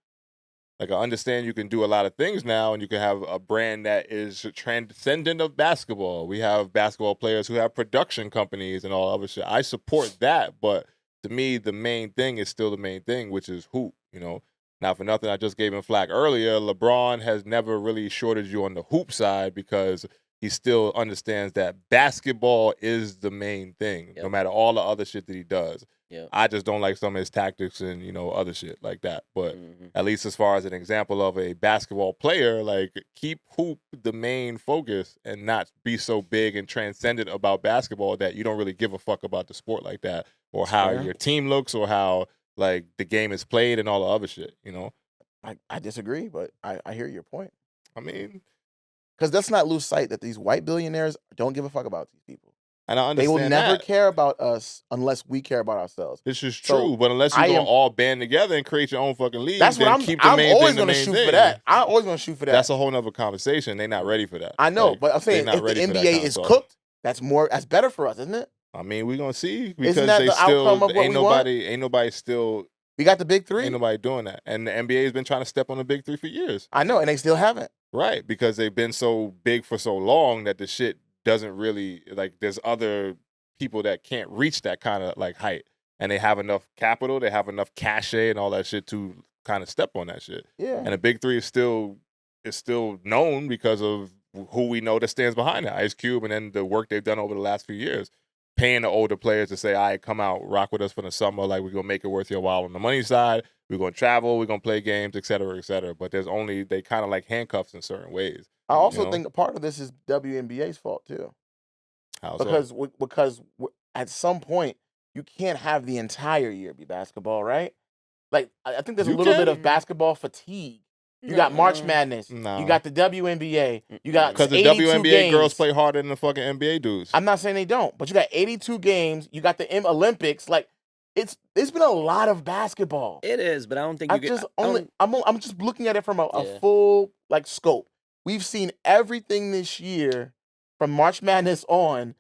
[SPEAKER 1] like I understand you can do a lot of things now and you can have a brand that is transcendent of basketball. We have basketball players who have production companies and all other shit. I support that, but to me, the main thing is still the main thing, which is hoop, you know. Now, for nothing, I just gave him flack earlier. LeBron has never really shorted you on the hoop side because he still understands that basketball is the main thing, no
[SPEAKER 4] Yep.
[SPEAKER 1] matter all the other shit that he does.
[SPEAKER 4] Yeah.
[SPEAKER 1] I just don't like some of his tactics and, you know, other shit like that. But
[SPEAKER 4] Mhm.
[SPEAKER 1] at least as far as an example of a basketball player, like keep hoop the main focus and not be so big and transcendent about basketball that you don't really give a fuck about the sport like that or how
[SPEAKER 2] Fair.
[SPEAKER 1] your team looks or how like the game is played and all the other shit, you know?
[SPEAKER 2] I disagree, but I hear your point.
[SPEAKER 1] I mean,
[SPEAKER 2] Because let's not lose sight that these white billionaires don't give a fuck about these people.
[SPEAKER 1] and I
[SPEAKER 2] They
[SPEAKER 1] understand
[SPEAKER 2] will never
[SPEAKER 1] that.
[SPEAKER 2] care about us unless we care about ourselves.
[SPEAKER 1] This is
[SPEAKER 2] So,
[SPEAKER 1] true, but unless
[SPEAKER 2] I
[SPEAKER 1] you're gonna
[SPEAKER 2] am-
[SPEAKER 1] all band together and create your own fucking league,
[SPEAKER 2] That's what
[SPEAKER 1] then
[SPEAKER 2] I'm.
[SPEAKER 1] keep the
[SPEAKER 2] I'm
[SPEAKER 1] main
[SPEAKER 2] always
[SPEAKER 1] thing the
[SPEAKER 2] going to
[SPEAKER 1] main
[SPEAKER 2] shoot
[SPEAKER 1] thing.
[SPEAKER 2] for that. I'm always going to shoot for that.
[SPEAKER 1] That's a whole nother conversation. They're not ready for that.
[SPEAKER 2] I know,
[SPEAKER 1] Like,
[SPEAKER 2] but I'm saying
[SPEAKER 1] not
[SPEAKER 2] if the
[SPEAKER 1] ready for that
[SPEAKER 2] NBA
[SPEAKER 1] kind of
[SPEAKER 2] is
[SPEAKER 1] talk.
[SPEAKER 2] cooked, that's better for us, isn't it?
[SPEAKER 1] I mean, we're gonna see because
[SPEAKER 2] that
[SPEAKER 1] they
[SPEAKER 2] the
[SPEAKER 1] still
[SPEAKER 2] outcome of what
[SPEAKER 1] ain't
[SPEAKER 2] we want?
[SPEAKER 1] nobody still
[SPEAKER 2] We got the big three.
[SPEAKER 1] ain't nobody doing that. And the NBA has been trying to step on the big three for years.
[SPEAKER 2] I know, and they still haven't.
[SPEAKER 1] Right. Because they've been so big for so long that the shit doesn't really like there's other people that can't reach that kind of like height. And they have enough capital, they have enough cachet and all that shit to kind of step on that shit.
[SPEAKER 2] Yeah.
[SPEAKER 1] And the big three is still known because of who we know that stands behind it. Ice Cube and then the work they've done over the last few years. Paying the older players to say, all right, come out, rock with us for the summer. Like, we're going to make it worth your while on the money side. We're going to travel. We're going to play games, et cetera, et cetera. But they kind of like handcuffs in certain ways.
[SPEAKER 2] I also
[SPEAKER 1] know?
[SPEAKER 2] think a part of this is WNBA's fault too,
[SPEAKER 1] How so?
[SPEAKER 2] because at some point you can't have the entire year be basketball, right? Like I think there's a
[SPEAKER 1] You
[SPEAKER 2] little bit
[SPEAKER 1] can.
[SPEAKER 2] of basketball fatigue. You got March Madness.
[SPEAKER 1] No.
[SPEAKER 2] You got the WNBA. You got
[SPEAKER 1] Because the
[SPEAKER 2] 82
[SPEAKER 1] WNBA
[SPEAKER 2] games.
[SPEAKER 1] girls play harder than the fucking NBA dudes.
[SPEAKER 2] I'm not saying they don't, but you got 82 games. You got the Olympics. Like it's been a lot of basketball.
[SPEAKER 4] It is, but I don't think
[SPEAKER 2] I
[SPEAKER 4] you
[SPEAKER 2] just
[SPEAKER 4] get.
[SPEAKER 2] I'm just looking at it from a
[SPEAKER 4] Yeah.
[SPEAKER 2] full like scope. We've seen everything this year from March Madness on,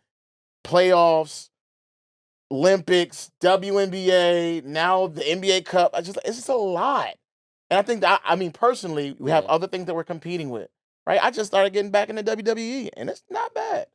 [SPEAKER 2] playoffs, Olympics, WNBA, now the NBA Cup. It's just a lot. And I think that I mean personally, we have
[SPEAKER 4] Yeah.
[SPEAKER 2] other things that we're competing with. Right? I just started getting back into WWE and it's not bad.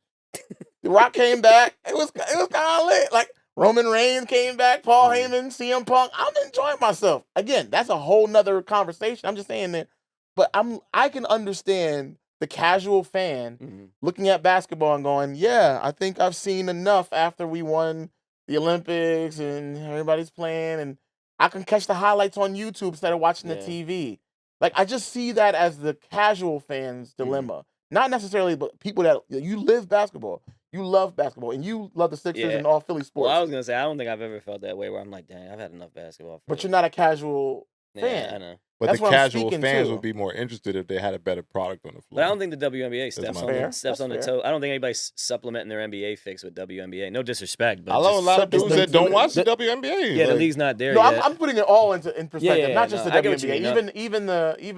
[SPEAKER 2] The Rock came back. It was kind of lit. Like Roman Reigns came back, Paul Heyman, CM Punk. I'm enjoying myself. Again, that's a whole nother conversation. I'm just saying that. But I can understand the casual fan
[SPEAKER 4] Mhm.
[SPEAKER 2] looking at basketball and going, yeah, I think I've seen enough after we won the Olympics and everybody's playing and I can catch the highlights on YouTube instead of watching the
[SPEAKER 4] Yeah.
[SPEAKER 2] TV. Like I just see that as the casual fan's dilemma. Not necessarily, but people that you live basketball. You love basketball and you love the Sixers
[SPEAKER 4] Yeah.
[SPEAKER 2] and all Philly sports.
[SPEAKER 4] Well, I was gonna say I don't think I've ever felt that way where I'm like, dang, I've had enough basketball.
[SPEAKER 2] But you're not a casual fan.
[SPEAKER 4] Yeah, I know.
[SPEAKER 1] But
[SPEAKER 2] That's
[SPEAKER 1] the
[SPEAKER 2] what I'm
[SPEAKER 1] casual
[SPEAKER 2] speaking
[SPEAKER 1] fans
[SPEAKER 2] to.
[SPEAKER 1] would be more interested if they had a better product on the floor.
[SPEAKER 4] But I don't think the WNBA steps
[SPEAKER 1] my
[SPEAKER 4] on
[SPEAKER 2] fair.
[SPEAKER 4] the, steps
[SPEAKER 2] That's
[SPEAKER 4] on the
[SPEAKER 2] fair.
[SPEAKER 4] toe. I don't think anybody's supplementing their NBA fix with WNBA. No disrespect, but
[SPEAKER 1] I know a
[SPEAKER 4] just-
[SPEAKER 1] lot of
[SPEAKER 2] it's
[SPEAKER 1] dudes
[SPEAKER 2] the-
[SPEAKER 1] that don't watch the
[SPEAKER 2] the-
[SPEAKER 1] WNBA.
[SPEAKER 4] Yeah, the
[SPEAKER 1] like,
[SPEAKER 4] league's not there
[SPEAKER 2] No,
[SPEAKER 4] yet.
[SPEAKER 2] I'm putting it all in perspective,
[SPEAKER 4] yeah,
[SPEAKER 2] not just
[SPEAKER 4] no,
[SPEAKER 2] the
[SPEAKER 4] I get what you
[SPEAKER 2] WNBA,
[SPEAKER 4] mean.
[SPEAKER 2] even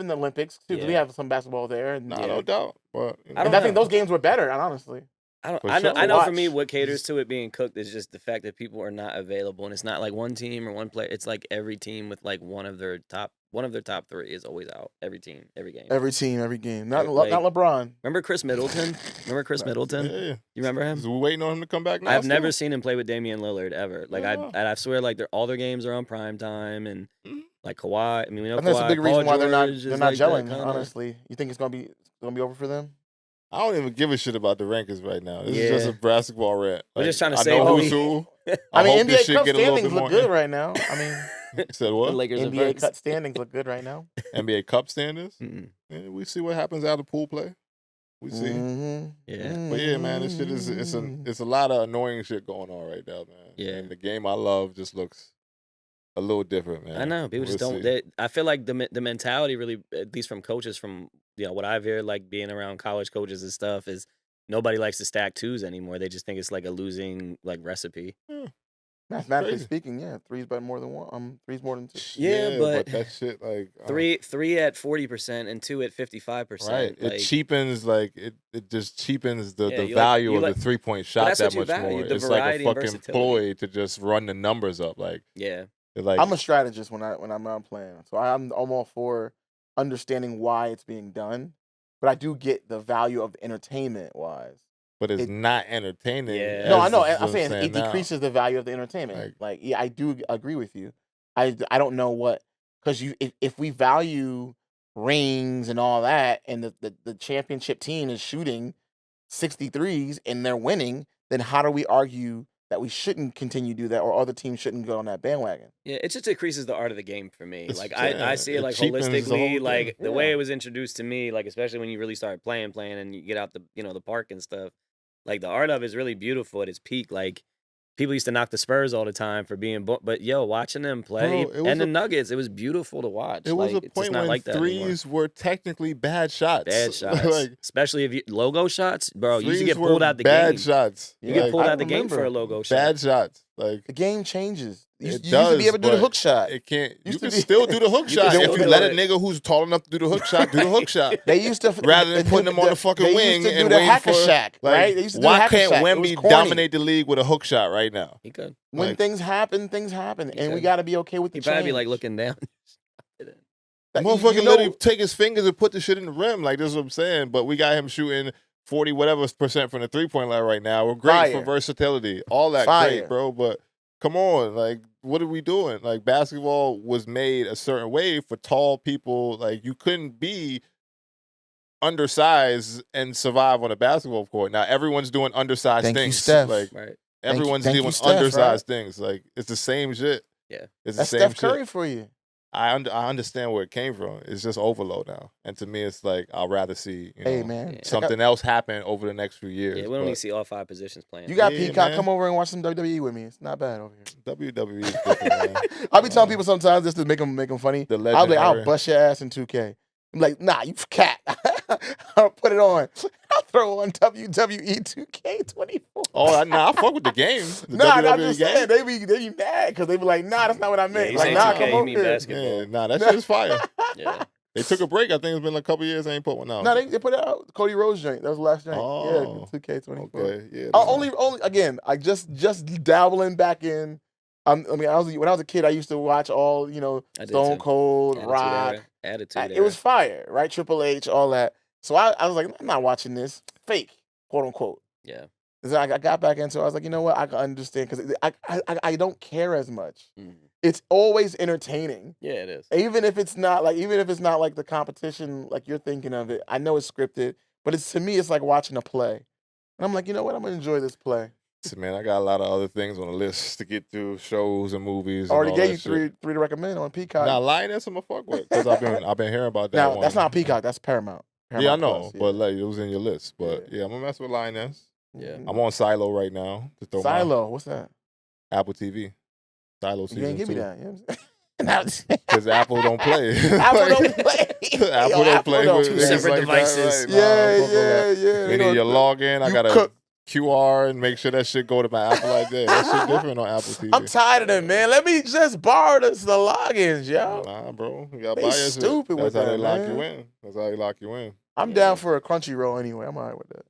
[SPEAKER 2] the Olympics too. 'Cause we
[SPEAKER 4] Yeah.
[SPEAKER 2] have some basketball there, and,
[SPEAKER 1] no doubt. But
[SPEAKER 4] I
[SPEAKER 2] and
[SPEAKER 4] don't
[SPEAKER 2] I think
[SPEAKER 4] know.
[SPEAKER 2] those games were better. Honestly,
[SPEAKER 4] I
[SPEAKER 1] For
[SPEAKER 4] know.
[SPEAKER 1] sure.
[SPEAKER 4] I know. For me,
[SPEAKER 2] Watch.
[SPEAKER 4] what caters to it being cooked is just the fact that people are not available, and it's not like one team or one player. It's like every team with like one of their top one of their top 3 is always out. Every team, every game.
[SPEAKER 2] Every team, every game. Not
[SPEAKER 4] Like-
[SPEAKER 2] not LeBron.
[SPEAKER 4] Remember Chris Middleton? Middleton?
[SPEAKER 1] Yeah.
[SPEAKER 4] You remember him?
[SPEAKER 1] So we're waiting on him to come back now.
[SPEAKER 4] I've never
[SPEAKER 1] still?
[SPEAKER 4] seen him play with Damian Lillard ever. Like
[SPEAKER 1] Oh.
[SPEAKER 4] I swear, like all their games are on prime time, and
[SPEAKER 1] Mhm.
[SPEAKER 4] like Kawhi. I mean, we know
[SPEAKER 2] I think that's a
[SPEAKER 4] Kawhi,
[SPEAKER 2] big
[SPEAKER 4] Paul
[SPEAKER 2] reason why they're not
[SPEAKER 4] George is
[SPEAKER 2] they're not
[SPEAKER 4] like that
[SPEAKER 2] gelling.
[SPEAKER 4] kinda-
[SPEAKER 2] Honestly, you think it's gonna be over for them?
[SPEAKER 1] I don't even give a shit about the rankings right now. This
[SPEAKER 4] Yeah.
[SPEAKER 1] is just a basketball rant.
[SPEAKER 4] We're just trying to
[SPEAKER 1] I
[SPEAKER 4] say
[SPEAKER 1] know
[SPEAKER 4] who
[SPEAKER 1] who's
[SPEAKER 4] we-
[SPEAKER 1] who.
[SPEAKER 2] I mean,
[SPEAKER 1] hope this
[SPEAKER 2] NBA
[SPEAKER 1] shit
[SPEAKER 2] Cup
[SPEAKER 1] get a little
[SPEAKER 2] standings
[SPEAKER 1] bit
[SPEAKER 2] look
[SPEAKER 1] more-
[SPEAKER 2] good right now. I mean,
[SPEAKER 1] Said
[SPEAKER 4] The
[SPEAKER 1] what?
[SPEAKER 4] Lakers and
[SPEAKER 2] NBA
[SPEAKER 4] Bucks.
[SPEAKER 2] Cup standings look good right now.
[SPEAKER 1] NBA Cup standings.
[SPEAKER 4] Mm-mm.
[SPEAKER 1] Yeah, we see what happens out of pool play. We see.
[SPEAKER 2] Mm-hmm.
[SPEAKER 4] Yeah.
[SPEAKER 1] But yeah, man, this shit is it's a lot of annoying shit going on right now, man.
[SPEAKER 4] Yeah.
[SPEAKER 1] And the game I love just looks a little different, man.
[SPEAKER 4] I know people just
[SPEAKER 1] We'll
[SPEAKER 4] don't.
[SPEAKER 1] see.
[SPEAKER 4] I feel like the mentality really, at least from coaches, from what I've heard, like being around college coaches and stuff, is nobody likes to stack 2s anymore. They just think it's like a losing like recipe.
[SPEAKER 2] Mathematically
[SPEAKER 1] Crazy.
[SPEAKER 2] speaking, yeah, three's better more than one. Three's more than 2.
[SPEAKER 4] Yeah, but
[SPEAKER 1] that shit like
[SPEAKER 4] Three at 40% and 2 at 55%.
[SPEAKER 1] right.
[SPEAKER 4] Like,
[SPEAKER 1] It cheapens it just cheapens the
[SPEAKER 4] Yeah, you like-
[SPEAKER 1] value
[SPEAKER 4] you
[SPEAKER 1] of
[SPEAKER 4] like-
[SPEAKER 1] the 3-point shot
[SPEAKER 4] that's
[SPEAKER 1] that
[SPEAKER 4] what you
[SPEAKER 1] much
[SPEAKER 4] value,
[SPEAKER 1] more.
[SPEAKER 4] the
[SPEAKER 1] It's like a
[SPEAKER 4] variety and
[SPEAKER 1] fucking
[SPEAKER 4] versatility.
[SPEAKER 1] ploy to just run the numbers up. Like
[SPEAKER 4] yeah,
[SPEAKER 1] like
[SPEAKER 2] I'm a strategist when I'm not playing, so I'm all for understanding why it's being done. But I do get the value of the entertainment wise.
[SPEAKER 1] but it's
[SPEAKER 2] it-
[SPEAKER 1] not entertaining.
[SPEAKER 4] Yeah.
[SPEAKER 2] No, I
[SPEAKER 1] as
[SPEAKER 2] know.
[SPEAKER 1] is
[SPEAKER 2] I'm
[SPEAKER 1] what
[SPEAKER 2] saying it
[SPEAKER 1] now.
[SPEAKER 2] decreases the value of the entertainment. Like, yeah, I do agree with you. I don't know what, because if we value rings and all that, and the championship team is shooting 63s and they're winning, then how do we argue that we shouldn't continue to do that, or other teams shouldn't go on that bandwagon?
[SPEAKER 4] yeah. It just decreases the art of the game for me.
[SPEAKER 1] It's-
[SPEAKER 4] Like
[SPEAKER 1] yeah,
[SPEAKER 4] I see it
[SPEAKER 1] it
[SPEAKER 4] like
[SPEAKER 1] cheapens the whole
[SPEAKER 4] holistically.
[SPEAKER 1] thing.
[SPEAKER 4] Like the way
[SPEAKER 2] Yeah.
[SPEAKER 4] it was introduced to me, like especially when you really started playing, and you get out the the park and stuff. Like the art of it is really beautiful at its peak. Like people used to knock the Spurs all the time for being, but watching them play
[SPEAKER 1] Bro, it was
[SPEAKER 4] and the
[SPEAKER 1] a-
[SPEAKER 4] Nuggets, it was beautiful to watch.
[SPEAKER 1] It was
[SPEAKER 4] like,
[SPEAKER 1] a
[SPEAKER 4] it's just
[SPEAKER 1] point
[SPEAKER 4] not
[SPEAKER 1] when
[SPEAKER 4] like that anymore.
[SPEAKER 1] threes were technically bad shots.
[SPEAKER 4] Bad shots,
[SPEAKER 1] like
[SPEAKER 4] especially if you logo shots, bro. You used to
[SPEAKER 1] threes
[SPEAKER 4] get pulled
[SPEAKER 1] were
[SPEAKER 4] out the
[SPEAKER 1] bad
[SPEAKER 4] game.
[SPEAKER 1] shots.
[SPEAKER 4] You get
[SPEAKER 2] Yeah,
[SPEAKER 4] pulled
[SPEAKER 2] I
[SPEAKER 4] out the game for a
[SPEAKER 2] remember.
[SPEAKER 4] logo shot.
[SPEAKER 1] Bad shots. Like
[SPEAKER 2] The game changes. You
[SPEAKER 1] it
[SPEAKER 2] used
[SPEAKER 1] does,
[SPEAKER 2] to be able to do the
[SPEAKER 1] but
[SPEAKER 2] hook shot.
[SPEAKER 1] It can't. You
[SPEAKER 2] Used to
[SPEAKER 1] can
[SPEAKER 2] be-
[SPEAKER 1] still do the hook
[SPEAKER 4] You can
[SPEAKER 1] shot
[SPEAKER 4] still
[SPEAKER 1] if you
[SPEAKER 4] do
[SPEAKER 1] let
[SPEAKER 4] it.
[SPEAKER 1] a nigga who's tall enough to do the hook shot do the hook shot.
[SPEAKER 2] They used to
[SPEAKER 1] Rather than putting them on the fucking
[SPEAKER 2] they
[SPEAKER 1] wing
[SPEAKER 2] used to do
[SPEAKER 1] and
[SPEAKER 2] the
[SPEAKER 1] waiting
[SPEAKER 2] hacker
[SPEAKER 1] for
[SPEAKER 2] shack,
[SPEAKER 1] like,
[SPEAKER 2] right? They used to do the
[SPEAKER 1] why
[SPEAKER 2] hacker
[SPEAKER 1] can't
[SPEAKER 2] shack. It was
[SPEAKER 1] Wemby
[SPEAKER 2] corny.
[SPEAKER 1] dominate the league with a hook shot right now?
[SPEAKER 4] He could.
[SPEAKER 2] When
[SPEAKER 1] Like-
[SPEAKER 2] things happen, and we
[SPEAKER 4] could.
[SPEAKER 2] got to be okay with the
[SPEAKER 4] He'd probably be
[SPEAKER 2] change.
[SPEAKER 4] like looking down.
[SPEAKER 2] That-
[SPEAKER 1] Motherfucker
[SPEAKER 2] you
[SPEAKER 1] let
[SPEAKER 2] know-
[SPEAKER 1] him take his fingers and put the shit in the rim. Like this is what I'm saying. But we got him shooting 40 whatever percent from the 3-point line right now. We're great for
[SPEAKER 2] Fire.
[SPEAKER 1] versatility. All that
[SPEAKER 2] Fire.
[SPEAKER 1] great, bro. But come on, like what are we doing? Like basketball was made a certain way for tall people. Like you couldn't be undersized and survive on a basketball court. Now everyone's doing undersized
[SPEAKER 2] Thank you,
[SPEAKER 1] things.
[SPEAKER 2] Steph.
[SPEAKER 1] Like
[SPEAKER 4] Right.
[SPEAKER 1] everyone's
[SPEAKER 2] thank you,
[SPEAKER 1] doing
[SPEAKER 2] Steph, right?
[SPEAKER 1] undersized things. Like it's the same shit.
[SPEAKER 4] Yeah.
[SPEAKER 1] It's
[SPEAKER 2] That's
[SPEAKER 1] the same
[SPEAKER 2] Steph Curry
[SPEAKER 1] shit.
[SPEAKER 2] for you.
[SPEAKER 1] I understand where it came from. It's just overload now, and to me, it's like I'd rather see
[SPEAKER 2] Hey man,
[SPEAKER 4] Yeah.
[SPEAKER 2] check
[SPEAKER 1] something else happen over the next few years.
[SPEAKER 4] Yeah, we don't need
[SPEAKER 1] but
[SPEAKER 4] to see all 5 positions playing.
[SPEAKER 2] You got
[SPEAKER 1] Yeah,
[SPEAKER 2] Peacock.
[SPEAKER 1] man.
[SPEAKER 2] Come over and watch some WWE with me. It's not bad over here.
[SPEAKER 1] WWE is different, man.
[SPEAKER 2] I'll be telling people sometimes just to make them funny.
[SPEAKER 1] The
[SPEAKER 2] I'll be like, I'll
[SPEAKER 1] legendary-
[SPEAKER 2] bust your ass in 2K. I'm like, nah, you cat. I'll put it on. I'll throw on WWE 2K24.
[SPEAKER 1] Oh, I fuck with the game. The
[SPEAKER 2] Nah, I'm
[SPEAKER 1] WWE
[SPEAKER 2] just
[SPEAKER 1] game.
[SPEAKER 2] saying they be mad because they be like, nah, that's not what I
[SPEAKER 4] Yeah,
[SPEAKER 2] meant.
[SPEAKER 4] you
[SPEAKER 2] like,
[SPEAKER 4] say
[SPEAKER 2] nah,
[SPEAKER 4] 2K,
[SPEAKER 2] come
[SPEAKER 4] you
[SPEAKER 2] over
[SPEAKER 4] mean
[SPEAKER 2] here.
[SPEAKER 4] basketball.
[SPEAKER 1] Yeah, nah, that shit is fire.
[SPEAKER 4] Yeah.
[SPEAKER 1] They took a break. I think it's been like a couple years. They ain't put one out.
[SPEAKER 2] No, they put it out. Cody Rhodes joint. That was the last joint.
[SPEAKER 1] Oh,
[SPEAKER 2] Yeah, 2K24.
[SPEAKER 1] okay, yeah.
[SPEAKER 2] Only again, I just dabbling back in. When I was a kid, I used to watch all
[SPEAKER 4] I did
[SPEAKER 2] Stone
[SPEAKER 4] too.
[SPEAKER 2] Cold,
[SPEAKER 4] Attitude
[SPEAKER 2] Rock.
[SPEAKER 4] Era. Attitude
[SPEAKER 2] It was fire, right? Triple H, all that. So I was like, I'm not watching this. Fake, quote unquote.
[SPEAKER 4] Yeah.
[SPEAKER 2] So I got back into it. I was like, you know what? I can understand because I don't care as much.
[SPEAKER 4] Mhm.
[SPEAKER 2] It's always entertaining.
[SPEAKER 4] Yeah, it is.
[SPEAKER 2] Even if it's not like the competition like you're thinking of it. I know it's scripted, but to me it's like watching a play. And I'm like, you know what? I'm gonna enjoy this play.
[SPEAKER 1] So, man, I got a lot of other things on the list to get through, shows and movies.
[SPEAKER 2] I already
[SPEAKER 1] and all
[SPEAKER 2] gave
[SPEAKER 1] that
[SPEAKER 2] you
[SPEAKER 1] shit.
[SPEAKER 2] three to recommend on Peacock.
[SPEAKER 1] Now, Lioness, I'm gonna fuck with because I've been hearing about that.
[SPEAKER 2] now
[SPEAKER 1] one.
[SPEAKER 2] that's not Peacock. That's Paramount.
[SPEAKER 1] Yeah, I
[SPEAKER 2] Paramount
[SPEAKER 1] know,
[SPEAKER 2] Plus,
[SPEAKER 1] but like it was in your list. But yeah, I'm gonna mess with Lioness.
[SPEAKER 4] Yeah.
[SPEAKER 1] I'm on Silo right now to throw my
[SPEAKER 2] Silo. What's that?
[SPEAKER 1] Apple TV. Silo
[SPEAKER 2] You
[SPEAKER 1] season
[SPEAKER 2] ain't give me
[SPEAKER 1] 2.
[SPEAKER 2] that. You know what I'm saying?
[SPEAKER 1] Because Apple don't play.
[SPEAKER 2] Apple don't play.
[SPEAKER 1] Apple
[SPEAKER 2] Yo,
[SPEAKER 1] don't play with
[SPEAKER 2] play.
[SPEAKER 1] niggas
[SPEAKER 4] Separate
[SPEAKER 1] like
[SPEAKER 4] devices.
[SPEAKER 1] That, right?
[SPEAKER 2] Yeah,
[SPEAKER 1] Nah, fuck all that.
[SPEAKER 2] yeah.
[SPEAKER 1] You need your login. I
[SPEAKER 2] you
[SPEAKER 1] gotta
[SPEAKER 2] cook.
[SPEAKER 1] QR and make sure that shit go to my Apple like that. That shit different on Apple TV.
[SPEAKER 2] I'm tired of them, man. Let me just borrow the logins, yo.
[SPEAKER 1] Nah, bro. You gotta
[SPEAKER 2] They
[SPEAKER 1] buy your shit.
[SPEAKER 2] stupid with
[SPEAKER 1] That's how
[SPEAKER 2] that,
[SPEAKER 1] they lock
[SPEAKER 2] man.
[SPEAKER 1] you in. That's how they lock you in.
[SPEAKER 2] I'm
[SPEAKER 4] Yeah.
[SPEAKER 2] down for a Crunchyroll anyway. I'm alright with that.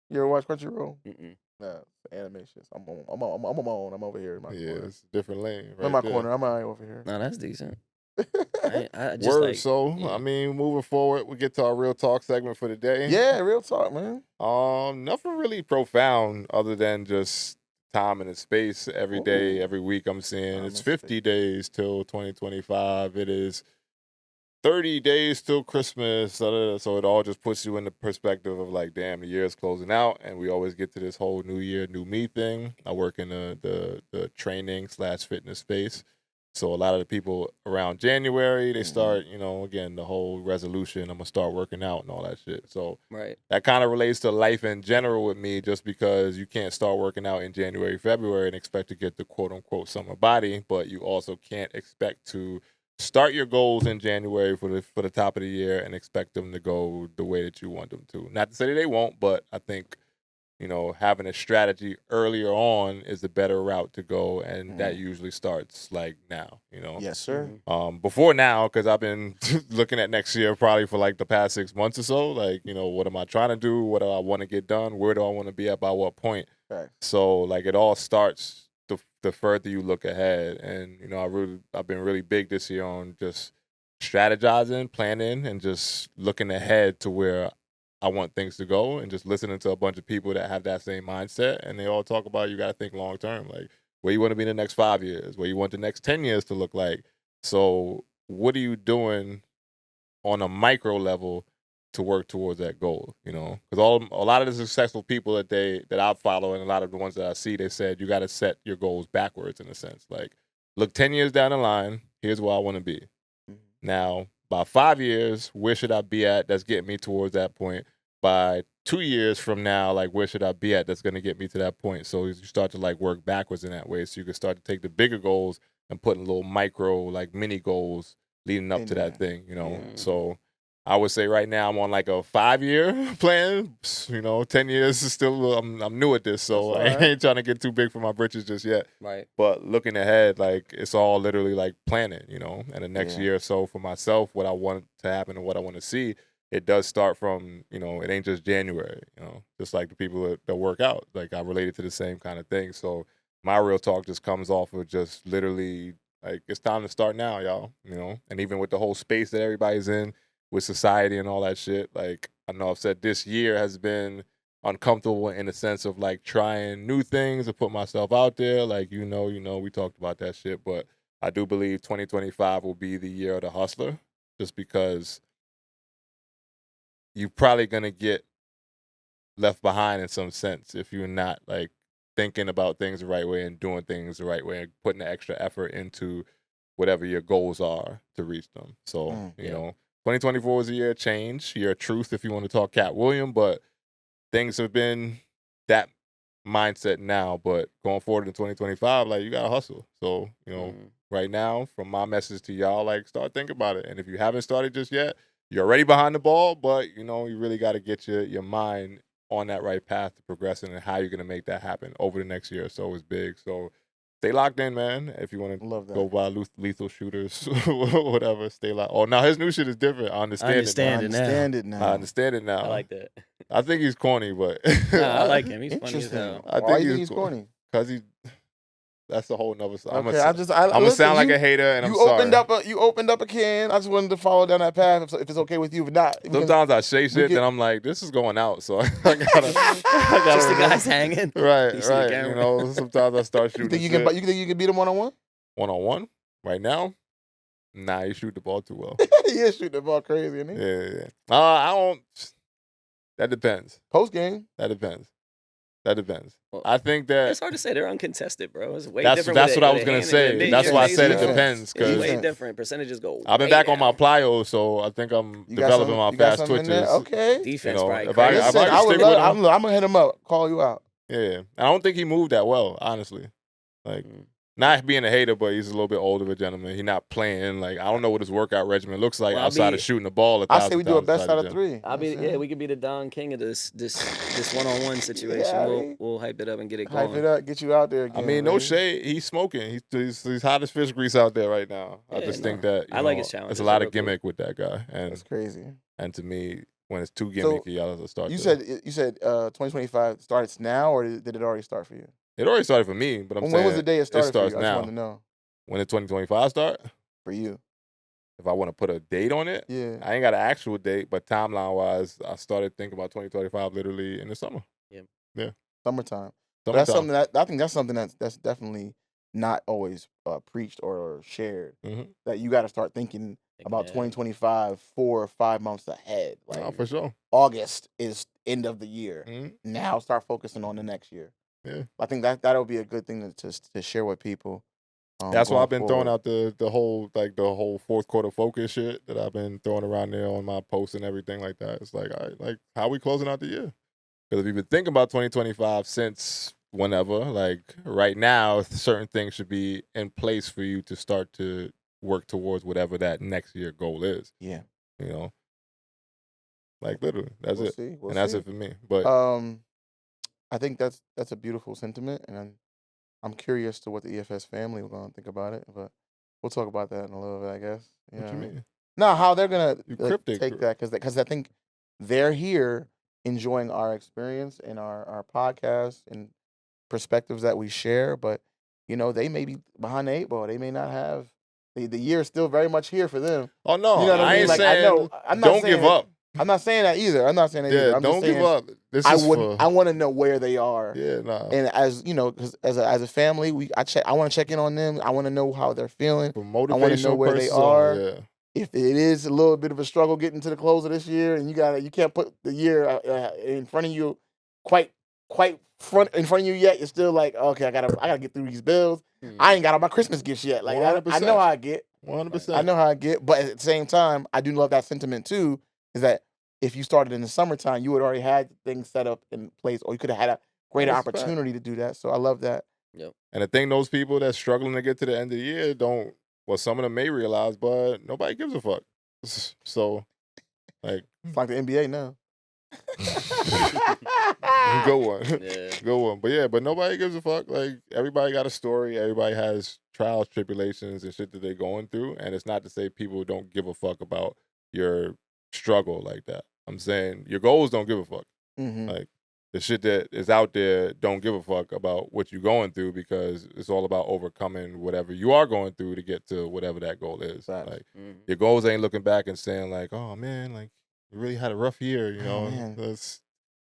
[SPEAKER 2] You ever watch Crunchyroll?
[SPEAKER 4] Mm-mm.
[SPEAKER 2] Nah, animation. I'm on my own. I'm over here in my
[SPEAKER 1] Yeah,
[SPEAKER 2] corner.
[SPEAKER 1] it's a different lane. Right
[SPEAKER 2] in my
[SPEAKER 1] there.
[SPEAKER 2] corner. I'm alright over here.
[SPEAKER 4] No, that's decent. I just
[SPEAKER 1] Word.
[SPEAKER 4] like,
[SPEAKER 1] So,
[SPEAKER 4] yeah.
[SPEAKER 1] I mean, moving forward, we get to our real talk segment for the day.
[SPEAKER 2] Yeah, real talk, man.
[SPEAKER 1] Nothing really profound other than just time and the space. Every day,
[SPEAKER 2] Ooh.
[SPEAKER 1] every week, I'm seeing
[SPEAKER 2] Time
[SPEAKER 1] it's
[SPEAKER 2] and
[SPEAKER 1] 50
[SPEAKER 2] space.
[SPEAKER 1] days till 2025. It is 30 days till Christmas. So it all just puts you in the perspective of like, damn, the year is closing out, and we always get to this whole new year, new me thing. I work in the training / fitness space. So a lot of the people around January, they start, again, the whole resolution, I'm going to start working out and all that shit. So
[SPEAKER 4] Right.
[SPEAKER 1] that kind of relates to life in general with me, just because you can't start working out in January, February and expect to get the quote unquote summer body, but you also can't expect to start your goals in January for the top of the year and expect them to go the way that you want them to. Not to say that they won't, but I think, having a strategy earlier on is the better route to go, and that usually starts like now,
[SPEAKER 2] Yes, sir.
[SPEAKER 1] Before now, because I've been looking at next year probably for like the past 6 months or so. Like, what am I trying to do? What do I want to get done? Where do I want to be at by what point?
[SPEAKER 2] Right.
[SPEAKER 1] So like it all starts the further you look ahead. And, I've been really big this year on just strategizing, planning, and just looking ahead to where I want things to go, and just listening to a bunch of people that have that same mindset. And they all talk about, you got to think long term, like where you want to be in the next 5 years, where you want the next 10 years to look like. So what are you doing on a micro level to work towards that goal? Because a lot of the successful people that I follow, and a lot of the ones that I see, they said you got to set your goals backwards, in a sense. Like, look 10 years down the line, here's where I want to be. Now, by 5 years, where should I be at that's getting me towards that point? By 2 years from now, like, where should I be at that's going to get me to that point? So you start to like work backwards in that way. So you can start to take the bigger goals and put in little micro, like mini goals leading up to that thing, So I would say right now I'm on like a 5-year plan. 10 years is still, I'm new at this, so I ain't trying to get too big for my britches just yet.
[SPEAKER 4] Right.
[SPEAKER 1] But looking ahead, like, it's all literally like planning, and the next year or so for myself, what I want to happen and what I want to see, it does start from, it ain't just January, just like the people that work out. Like, I related to the same kind of thing. So my real talk just comes off of just literally, like, it's time to start now, y'all, and even with the whole space that everybody's in with society and all that shit, like, I know I've said this year has been uncomfortable in the sense of like trying new things to put myself out there. Like, we talked about that shit, but I do believe 2025 will be the year of the hustler, just because you're probably going to get left behind in some sense if you're not like thinking about things the right way and doing things the right way and putting the extra effort into whatever your goals are to reach them. So, 2024 is a year of change, year of truth, if you want to talk Cat William, but things have been that mindset now. But going forward in 2025, like, you got to hustle. So, right now, from my message to y'all, like, start thinking about it. And if you haven't started just yet, you're already behind the ball, but, you really got to get your mind on that right path to progressing, and how you're going to make that happen over the next year or so is big. So stay locked in, man. If you want to go buy lethal shooters, whatever, stay locked. Oh, now his new shit is different. I understand it now. I understand it now.
[SPEAKER 4] I like that.
[SPEAKER 1] I think he's corny, but
[SPEAKER 4] I like him. He's funny as hell.
[SPEAKER 2] Why do you think he's corny?
[SPEAKER 1] Because that's a whole nother. I'm
[SPEAKER 2] Okay,
[SPEAKER 1] gonna sound like a hater, and I'm sorry.
[SPEAKER 2] You opened up a can. I just wanted to follow down that path. If it's okay with you, if not,
[SPEAKER 1] sometimes I say shit, then I'm like, this is going out, so I gotta.
[SPEAKER 4] Just the guys hanging.
[SPEAKER 1] Right. Sometimes I start shooting.
[SPEAKER 2] You think you can beat him 1-on-1?
[SPEAKER 1] 1-on-1 right now? Nah, you shoot the ball too well.
[SPEAKER 2] He is shooting the ball crazy, isn't he?
[SPEAKER 1] Yeah. I don't. That depends.
[SPEAKER 2] Post game.
[SPEAKER 1] That depends.
[SPEAKER 4] Well,
[SPEAKER 1] I think that
[SPEAKER 4] it's hard to say. They're uncontested, bro. It's way
[SPEAKER 1] that's
[SPEAKER 4] different.
[SPEAKER 1] That's what I was gonna say. That's why I said it depends.
[SPEAKER 4] It's way different. Percentages go.
[SPEAKER 1] I've been back on my plyo, so I think I'm developing my fast twitches.
[SPEAKER 2] Okay.
[SPEAKER 4] Defense, right?
[SPEAKER 2] I'm gonna hit him up. Call you out.
[SPEAKER 1] Yeah, I don't think he moved that well, honestly. Like, not being a hater, but he's a little bit older of a gentleman. He's not playing. Like, I don't know what his workout regimen looks like outside of shooting the ball.
[SPEAKER 2] I say we do a best out of 3.
[SPEAKER 4] We could be the Don King of this one-on-one situation. We'll hype it up and get it going.
[SPEAKER 2] Hype it up, get you out there again.
[SPEAKER 1] I mean, no shade. He's smoking. He's hot as fish grease out there right now. I just think that I like his challenge. There's a lot of gimmick with that guy, and
[SPEAKER 2] that's crazy.
[SPEAKER 1] And to me, when it's too gimmicky, y'all have to start.
[SPEAKER 2] You said 2025 starts now, or did it already start for you?
[SPEAKER 1] It already started for me, but I'm saying
[SPEAKER 2] when was the day it started?
[SPEAKER 1] It starts
[SPEAKER 2] for you? I
[SPEAKER 1] now.
[SPEAKER 2] just wanted to know.
[SPEAKER 1] When did 2025 start?
[SPEAKER 2] For you.
[SPEAKER 1] if I want to put a date on it,
[SPEAKER 2] Yeah.
[SPEAKER 1] I ain't got an actual date, but timeline wise, I started thinking about 2025 literally in the summer.
[SPEAKER 2] Summertime. But that's something that I think that's something that's definitely not always preached or shared. That you got to start thinking about 2025 4 or 5 months ahead. Like,
[SPEAKER 1] Oh, for sure.
[SPEAKER 2] August is end of the year. Now start focusing on the next year.
[SPEAKER 1] Yeah.
[SPEAKER 2] I think that'll be a good thing to share with people.
[SPEAKER 1] That's why I've been throwing out the whole fourth quarter focus shit that I've been throwing around there on my posts and everything like that. It's like, all right, like, how we closing out the year? Because if you've been thinking about 2025 since whenever, like right now, certain things should be in place for you to start to work towards whatever that next year goal is.
[SPEAKER 2] Yeah.
[SPEAKER 1] You know? Like literally, that's it.
[SPEAKER 2] We'll
[SPEAKER 1] that's
[SPEAKER 2] see.
[SPEAKER 1] it for me. But
[SPEAKER 2] I think that's a beautiful sentiment, and I'm curious to what the EFS family are going to think about it, but we'll talk about that in a little bit, I guess.
[SPEAKER 1] What you mean?
[SPEAKER 2] No, how they're going
[SPEAKER 1] to
[SPEAKER 2] take that, because I think they're here enjoying our experience and our podcast and perspectives that we share, but, they may be behind the 8 ball. They may not have, the year is still very much here for them.
[SPEAKER 1] Oh, no,
[SPEAKER 2] you know what
[SPEAKER 1] I ain't
[SPEAKER 2] mean?
[SPEAKER 1] saying don't give up.
[SPEAKER 2] I'm not saying that either. I'm not saying that either. I'm
[SPEAKER 1] don't
[SPEAKER 2] just saying,
[SPEAKER 1] give up.
[SPEAKER 2] I want to know where they are.
[SPEAKER 1] Yeah, nah.
[SPEAKER 2] And as because as a family, I want to check in on them. I want to know how they're feeling. I want to know where they are.
[SPEAKER 1] Yeah.
[SPEAKER 2] If it is a little bit of a struggle getting to the close of this year, and you can't put the year in front of you quite front in front of you yet, you're still like, okay, I gotta get through these bills. I ain't got all my Christmas gifts yet. Like I know how I get.
[SPEAKER 1] 100%.
[SPEAKER 2] I know how I get, but at the same time, I do love that sentiment too. Is that if you started in the summertime, you would already had things set up in place, or you could have had a greater opportunity to do that. So I love that.
[SPEAKER 4] Yep.
[SPEAKER 1] And the thing, those people that's struggling to get to the end of the year don't. Well, some of them may realize, but nobody gives a fuck. So, like,
[SPEAKER 2] it's like the NBA now.
[SPEAKER 1] Go one.
[SPEAKER 4] Yeah.
[SPEAKER 1] Go one. But nobody gives a fuck. Like, everybody got a story. Everybody has trials, tribulations, and shit that they're going through. And it's not to say people don't give a fuck about your struggle like that. I'm saying your goals don't give a fuck. Like, the shit that is out there don't give a fuck about what you're going through, because it's all about overcoming whatever you are going through to get to whatever that goal is.
[SPEAKER 2] Right.
[SPEAKER 1] Like, your goals ain't looking back and saying like, oh man, like you really had a rough year, It's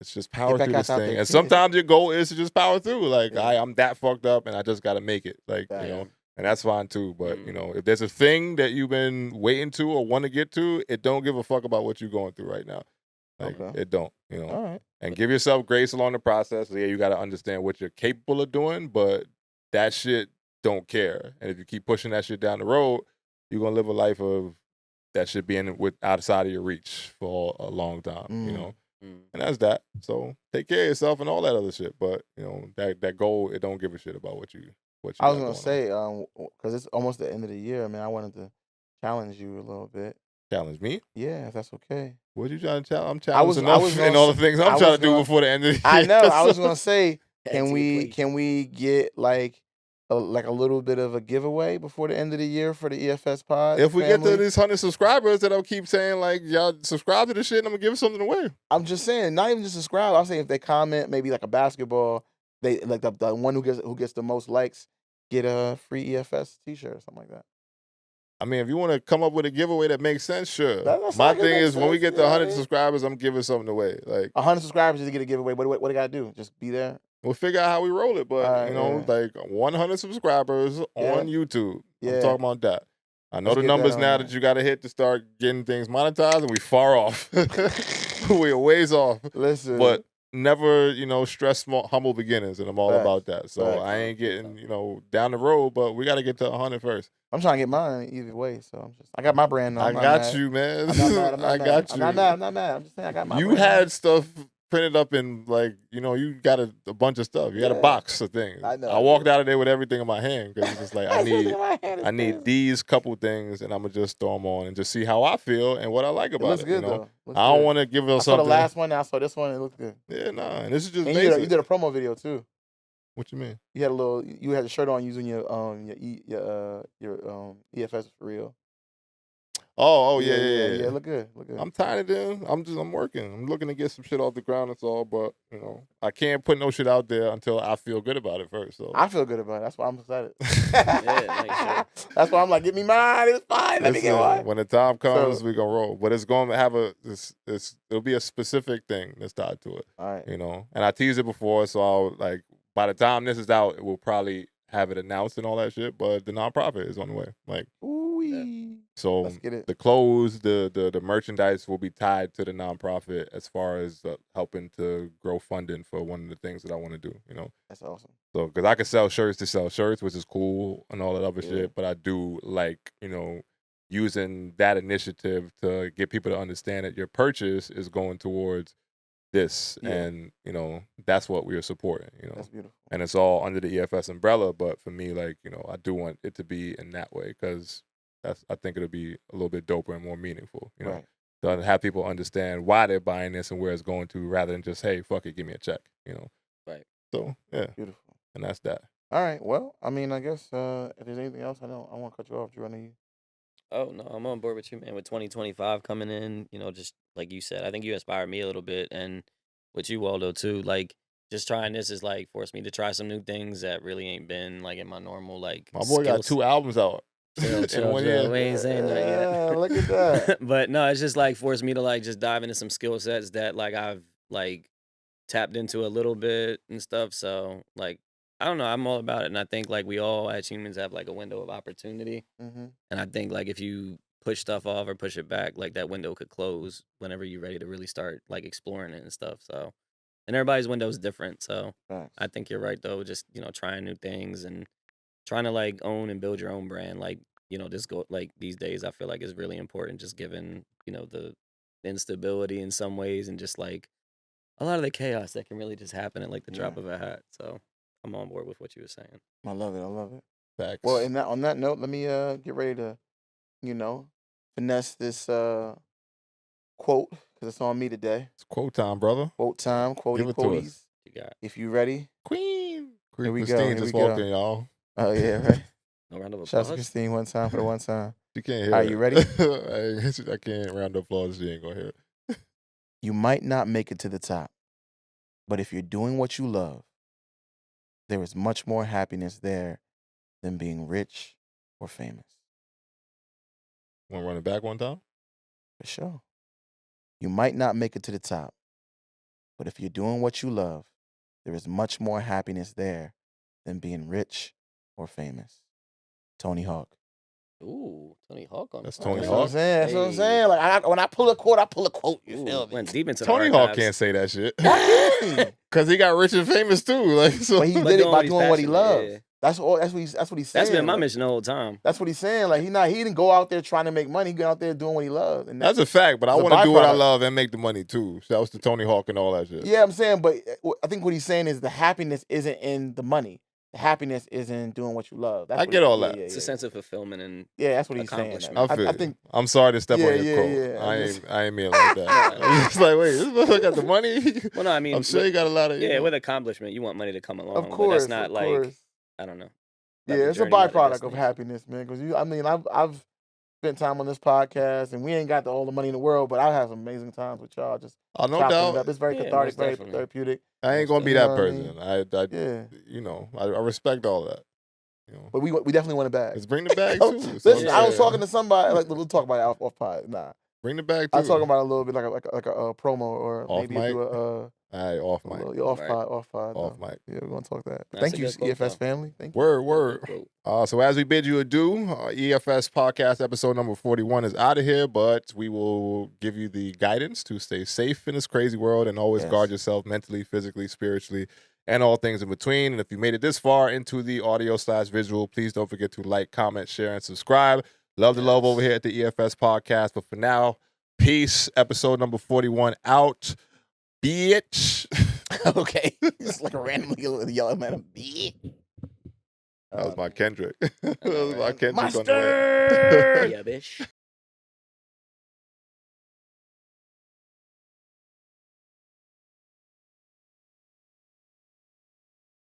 [SPEAKER 1] just power through this thing. And sometimes your goal is to just power through. Like, I'm that fucked up and I just got to make it. Like, and that's fine too. But, if there's a thing that you've been waiting to or want to get to, it don't give a fuck about what you're going through right now. Like, it don't,
[SPEAKER 2] All right.
[SPEAKER 1] And give yourself grace along the process. Yeah, you got to understand what you're capable of doing, but that shit don't care. And if you keep pushing that shit down the road, you're going to live a life of that shit being outside of your reach for a long time, And that's that. So take care of yourself and all that other shit. But, that goal, it don't give a shit about what you
[SPEAKER 2] I was going to say, because it's almost the end of the year, man, I wanted to challenge you a little bit.
[SPEAKER 1] Challenge me?
[SPEAKER 2] Yeah, if that's okay.
[SPEAKER 1] What you trying to challenge? I'm challenging enough in all the things I'm trying to do before the end of the year.
[SPEAKER 2] I know. I was gonna say, can we get like a little bit of a giveaway before the end of the year for the EFS pod?
[SPEAKER 1] If we get to these 100 subscribers, then I'll keep saying like, y'all subscribe to the shit, and I'm gonna give something away. I'm
[SPEAKER 2] just saying, not even just subscribe. I'm saying if they comment, maybe like a basketball, they like the one who gets the most likes get a free EFS T-shirt or something like that.
[SPEAKER 1] I mean, if you want to come up with a giveaway that makes sense, sure. My thing is, when we get to 100 subscribers, I'm giving something away. Like
[SPEAKER 2] 100 subscribers to get a giveaway. What I gotta do? Just be there.
[SPEAKER 1] We'll figure out how we roll it, but like 100 subscribers on YouTube. I'm talking about that. I know the numbers now that you got to hit to start getting things monetized, and we far off. We're ways off.
[SPEAKER 2] Listen,
[SPEAKER 1] but never, stress small, humble beginnings, and I'm all about that. So I ain't getting, down the road, but we got to get to 100 first.
[SPEAKER 2] I'm trying to get mine either way, so I got my brand.
[SPEAKER 1] I got you, man. I got you.
[SPEAKER 2] I'm not mad. I'm just saying I got my brand.
[SPEAKER 1] You had stuff printed up in like, you got a bunch of stuff. You got a box of things.
[SPEAKER 2] I know.
[SPEAKER 1] I walked out of there with everything in my hand because it's just like I need these couple things, and I'm gonna just throw them on and just see how I feel and what I like about it.
[SPEAKER 2] Looks good though.
[SPEAKER 1] I don't want to give it something.
[SPEAKER 2] I saw the last one. I saw this one. It looked good.
[SPEAKER 1] Yeah, nah. And this is just
[SPEAKER 2] and
[SPEAKER 1] basic.
[SPEAKER 2] You did a promo video too.
[SPEAKER 1] What you mean?
[SPEAKER 2] You had a shirt on using your EFS reel. Yeah, look good.
[SPEAKER 1] I'm tired of them. I'm working. I'm looking to get some shit off the ground. That's all. But I can't put no shit out there until I feel good about it first. So
[SPEAKER 2] I feel good about it. That's why I'm excited.
[SPEAKER 4] Yeah,
[SPEAKER 2] That's why I'm like, get me mine. It's fine. Let me get one.
[SPEAKER 1] When the time comes, we gonna roll. But it's going to have it'll be a specific thing that's tied to it.
[SPEAKER 2] All right.
[SPEAKER 1] And I teased it before, so I'll like by the time this is out, it will probably have it announced and all that shit. But the nonprofit is on the way. Like,
[SPEAKER 2] Ooh-wee.
[SPEAKER 1] so
[SPEAKER 2] Let's get it.
[SPEAKER 1] the clothes, the merchandise will be tied to the nonprofit as far as helping to grow funding for one of the things that I want to do.
[SPEAKER 2] That's awesome.
[SPEAKER 1] So, because I can sell shirts to sell shirts, which is cool and all that other shit, but I do like, using that initiative to get people to understand that your purchase is going towards this, and that's what we are supporting.
[SPEAKER 2] That's beautiful.
[SPEAKER 1] And it's all under the EFS umbrella. But for me, like, I do want it to be in that way because I think it'll be a little bit doper and more meaningful.
[SPEAKER 2] Right.
[SPEAKER 1] To have people understand why they're buying this and where it's going to, rather than just, hey, fuck it, give me a check.
[SPEAKER 4] Right.
[SPEAKER 1] So yeah,
[SPEAKER 2] Beautiful.
[SPEAKER 1] and that's that.
[SPEAKER 2] All right. Well, I mean, I guess if there's anything else, I want to cut you off, Drew. I know you.
[SPEAKER 4] Oh no, I'm on board with you, man. With 2025 coming in, just like you said, I think you inspired me a little bit, and with you, Waldo, too. Like, just trying this is like forced me to try some new things that really ain't been like in my normal like.
[SPEAKER 1] My boy got 2 albums out.
[SPEAKER 4] Chill. We ain't saying that yet.
[SPEAKER 2] Look at that.
[SPEAKER 4] But no, it's just like forced me to like just dive into some skill sets that like I've like tapped into a little bit and stuff. So like, I don't know, I'm all about it, and I think like we all as humans have like a window of opportunity, and I think like if you push stuff off or push it back, like that window could close whenever you're ready to really start like exploring it and stuff. So, and everybody's window is different. So I think you're right though, just trying new things and trying to like own and build your own brand. Like just go like these days, I feel like is really important, just given the instability in some ways and just like a lot of the chaos that can really just happen at like the drop of a hat. So I'm on board with what you were saying.
[SPEAKER 2] I love it.
[SPEAKER 1] Facts.
[SPEAKER 2] Well, on that note, let me get ready to, finesse this quote because it's on me today.
[SPEAKER 1] It's quote time, brother.
[SPEAKER 2] Quote time,
[SPEAKER 1] Give it to
[SPEAKER 2] quoties.
[SPEAKER 1] us.
[SPEAKER 4] You got
[SPEAKER 2] If you ready,
[SPEAKER 1] Queen
[SPEAKER 2] Here we go,
[SPEAKER 1] Christine
[SPEAKER 2] here
[SPEAKER 1] just
[SPEAKER 2] we go.
[SPEAKER 1] walked in, y'all.
[SPEAKER 2] oh yeah, right.
[SPEAKER 4] no round of
[SPEAKER 2] Shout out
[SPEAKER 4] applause.
[SPEAKER 2] to Christine one time for the one time.
[SPEAKER 1] She can't hear
[SPEAKER 2] Are
[SPEAKER 1] it.
[SPEAKER 2] you ready?
[SPEAKER 1] I can't round of applause. She ain't gonna hear it.
[SPEAKER 2] You might not make it to the top, but if you're doing what you love, there is much more happiness there than being rich or famous.
[SPEAKER 1] Want to run it back one time?
[SPEAKER 2] For sure. You might not make it to the top, but if you're doing what you love, there is much more happiness there than being rich or famous. Tony Hawk.
[SPEAKER 4] Ooh, Tony Hawk on
[SPEAKER 1] That's
[SPEAKER 4] the
[SPEAKER 1] Tony
[SPEAKER 2] That's
[SPEAKER 1] Hawk.
[SPEAKER 2] what I'm saying. That's what I'm
[SPEAKER 4] Hey.
[SPEAKER 2] saying. Like when I pull a quote, I pull a quote. You
[SPEAKER 4] Ooh,
[SPEAKER 2] feel me?
[SPEAKER 4] went deep into
[SPEAKER 1] Tony
[SPEAKER 4] the
[SPEAKER 1] Hawk
[SPEAKER 4] archives.
[SPEAKER 1] can't say that shit.
[SPEAKER 2] Why can't he?
[SPEAKER 1] Because he got rich and famous too. Like, so.
[SPEAKER 2] But he
[SPEAKER 4] But
[SPEAKER 2] did it
[SPEAKER 4] doing
[SPEAKER 2] by
[SPEAKER 4] what he's
[SPEAKER 2] doing what he
[SPEAKER 4] passionate,
[SPEAKER 2] loves.
[SPEAKER 4] yeah.
[SPEAKER 2] That's what he's saying.
[SPEAKER 4] That's been my
[SPEAKER 2] Like,
[SPEAKER 4] mission the whole time.
[SPEAKER 2] That's what he's saying. Like he didn't go out there trying to make money. He got out there doing what he loved. And
[SPEAKER 1] That's a fact, but I
[SPEAKER 2] It's a
[SPEAKER 1] want to do what I
[SPEAKER 2] byproduct.
[SPEAKER 1] love and make the money too. Shouts to Tony Hawk and all that shit.
[SPEAKER 2] yeah, I'm saying, but I think what he's saying is the happiness isn't in the money. The happiness is in doing what you love. That's
[SPEAKER 1] I
[SPEAKER 2] what
[SPEAKER 1] get all
[SPEAKER 2] yeah,
[SPEAKER 1] that.
[SPEAKER 2] yeah,
[SPEAKER 4] It's
[SPEAKER 2] yeah.
[SPEAKER 4] a sense of fulfillment and
[SPEAKER 2] Yeah, that's what he's saying.
[SPEAKER 4] accomplishment.
[SPEAKER 1] I feel
[SPEAKER 2] I
[SPEAKER 1] you.
[SPEAKER 2] think
[SPEAKER 1] I'm sorry to step
[SPEAKER 2] Yeah,
[SPEAKER 1] on your
[SPEAKER 2] yeah,
[SPEAKER 1] quote.
[SPEAKER 2] yeah.
[SPEAKER 1] I ain't mean like that. It's like, wait, this motherfucker got the money?
[SPEAKER 4] well, no, I mean,
[SPEAKER 1] I'm sure he got a lot of.
[SPEAKER 4] yeah, with accomplishment, you want money to come along.
[SPEAKER 2] of
[SPEAKER 4] but
[SPEAKER 2] course,
[SPEAKER 4] that's not
[SPEAKER 2] of
[SPEAKER 4] like
[SPEAKER 2] course.
[SPEAKER 4] I don't know.
[SPEAKER 2] Yeah,
[SPEAKER 4] about the
[SPEAKER 2] it's a
[SPEAKER 4] journey, not the
[SPEAKER 2] byproduct of
[SPEAKER 4] destination.
[SPEAKER 2] happiness, man. Because I've spent time on this podcast, and we ain't got all the money in the world, but I have some amazing times with y'all. Just
[SPEAKER 1] Oh, no
[SPEAKER 2] chopping it
[SPEAKER 1] doubt.
[SPEAKER 2] up. It's very
[SPEAKER 4] Yeah,
[SPEAKER 2] cathartic,
[SPEAKER 4] most
[SPEAKER 2] very
[SPEAKER 4] definitely.
[SPEAKER 2] therapeutic.
[SPEAKER 1] I ain't gonna be
[SPEAKER 2] You
[SPEAKER 1] that
[SPEAKER 2] know what I mean?
[SPEAKER 1] person.
[SPEAKER 2] Yeah,
[SPEAKER 1] I respect all that.
[SPEAKER 2] but we definitely want it back.
[SPEAKER 1] Let's bring the bag
[SPEAKER 2] Oh,
[SPEAKER 1] too.
[SPEAKER 2] listen,
[SPEAKER 4] Yeah.
[SPEAKER 2] I was talking to somebody. Like we'll talk about it off pod. Nah,
[SPEAKER 1] Bring the bag too.
[SPEAKER 2] I was talking about it a little bit like a promo or
[SPEAKER 1] Off
[SPEAKER 2] maybe
[SPEAKER 1] mic?
[SPEAKER 2] do
[SPEAKER 1] All right, off mic.
[SPEAKER 2] off
[SPEAKER 4] Right.
[SPEAKER 2] pod,
[SPEAKER 1] Off
[SPEAKER 2] though.
[SPEAKER 1] mic.
[SPEAKER 2] Yeah, we're gonna talk that. But
[SPEAKER 4] That's
[SPEAKER 2] thank
[SPEAKER 4] a
[SPEAKER 2] you,
[SPEAKER 4] good quote,
[SPEAKER 2] EFS
[SPEAKER 4] though.
[SPEAKER 2] family. Thank you.
[SPEAKER 1] Word.
[SPEAKER 4] Quote.
[SPEAKER 1] So as we bid you adieu, EFS podcast episode number 41 is out of here, but we will give you the guidance to stay safe in this crazy world and always
[SPEAKER 2] Yes.
[SPEAKER 1] guard yourself mentally, physically, spiritually, and all things in between. And if you made it this far into the audio/visual, please don't forget to like, comment, share, and subscribe. Love the love
[SPEAKER 2] Yes.
[SPEAKER 1] over here at the EFS podcast. But for now, peace. Episode number 41 out. Bitch.
[SPEAKER 2] Okay, just like a randomly yelling at him.
[SPEAKER 1] That was my Kendrick. That was my Kendrick on the way.
[SPEAKER 2] Mustard.
[SPEAKER 4] Yeah, bitch.